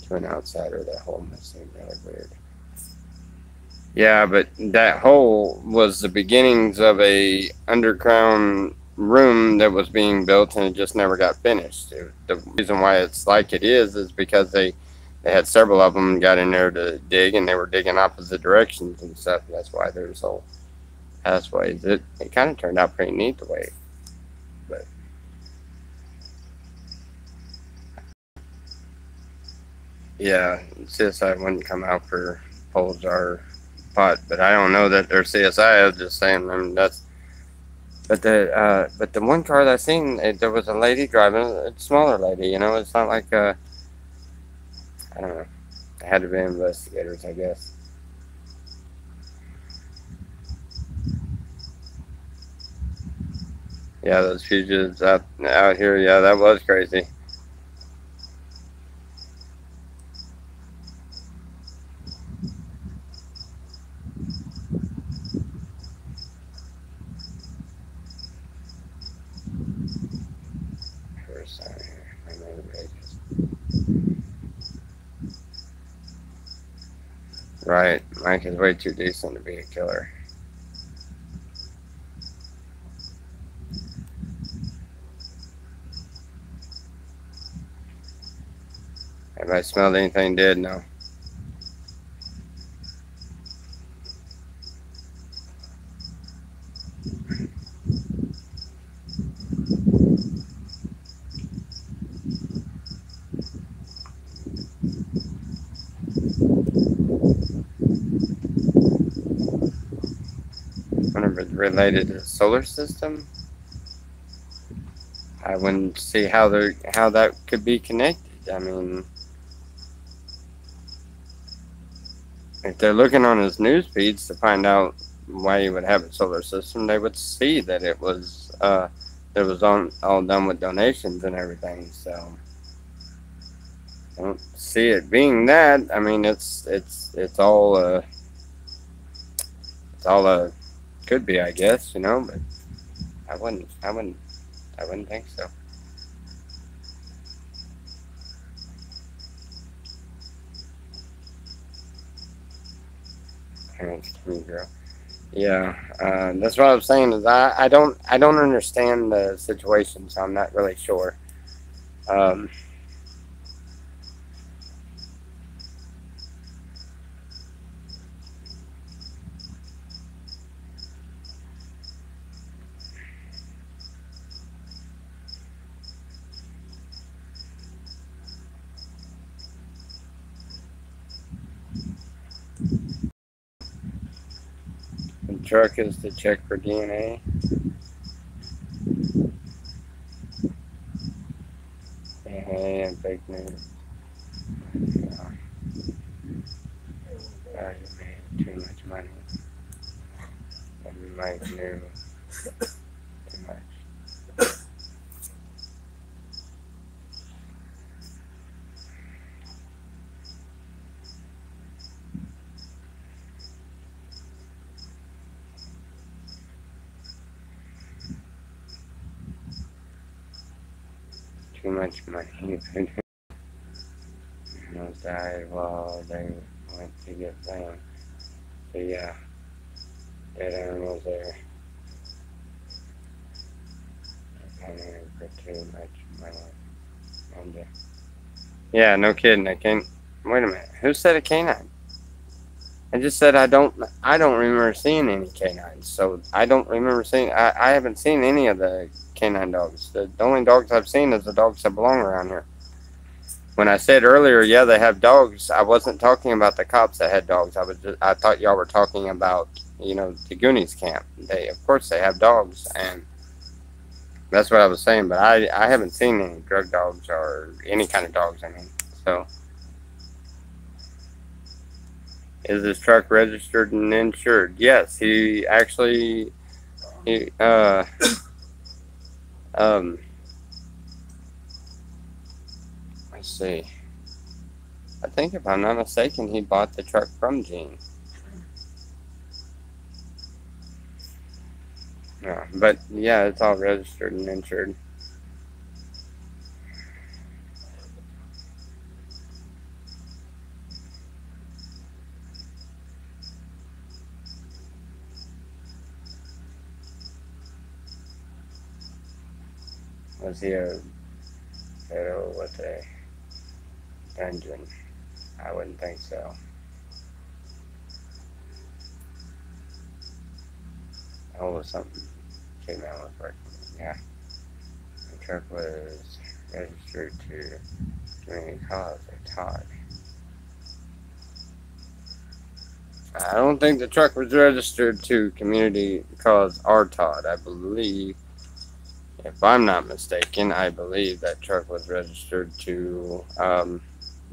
To an outsider, that hole must seem really weird. Yeah, but that hole was the beginnings of a underground room that was being built, and it just never got finished. The reason why it's like it is because they had several of them got in there to dig, and they were digging opposite directions and stuff. That's why there's whole pathways. It kind of turned out pretty neat the way, but yeah, CSI wouldn't come out for poles or pot, but I don't know that they're CSI. I was just saying, I mean, that's. But the one car that I seen, there was a lady driving, a smaller lady. You know, it's not like I don't know. It had to be investigators, I guess. Yeah, those fugitives out here. Yeah, that was crazy. First time here, I know the pages. Right, Mike is way too decent to be a killer. Have I smelled anything dead? No. Whenever it's related to the solar system, I wouldn't see how that could be connected. I mean, if they're looking on his news feeds to find out why he would have a solar system, they would see that it was all done with donations and everything. So I don't see it being that. I mean, it's all could be, I guess, you know, but I wouldn't think so. Parents, me girl. Yeah, that's what I was saying. Is I don't understand the situation, so I'm not really sure. Um, the truck is to check for DNA. And fake news. Yeah. You made too much money. And Mike knew too much. Too much money. Almost died while they went to get them. So yeah, dead animals there. For too much money. And, yeah, no kidding. I can't. Wait a minute. Who said a canine? I just said I don't remember seeing any canines. So I don't remember seeing. I haven't seen any of the canine dogs. The only dogs I've seen is the dogs that belong around here. When I said earlier, yeah, they have dogs, I wasn't talking about the cops that had dogs. I thought y'all were talking about, you know, the Goonies camp. Of course they have dogs, and that's what I was saying. But I haven't seen any drug dogs or any kind of dogs. I mean, so is this truck registered and insured? Yes, he um let's see. I think if I'm not mistaken, he bought the truck from Gene. Yeah, but yeah, it's all registered and insured. Was he a fiddle with a dungeon? I wouldn't think so. Oh, something came out with working. Yeah. The truck was registered to community college at Todd. I don't think the truck was registered to community college or Todd. I believe, if I'm not mistaken, I believe that truck was registered to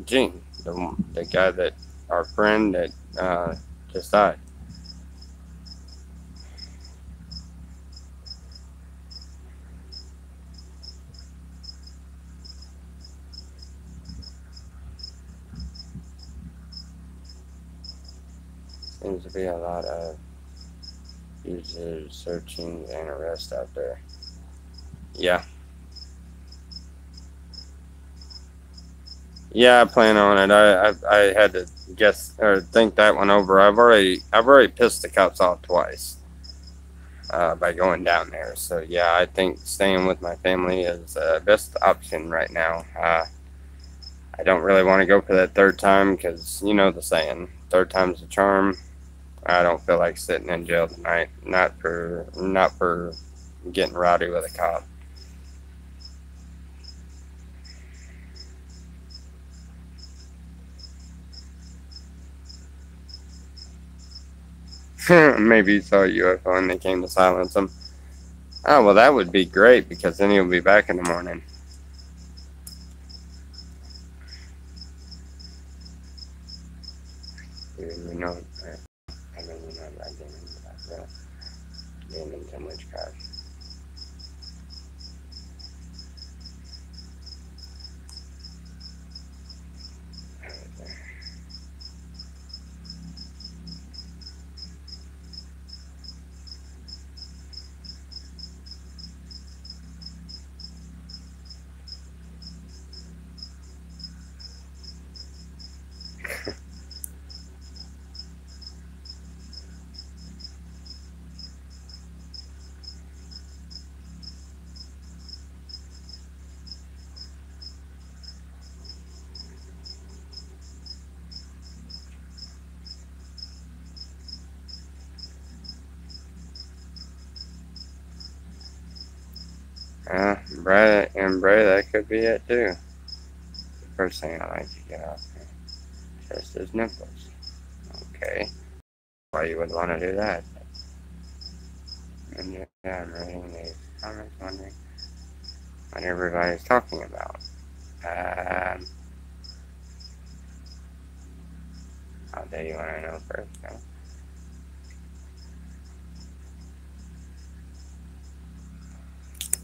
Gene, the guy that, our friend that just died. Seems to be a lot of users searching and arrests out there. Yeah. Yeah, I plan on it. I had to guess or think that one over. I've already pissed the cops off twice by going down there. So yeah, I think staying with my family is the best option right now. I don't really want to go for that third time because you know the saying, third time's a charm. I don't feel like sitting in jail tonight. Not for getting rowdy with a cop. Maybe he saw a UFO and they came to silence him. Oh, well, that would be great because then he'll be back in the morning. You know, I mean, you know, I didn't into that, so, getting into witchcraft. Bray, that could be it too. The first thing I like to get off here. Just his nipples. Okay. Why you would want to do that? And yeah, I'm reading these comments, wondering what everybody's talking about. How do you want to know first? No?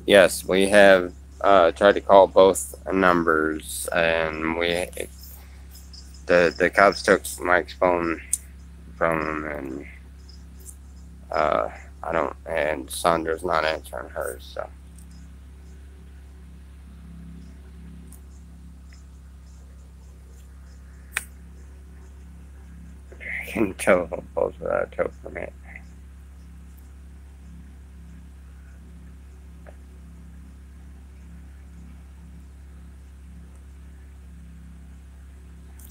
Yes, we have tried to call both numbers, and the cops took Mike's phone from him, and and Sandra's not answering hers, so. I can telephone poles without a tow permit.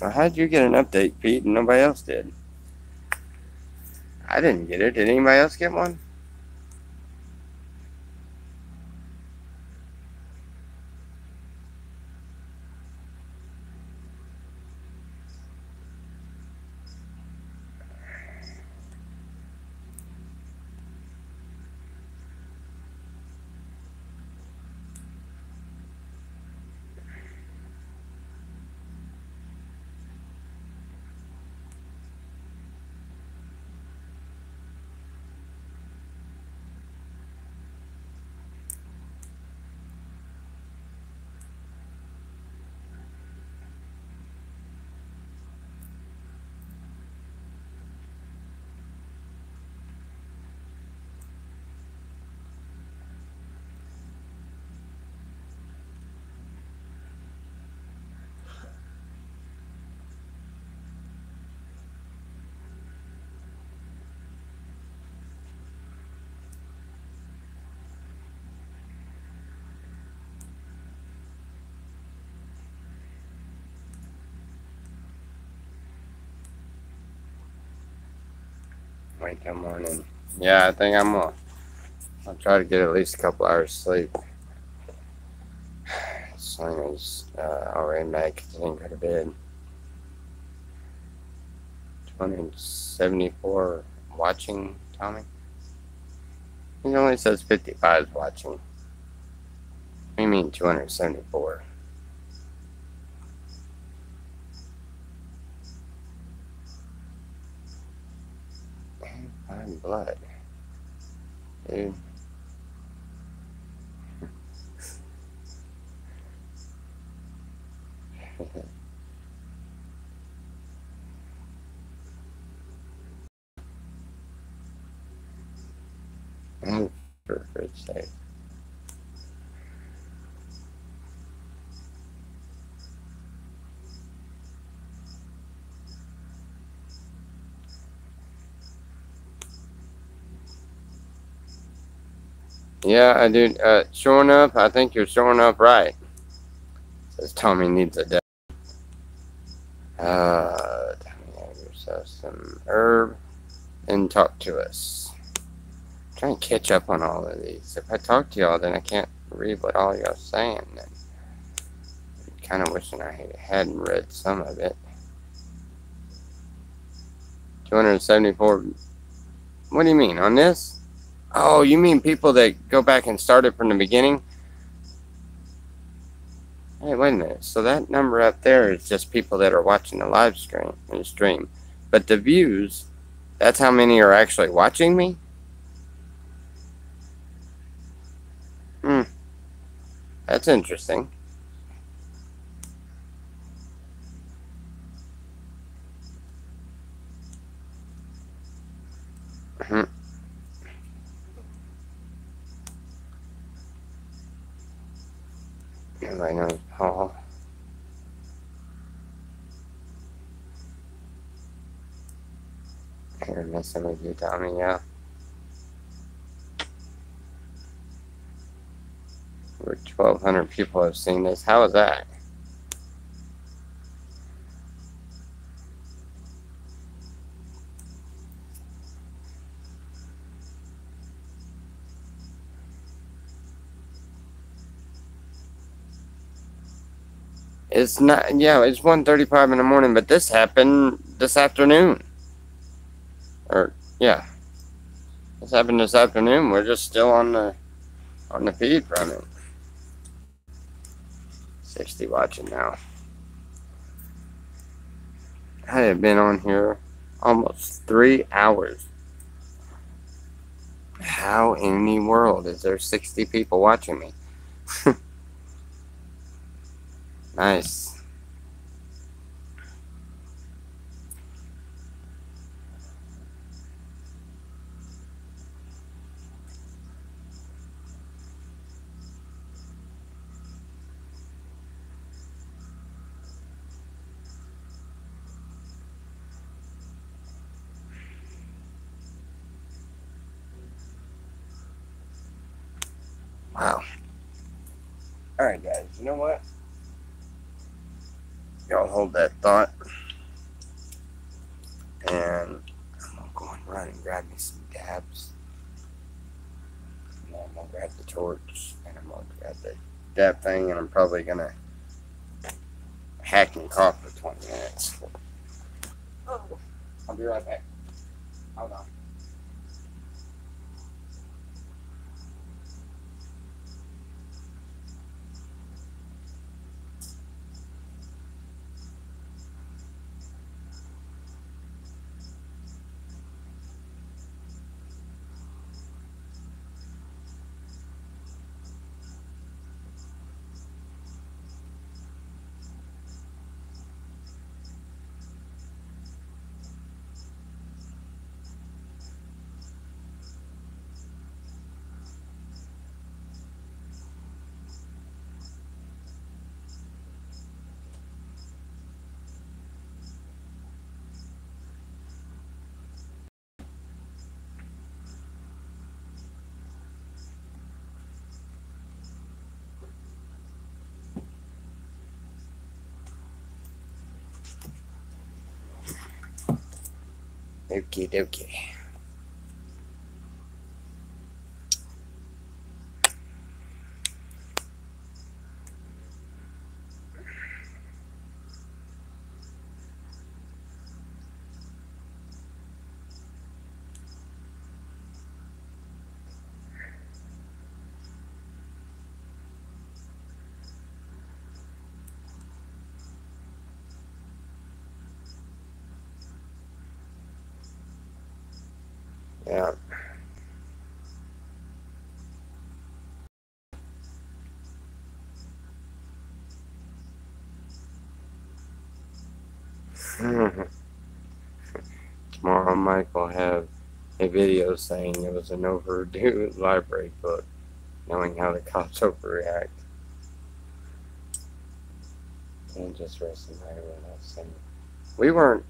Well, how'd you get an update, Pete, and nobody else did? I didn't get it. Did anybody else get one? Wait till morning. Yeah, I think I'll try to get at least a couple hours sleep. As long as already mad because I didn't go to bed. 274 watching, Tommy? It only says 55 watching. What do you mean 274? Fine blood. Dude. For God's sake. Yeah, I do. Showing up, I think you're showing up right. Says Tommy needs a death. Tommy, have yourself some herb and talk to us. Try and catch up on all of these. If I talk to y'all, then I can't read what all y'all saying. And I'm kind of wishing I hadn't read some of it. 274. What do you mean, on this? Oh, you mean people that go back and start it from the beginning? Hey, wait a minute. So that number up there is just people that are watching the live stream. But the views, that's how many are actually watching me? That's interesting. Everybody knows Paul. Here, messing with you, Tommy, yeah. Over 1,200 people have seen this. How is that? It's not, yeah, it's 1:35 in the morning, but this happened this afternoon. Or, yeah. This happened this afternoon. We're just still on the feed from it. 60 watching now. I have been on here almost 3 hours. How in the world is there 60 people watching me? Nice. Wow. Alright, guys, you know what? Y'all hold that thought. And I'm gonna go and run and grab me some dabs. And then I'm gonna grab the torch. And I'm gonna grab the dab thing. And I'm probably gonna hack and cough for 20 minutes. Oh. I'll be right back. Hold on. Okie dokie. Yeah. Tomorrow Mike will have a video saying it was an overdue library book, knowing how the cops overreact. And just resting everyone else saying we weren't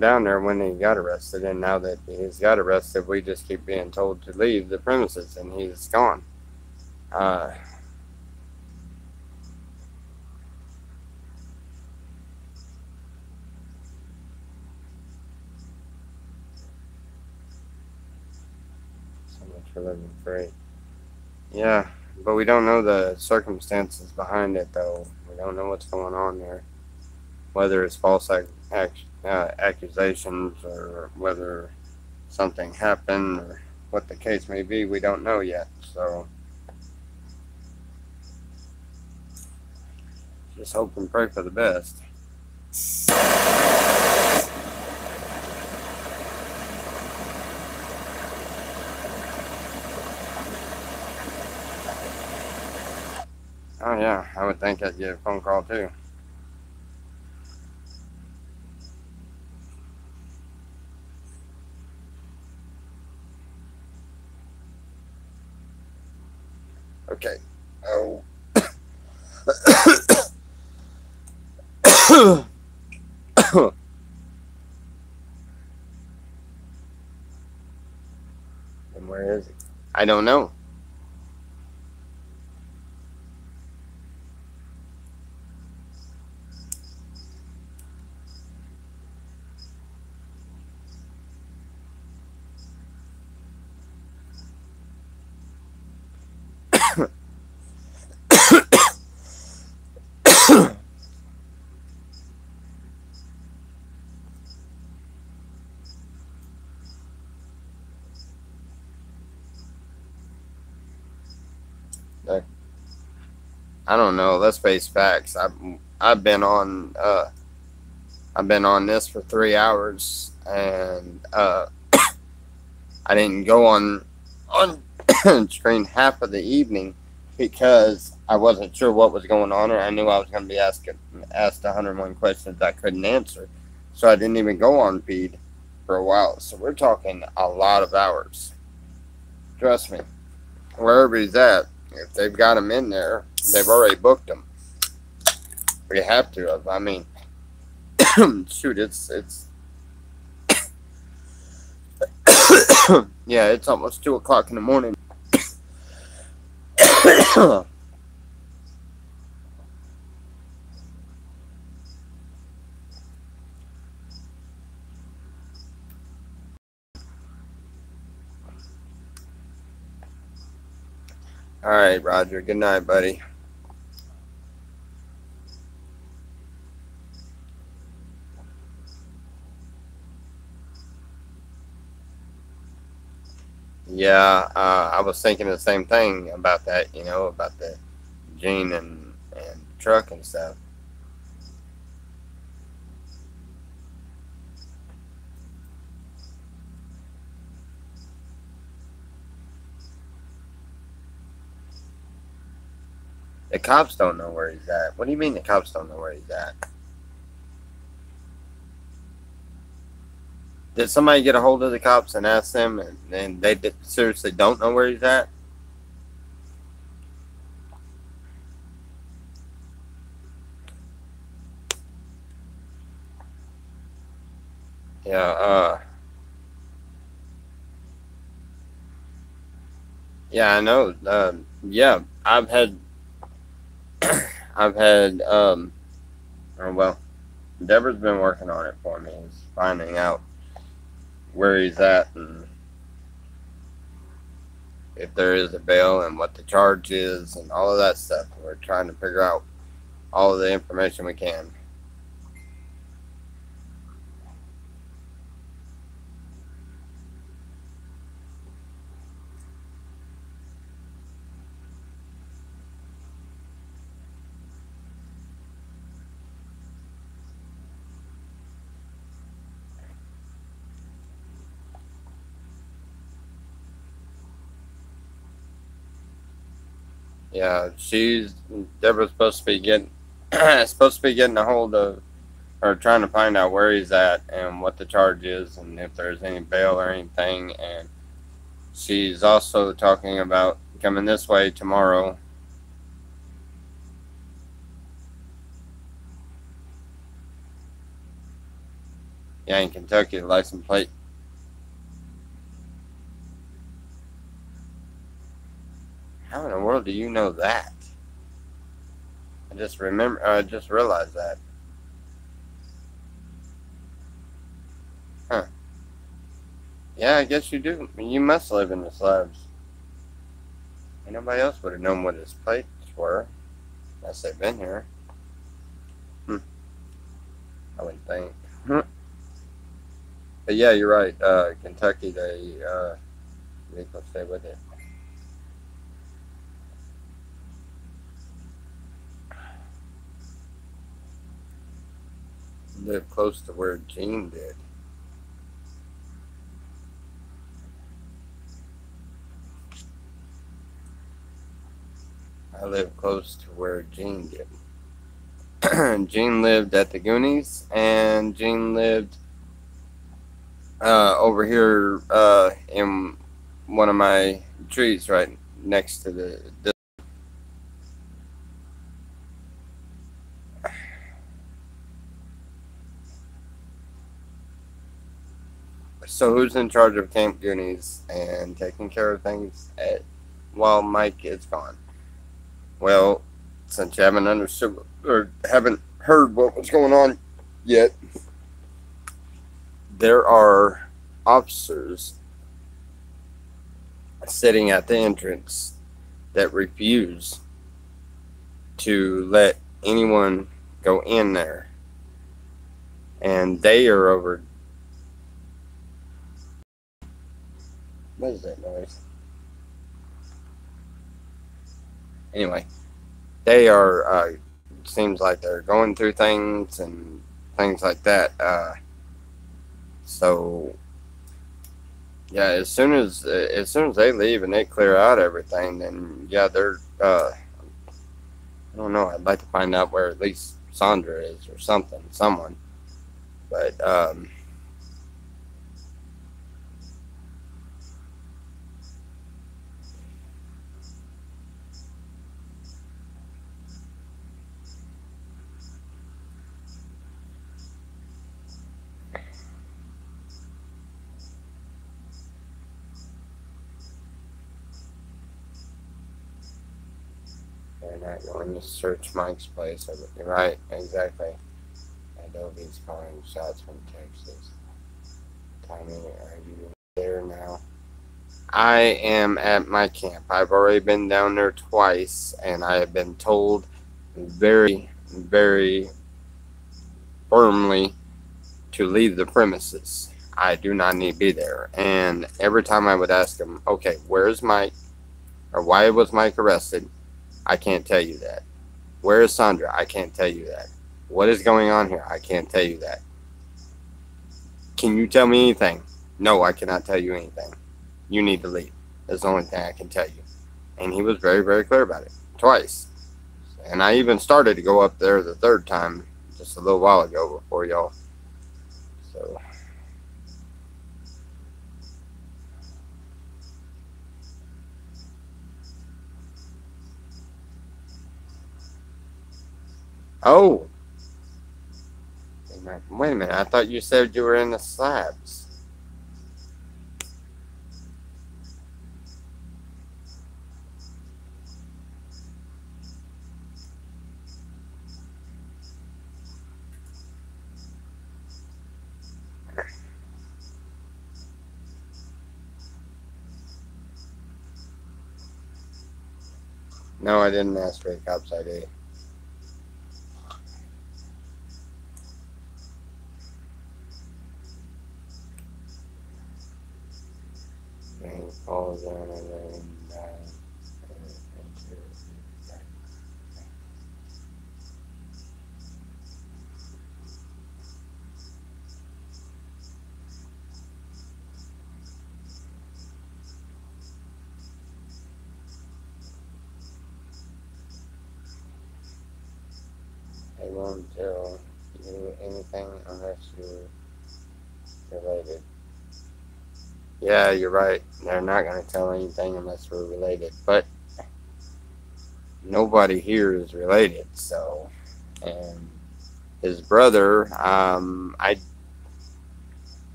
down there when he got arrested, and now that he's got arrested, we just keep being told to leave the premises, and he's gone. So much for living free. Yeah, but we don't know the circumstances behind it, though. We don't know what's going on there. Whether it's false accusations or whether something happened or what the case may be, we don't know yet. So just hope and pray for the best. Oh yeah, I would think I'd get a phone call too. Okay. Oh. And where is he? I don't know. I don't know. Let's face facts. I've been on this for 3 hours, and I didn't go on screen half of the evening because I wasn't sure what was going on, or I knew I was going to be asked 101 questions I couldn't answer, so I didn't even go on feed for a while. So we're talking a lot of hours. Trust me, wherever he's at, if they've got him in there, they've already booked him. We have to have. I mean, shoot, it's yeah, it's almost 2 o'clock in the morning. All right, Roger. Good night, buddy. Yeah, I was thinking the same thing about that, about the Gene and truck and stuff. The cops don't know where he's at. What do you mean the cops don't know where he's at? Did somebody get a hold of the cops and ask them, and they seriously don't know where he's at? Yeah, yeah, I know. Yeah, oh, well, Deborah's been working on it for me. Is finding out where he's at and if there is a bail and what the charge is and all of that stuff. We're trying to figure out all of the information we can. Yeah, Deborah's supposed to be getting a hold of, or trying to find out where he's at and what the charge is and if there's any bail or anything. And she's also talking about coming this way tomorrow. Yeah, in Kentucky, the license plate. How in the world do you know that? I just realized that. Huh. Yeah, I guess you do. You must live in the slabs. And nobody else would have known what his plates were unless they've been here. I wouldn't think. But yeah, you're right. Kentucky, vehicles stay with it. Live close to where Gene did. I live close to where Gene did. Gene lived at the Goonies, and Gene lived over here in one of my trees right next to the So who's in charge of Camp Goonies and taking care of things while Mike is gone? Well, since you haven't understood or haven't heard what was going on yet, there are officers sitting at the entrance that refuse to let anyone go in there. And they are over. What is that noise? Anyway, they are, seems like they're going through things and things like that. So, yeah, as soon as they leave and they clear out everything, then yeah, they're, I don't know, I'd like to find out where at least Sandra is or someone. But, they're not going to search Mike's place. You're right, exactly. Adobe's calling shots from Texas. Tommy, are you there now? I am at my camp. I've already been down there twice, and I have been told very, very firmly to leave the premises. I do not need to be there. And every time I would ask him, okay, where's Mike? Or why was Mike arrested? I can't tell you that. Where is Sandra? I can't tell you that. What is going on here? I can't tell you that. Can you tell me anything? No, I cannot tell you anything. You need to leave. That's the only thing I can tell you. And he was very, very clear about it. Twice. And I even started to go up there the third time just a little while ago before y'all. So. Oh. Wait a minute. I thought you said you were in the slabs. No, I didn't ask for a cop's ID. And falls down and then They won't tell you anything unless you're related. Yeah, you're right. They're not going to tell anything unless we're related. But nobody here is related, so. And his brother, if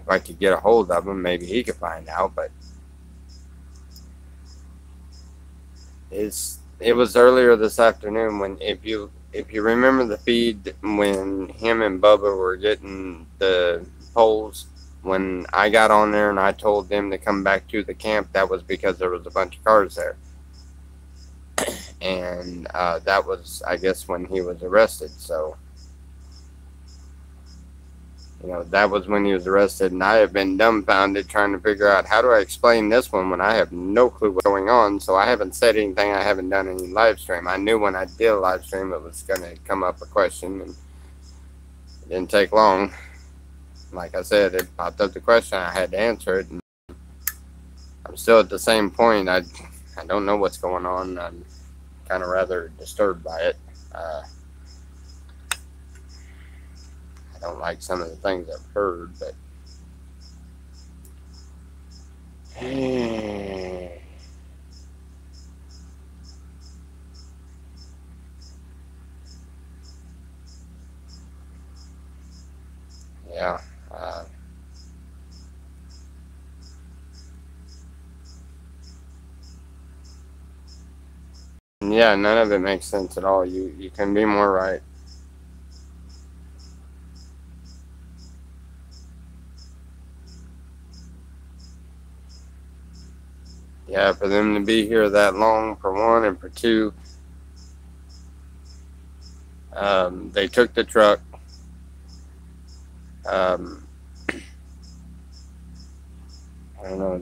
I could get a hold of him, maybe he could find out. But it was earlier this afternoon when, if you remember the feed when him and Bubba were getting the poles. When I got on there and I told them to come back to the camp, that was because there was a bunch of cars there. And that was, I guess, when he was arrested. So, that was when he was arrested. And I have been dumbfounded trying to figure out how do I explain this one when I have no clue what's going on. So I haven't said anything. I haven't done any live stream. I knew when I did a live stream it was going to come up a question. And it didn't take long. Like I said, it popped up the question. I had to answer it. And I'm still at the same point. I don't know what's going on. I'm kind of rather disturbed by it. I don't like some of the things I've heard, but yeah. Yeah, none of it makes sense at all. You can be more right. Yeah, for them to be here that long, for one, and for two, they took the truck. I don't know.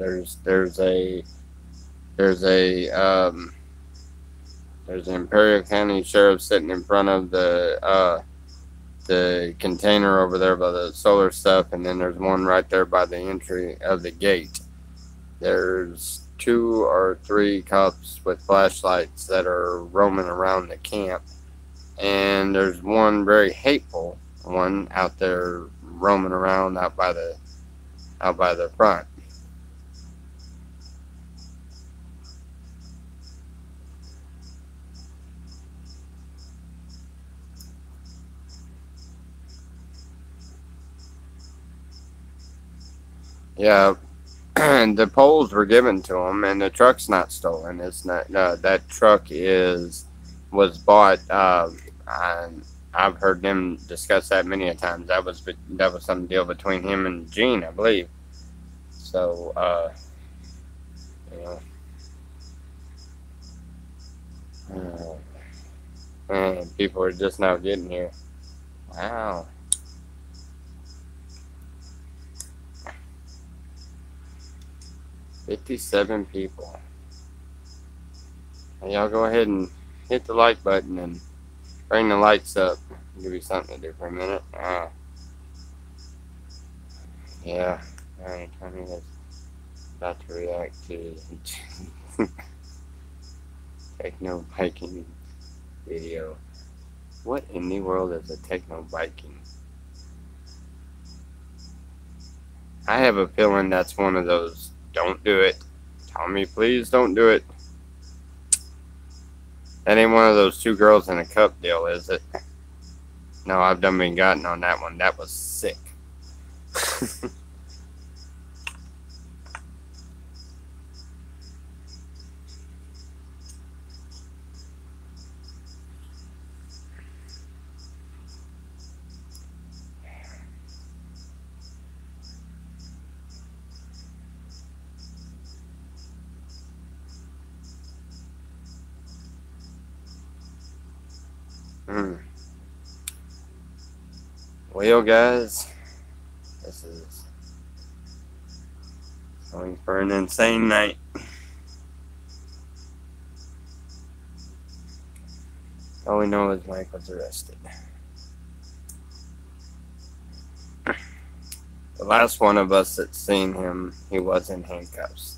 There's an Imperial County sheriff sitting in front of the container over there by the solar stuff, and then there's one right there by the entry of the gate. There's 2 or 3 cops with flashlights that are roaming around the camp, and there's one very hateful one out there roaming around out by the front. Yeah, the poles were given to him, and the truck's not stolen. It's not. That truck was bought. I've heard them discuss that many a times. That was some deal between him and Gene, I believe. So, and people are just now getting here. Wow. 57 people. Now y'all go ahead and hit the like button and bring the lights up. Give you something to do for a minute. Yeah. Alright, Tony is about to react to techno biking video. What in the world is a techno biking? I have a feeling that's one of those don't do it. Tommy, please don't do it. That ain't one of those 2 girls in a cup deal, is it? No, I've done been gotten on that one. That was sick. Well, guys, this is going for an insane night. All we know is Mike was arrested. The last one of us that's seen him, he was in handcuffs.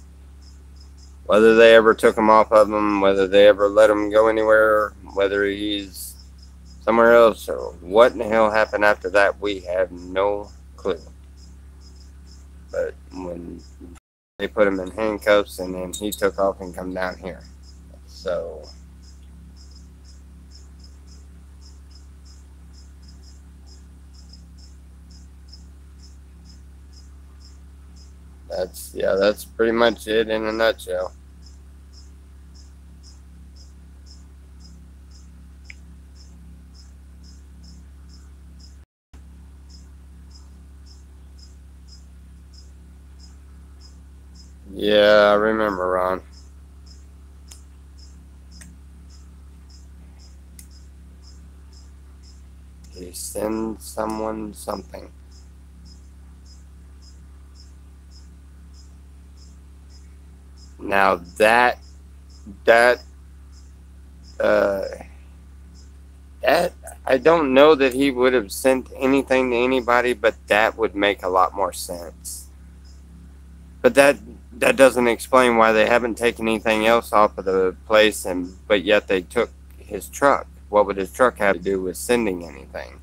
Whether they ever took him off of him, whether they ever let him go anywhere, whether he's somewhere else, or what in the hell happened after that, we have no clue. But when they put him in handcuffs, and then he took off and come down here. So that's pretty much it in a nutshell. Yeah, I remember, Ron. He sends someone something. Now that uh, that I don't know that he would have sent anything to anybody, but that would make a lot more sense. But that doesn't explain why they haven't taken anything else off of the place, but yet they took his truck. What would his truck have to do with sending anything?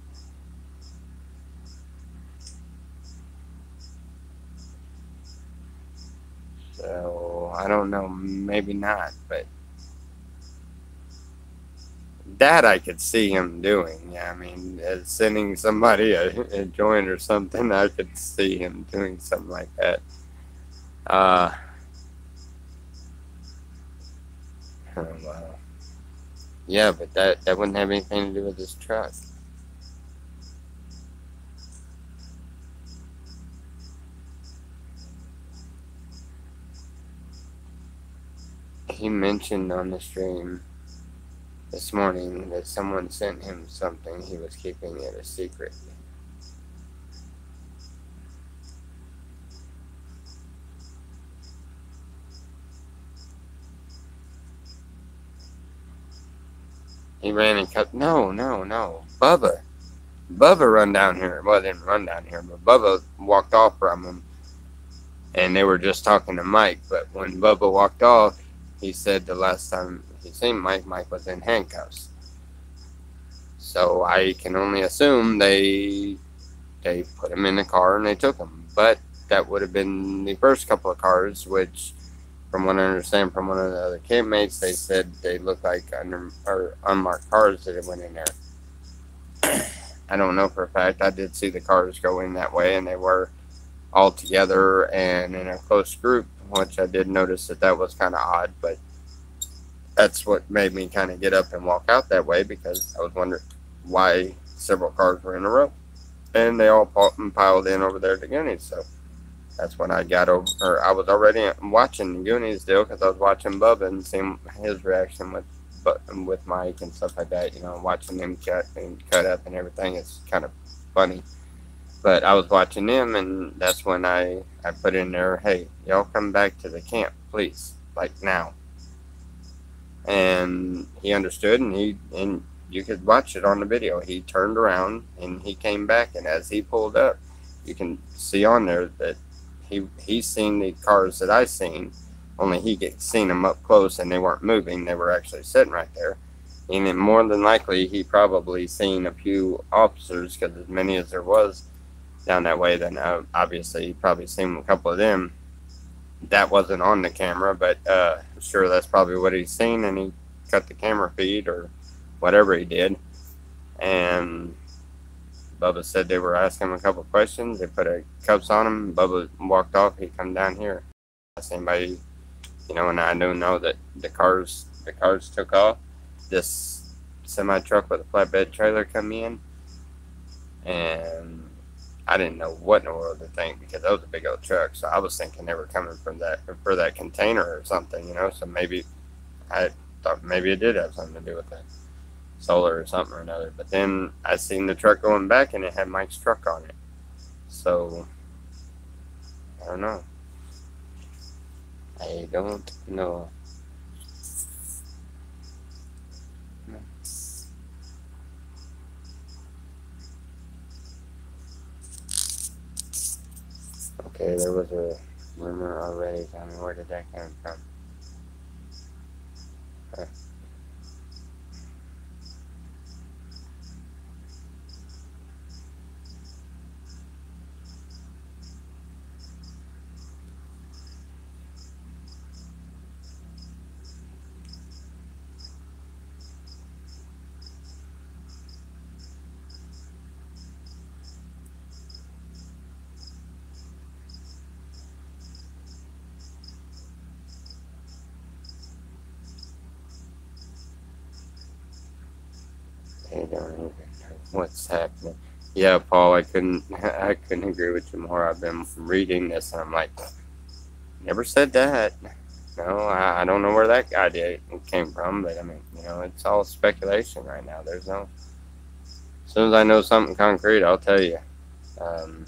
So I don't know, maybe not, but that I could see him doing. Yeah, I mean, sending somebody a joint or something, I could see him doing something like that. Oh, wow. Yeah, but that wouldn't have anything to do with his truck. He mentioned on the stream this morning that someone sent him something. He was keeping it a secret. He ran and cut. No. Bubba run down here. Well, didn't run down here, but Bubba walked off from him, and they were just talking to Mike. But when Bubba walked off, he said the last time he seen Mike was in handcuffs. So I can only assume they put him in the car and they took him. But that would have been the first couple of cars, which, from what I understand from one of the other campmates, they said they looked like unmarked cars that had went in there. I don't know for a fact. I did see the cars go in that way, and they were all together and in a close group, which I did notice that was kind of odd, but that's what made me kind of get up and walk out that way, because I was wondering why several cars were in a row, and they all piled in over there to Goonies. So that's when I got over, or I was already watching the Goonies deal, because I was watching Bubba and seeing his reaction with Mike and stuff like that. You know, watching them cut up and everything. It's kind of funny. But I was watching them, and that's when I put in there, hey, y'all come back to the camp, please, like now. And he understood, and you could watch it on the video. He turned around and he came back, and as he pulled up, you can see on there that he's seen the cars that I seen, only he seen them up close, and they weren't moving. They were actually sitting right there. And then more than likely, he probably seen a few officers, because as many as there was down that way, then obviously he probably seen a couple of them. That wasn't on the camera, but I'm sure that's probably what he's seen, and he cut the camera feed or whatever he did. And Bubba said they were asking him a couple of questions. They put cuffs on him. Bubba walked off. He come down here. Asked anybody, you know, and I do know that the cars took off. This semi truck with a flatbed trailer come in, and I didn't know what in the world to think, because that was a big old truck. So I was thinking they were coming for that container or something, you know. So maybe I thought maybe it did have something to do with that solar or something or another. But then I seen the truck going back, and it had Mike's truck on it. So I don't know. I don't know. Okay, there was a rumor already. Tell me, where did that come from? Huh. They don't even know what's happening. Yeah, Paul, I couldn't agree with you more. I've been reading this and I'm like, never said that. No, I don't know where that idea came from, but I mean, it's all speculation right now. There's no. As soon as I know something concrete, I'll tell you. Um,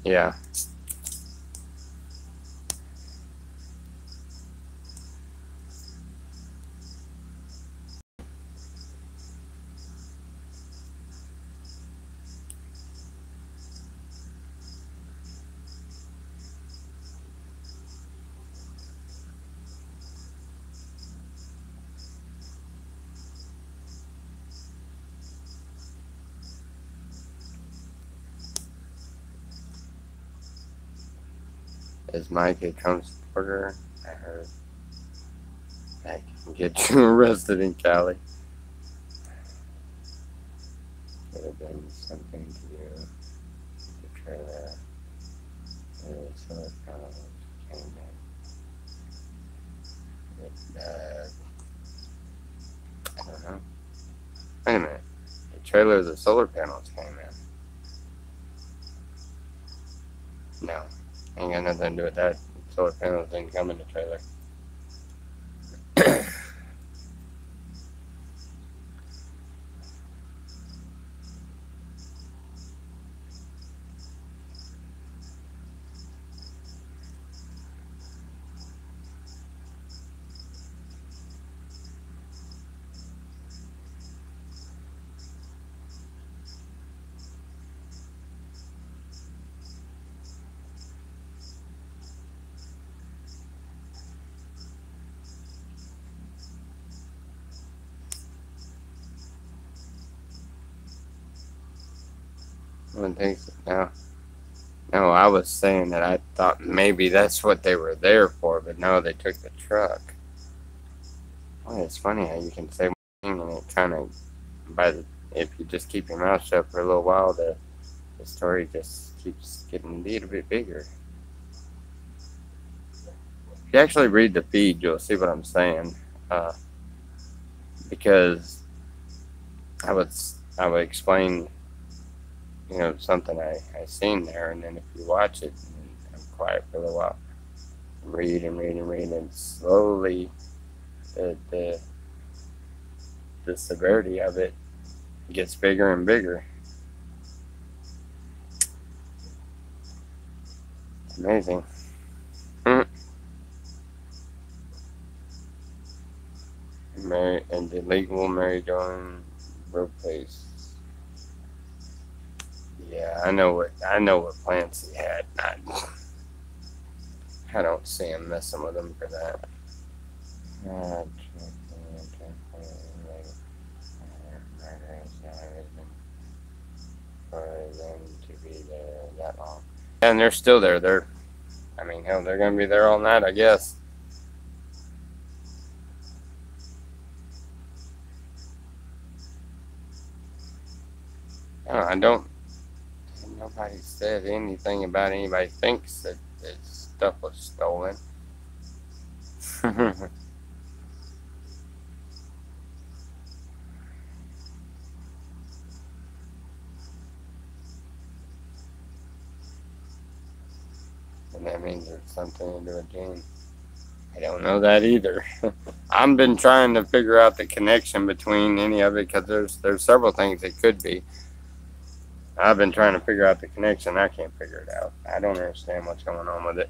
yeah. Is Mike a Trump supporter? I heard that can get you arrested in Cali. Could have been something to do with the trailer. So it kind of came in. I don't know. Wait a minute. The trailer of the solar panels came in. No. Ain't got nothing to do with that. Solar panels didn't come in the trailer. One thinks no. No, I was saying that I thought maybe that's what they were there for, but no, they took the truck. Well, it's funny how you can say one thing and it kind of, if you just keep your mouth shut for a little while, the story just keeps getting a little bit bigger. If you actually read the feed, you'll see what I'm saying. Because I would explain, something I seen there, and then if you watch it, and I'm quiet for a little while, read, and slowly the severity of it gets bigger and bigger. It's amazing. Mary and the legal Mary Joan workplace. Yeah, I know what plans he had. I don't see him messing with him for that. For them to be there that long. And they're still there. Hell, they're gonna be there all night, I guess. Nobody said anything about anybody thinks that stuff was stolen. And that means it's something to do with Gene. I don't know that either. I've been trying to figure out the connection between any of it because there's several things it could be. I've been trying to figure out the connection. I can't figure it out. I don't understand what's going on with it.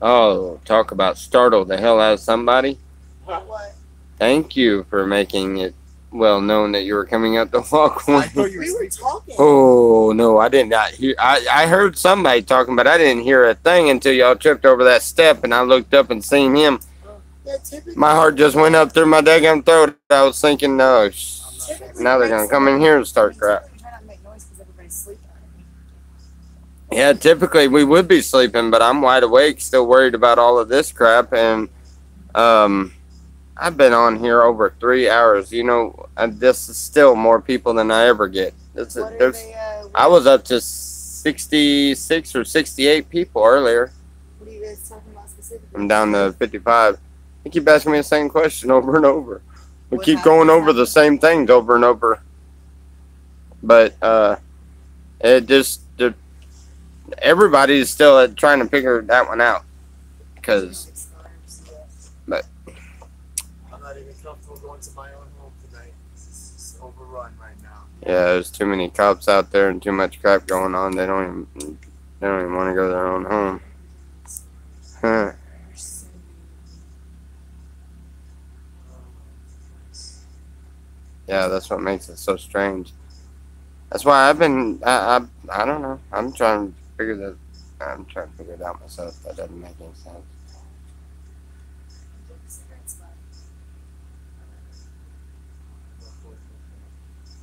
Oh, talk about startle the hell out of somebody. What? Thank you for making it Well, knowing that you were coming up the I walkway. thought you were We were sleeping. talking. Oh no, I did not hear. I heard somebody talking, but I didn't hear a thing until y'all tripped over that step, and I looked up and seen him. Yeah, typically. My heart just went up through my daggum throat. I was thinking, no, now they're gonna come in here and start crap. We try not to make noise because everybody's sleeping. Yeah, typically we would be sleeping, but I'm wide awake, still worried about all of this crap, and I've been on here over 3 hours. You know, and this is still more people than I ever get. I was up to 66 or 68 people earlier. What are you guys talking about specifically? I'm down to 55. You keep asking me the same question over and over. We What keep happened? going over the same things over and over. But everybody's still trying to figure that one out. Because, I'm not even comfortable going to my own home tonight. This is overrun right now. yeah, there's too many cops out there and too much crap going on. They don't even want to go to their own home. Huh. Yeah, that's what makes it so strange. That's why I don't know. I'm trying to figure it out myself. That doesn't make any sense.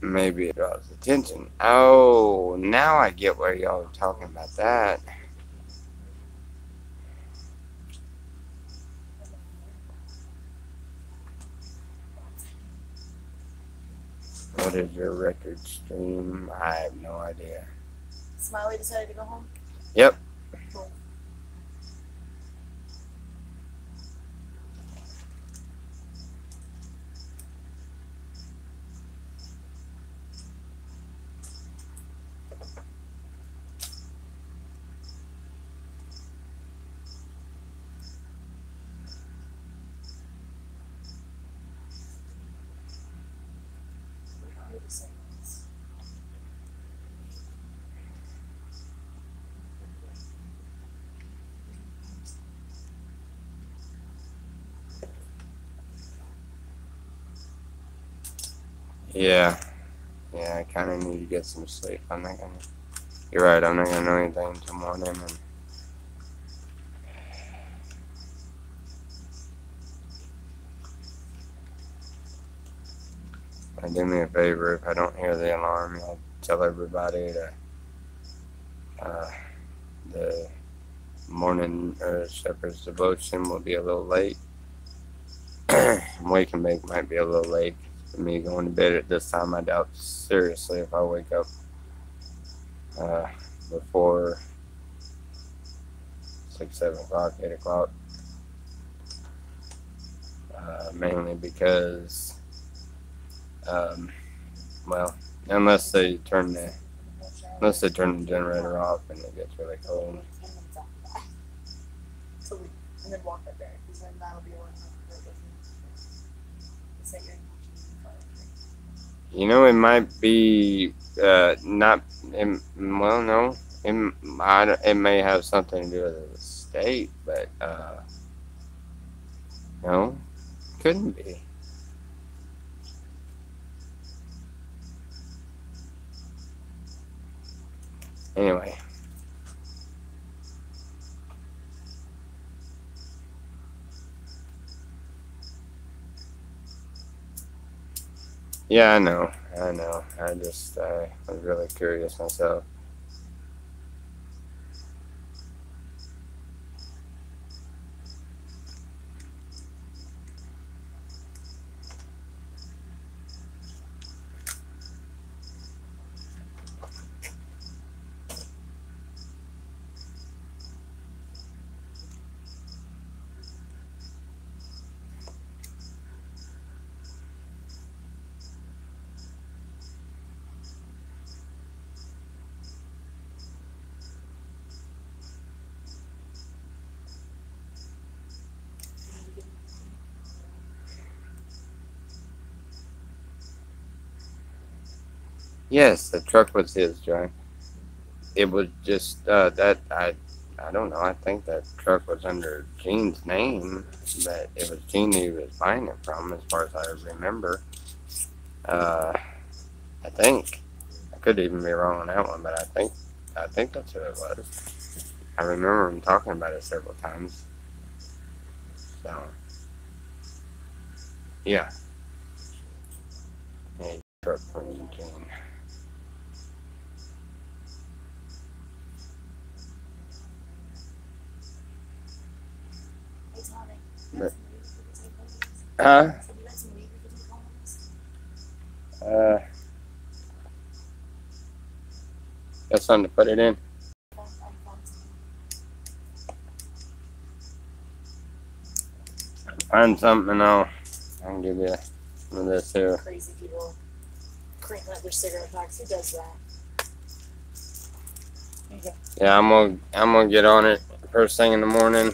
Maybe it draws attention. Oh, now I get where y'all are talking about that. What is your record stream? I have no idea. Smiley decided to go home. Yep. Yeah. Yeah, I kind of need to get some sleep. You're right, I'm not going to know anything until morning. And do me a favor, if I don't hear the alarm, I'll tell everybody to the morning Shepherd's Devotion will be a little late. Wake and Bake might be a little late for me going to bed at this time. I doubt seriously if I wake up before 6, 7 o'clock, 8 o'clock. Mainly because, well, unless they turn the generator off and it gets really cold. And then walk up there, because then that'll be one that doesn't. You know, it might be not. Well, no, it may have something to do with the state, but no, couldn't be. Anyway. Yeah, I know. I just was really curious myself. Yes, the truck was his, John. It was just that I don't know. I think that truck was under Gene's name, but it was Gene he was buying it from, as far as I remember. I think. I could even be wrong on that one, but I think that's who it was. I remember him talking about it several times. So, yeah. Hey, truck from Eugene. Hey, Tommy. But- Huh? Got something to put it in? Find something and I'll give you some of this here. Crazy people cranking up their cigarette packs. Who does that? There you go. Yeah, I'm gonna get on it first thing in the morning.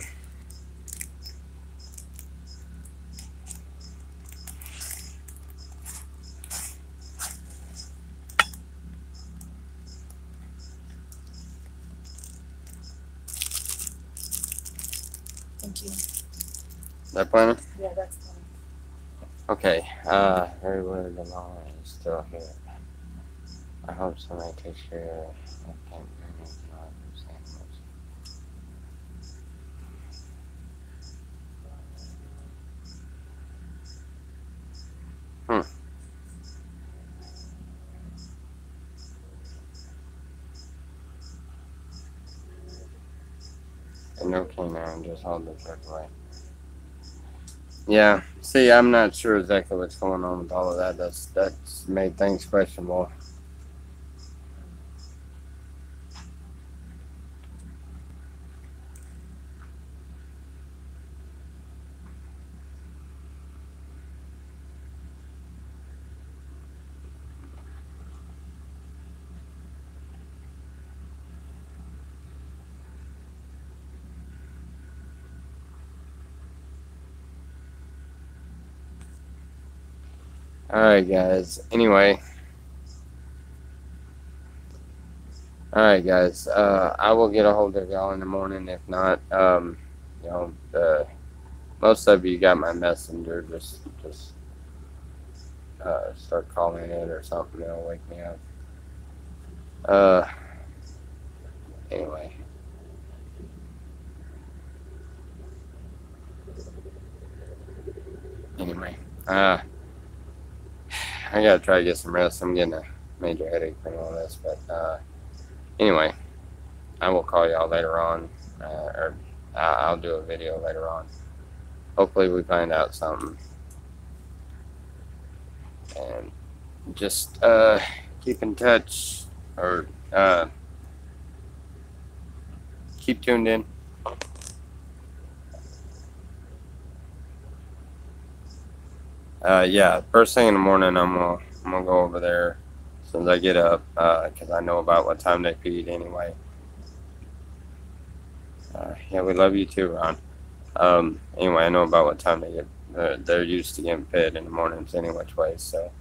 Thank you. Is that plenty? Yeah, that's funny. Okay, very weird, the law is still here. I hope somebody takes care of I can't manage my animals. And no canine, just hold the truck away. Yeah, see, I'm not sure exactly what's going on with all of that. That's made things questionable. Alright, guys. Anyway. Alright, guys. I will get a hold of y'all in the morning. If not, you know, most of you got my messenger. Just start calling it or something. It'll wake me up. Anyway. I gotta try to get some rest. I'm getting a major headache from all this, but anyway, I will call y'all later on, or I'll do a video later on. Hopefully we find out something, and just keep in touch, or keep tuned in. Yeah, first thing in the morning, I'm gonna go over there as soon as I get up, because I know about what time they feed anyway. Yeah, we love you too, Ron. Anyway, I know about what time they get. They're used to getting fed in the mornings any which way, so.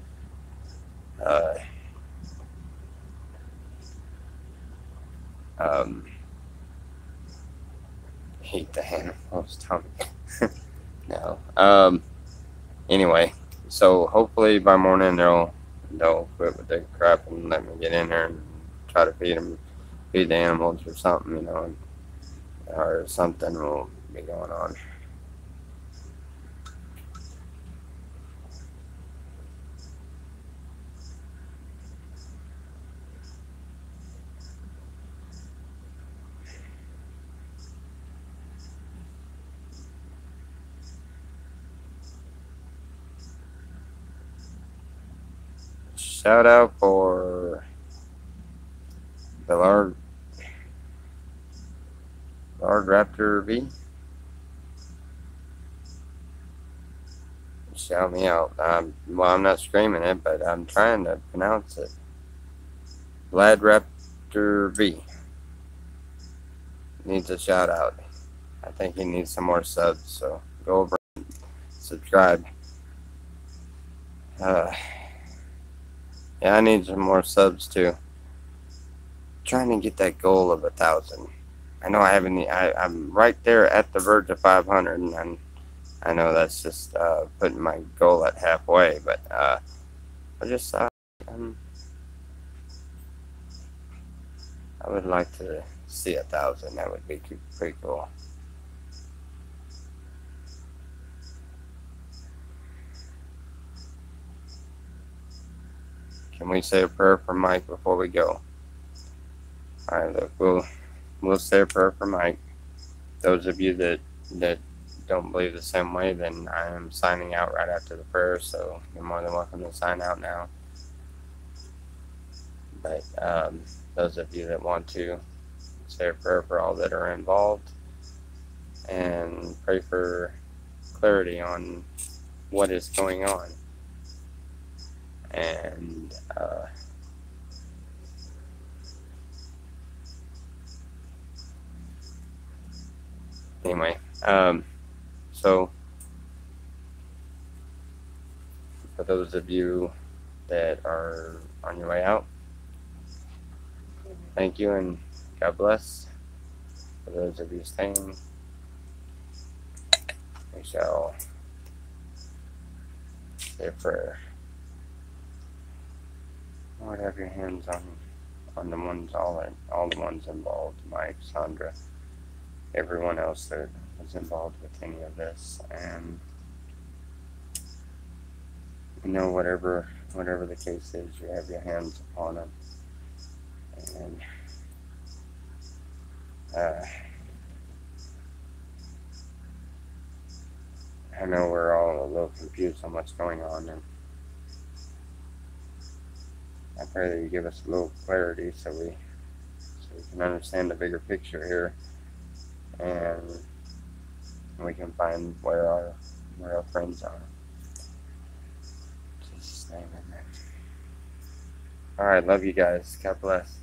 Hate the animals, Tommy. No. Anyway, so hopefully by morning they'll quit with the crap and let me get in there and try to feed the animals or something, you know, or something will be going on. Shout out for the Lord Raptor V. Shout me out. Well, I'm not screaming it, but I'm trying to pronounce it. Vlad Raptor V needs a shout out. I think he needs some more subs, so go over and subscribe. Yeah, I need some more subs too. Trying to get that goal of 1,000. I know I haven't. I'm right there at the verge of 500, and I know that's just putting my goal at halfway. But I just thought I would like to see 1,000. That would be pretty cool. Can we say a prayer for Mike before we go? All right, look, we'll say a prayer for Mike. Those of you that don't believe the same way, then I am signing out right after the prayer, so you're more than welcome to sign out now. But those of you that want to, say a prayer for all that are involved and pray for clarity on what is going on. And anyway, so for those of you that are on your way out, thank you and God bless. For those of you staying, we shall say a prayer. Lord, have your hands on the ones, all the ones involved, Mike, Sandra, everyone else that was involved with any of this, and you know, whatever the case is, you have your hands upon them. And I know we're all a little confused on what's going on, and I pray that you give us a little clarity so we can understand the bigger picture here, and we can find where our friends are. In Jesus' name, amen. All right, love you guys. God bless.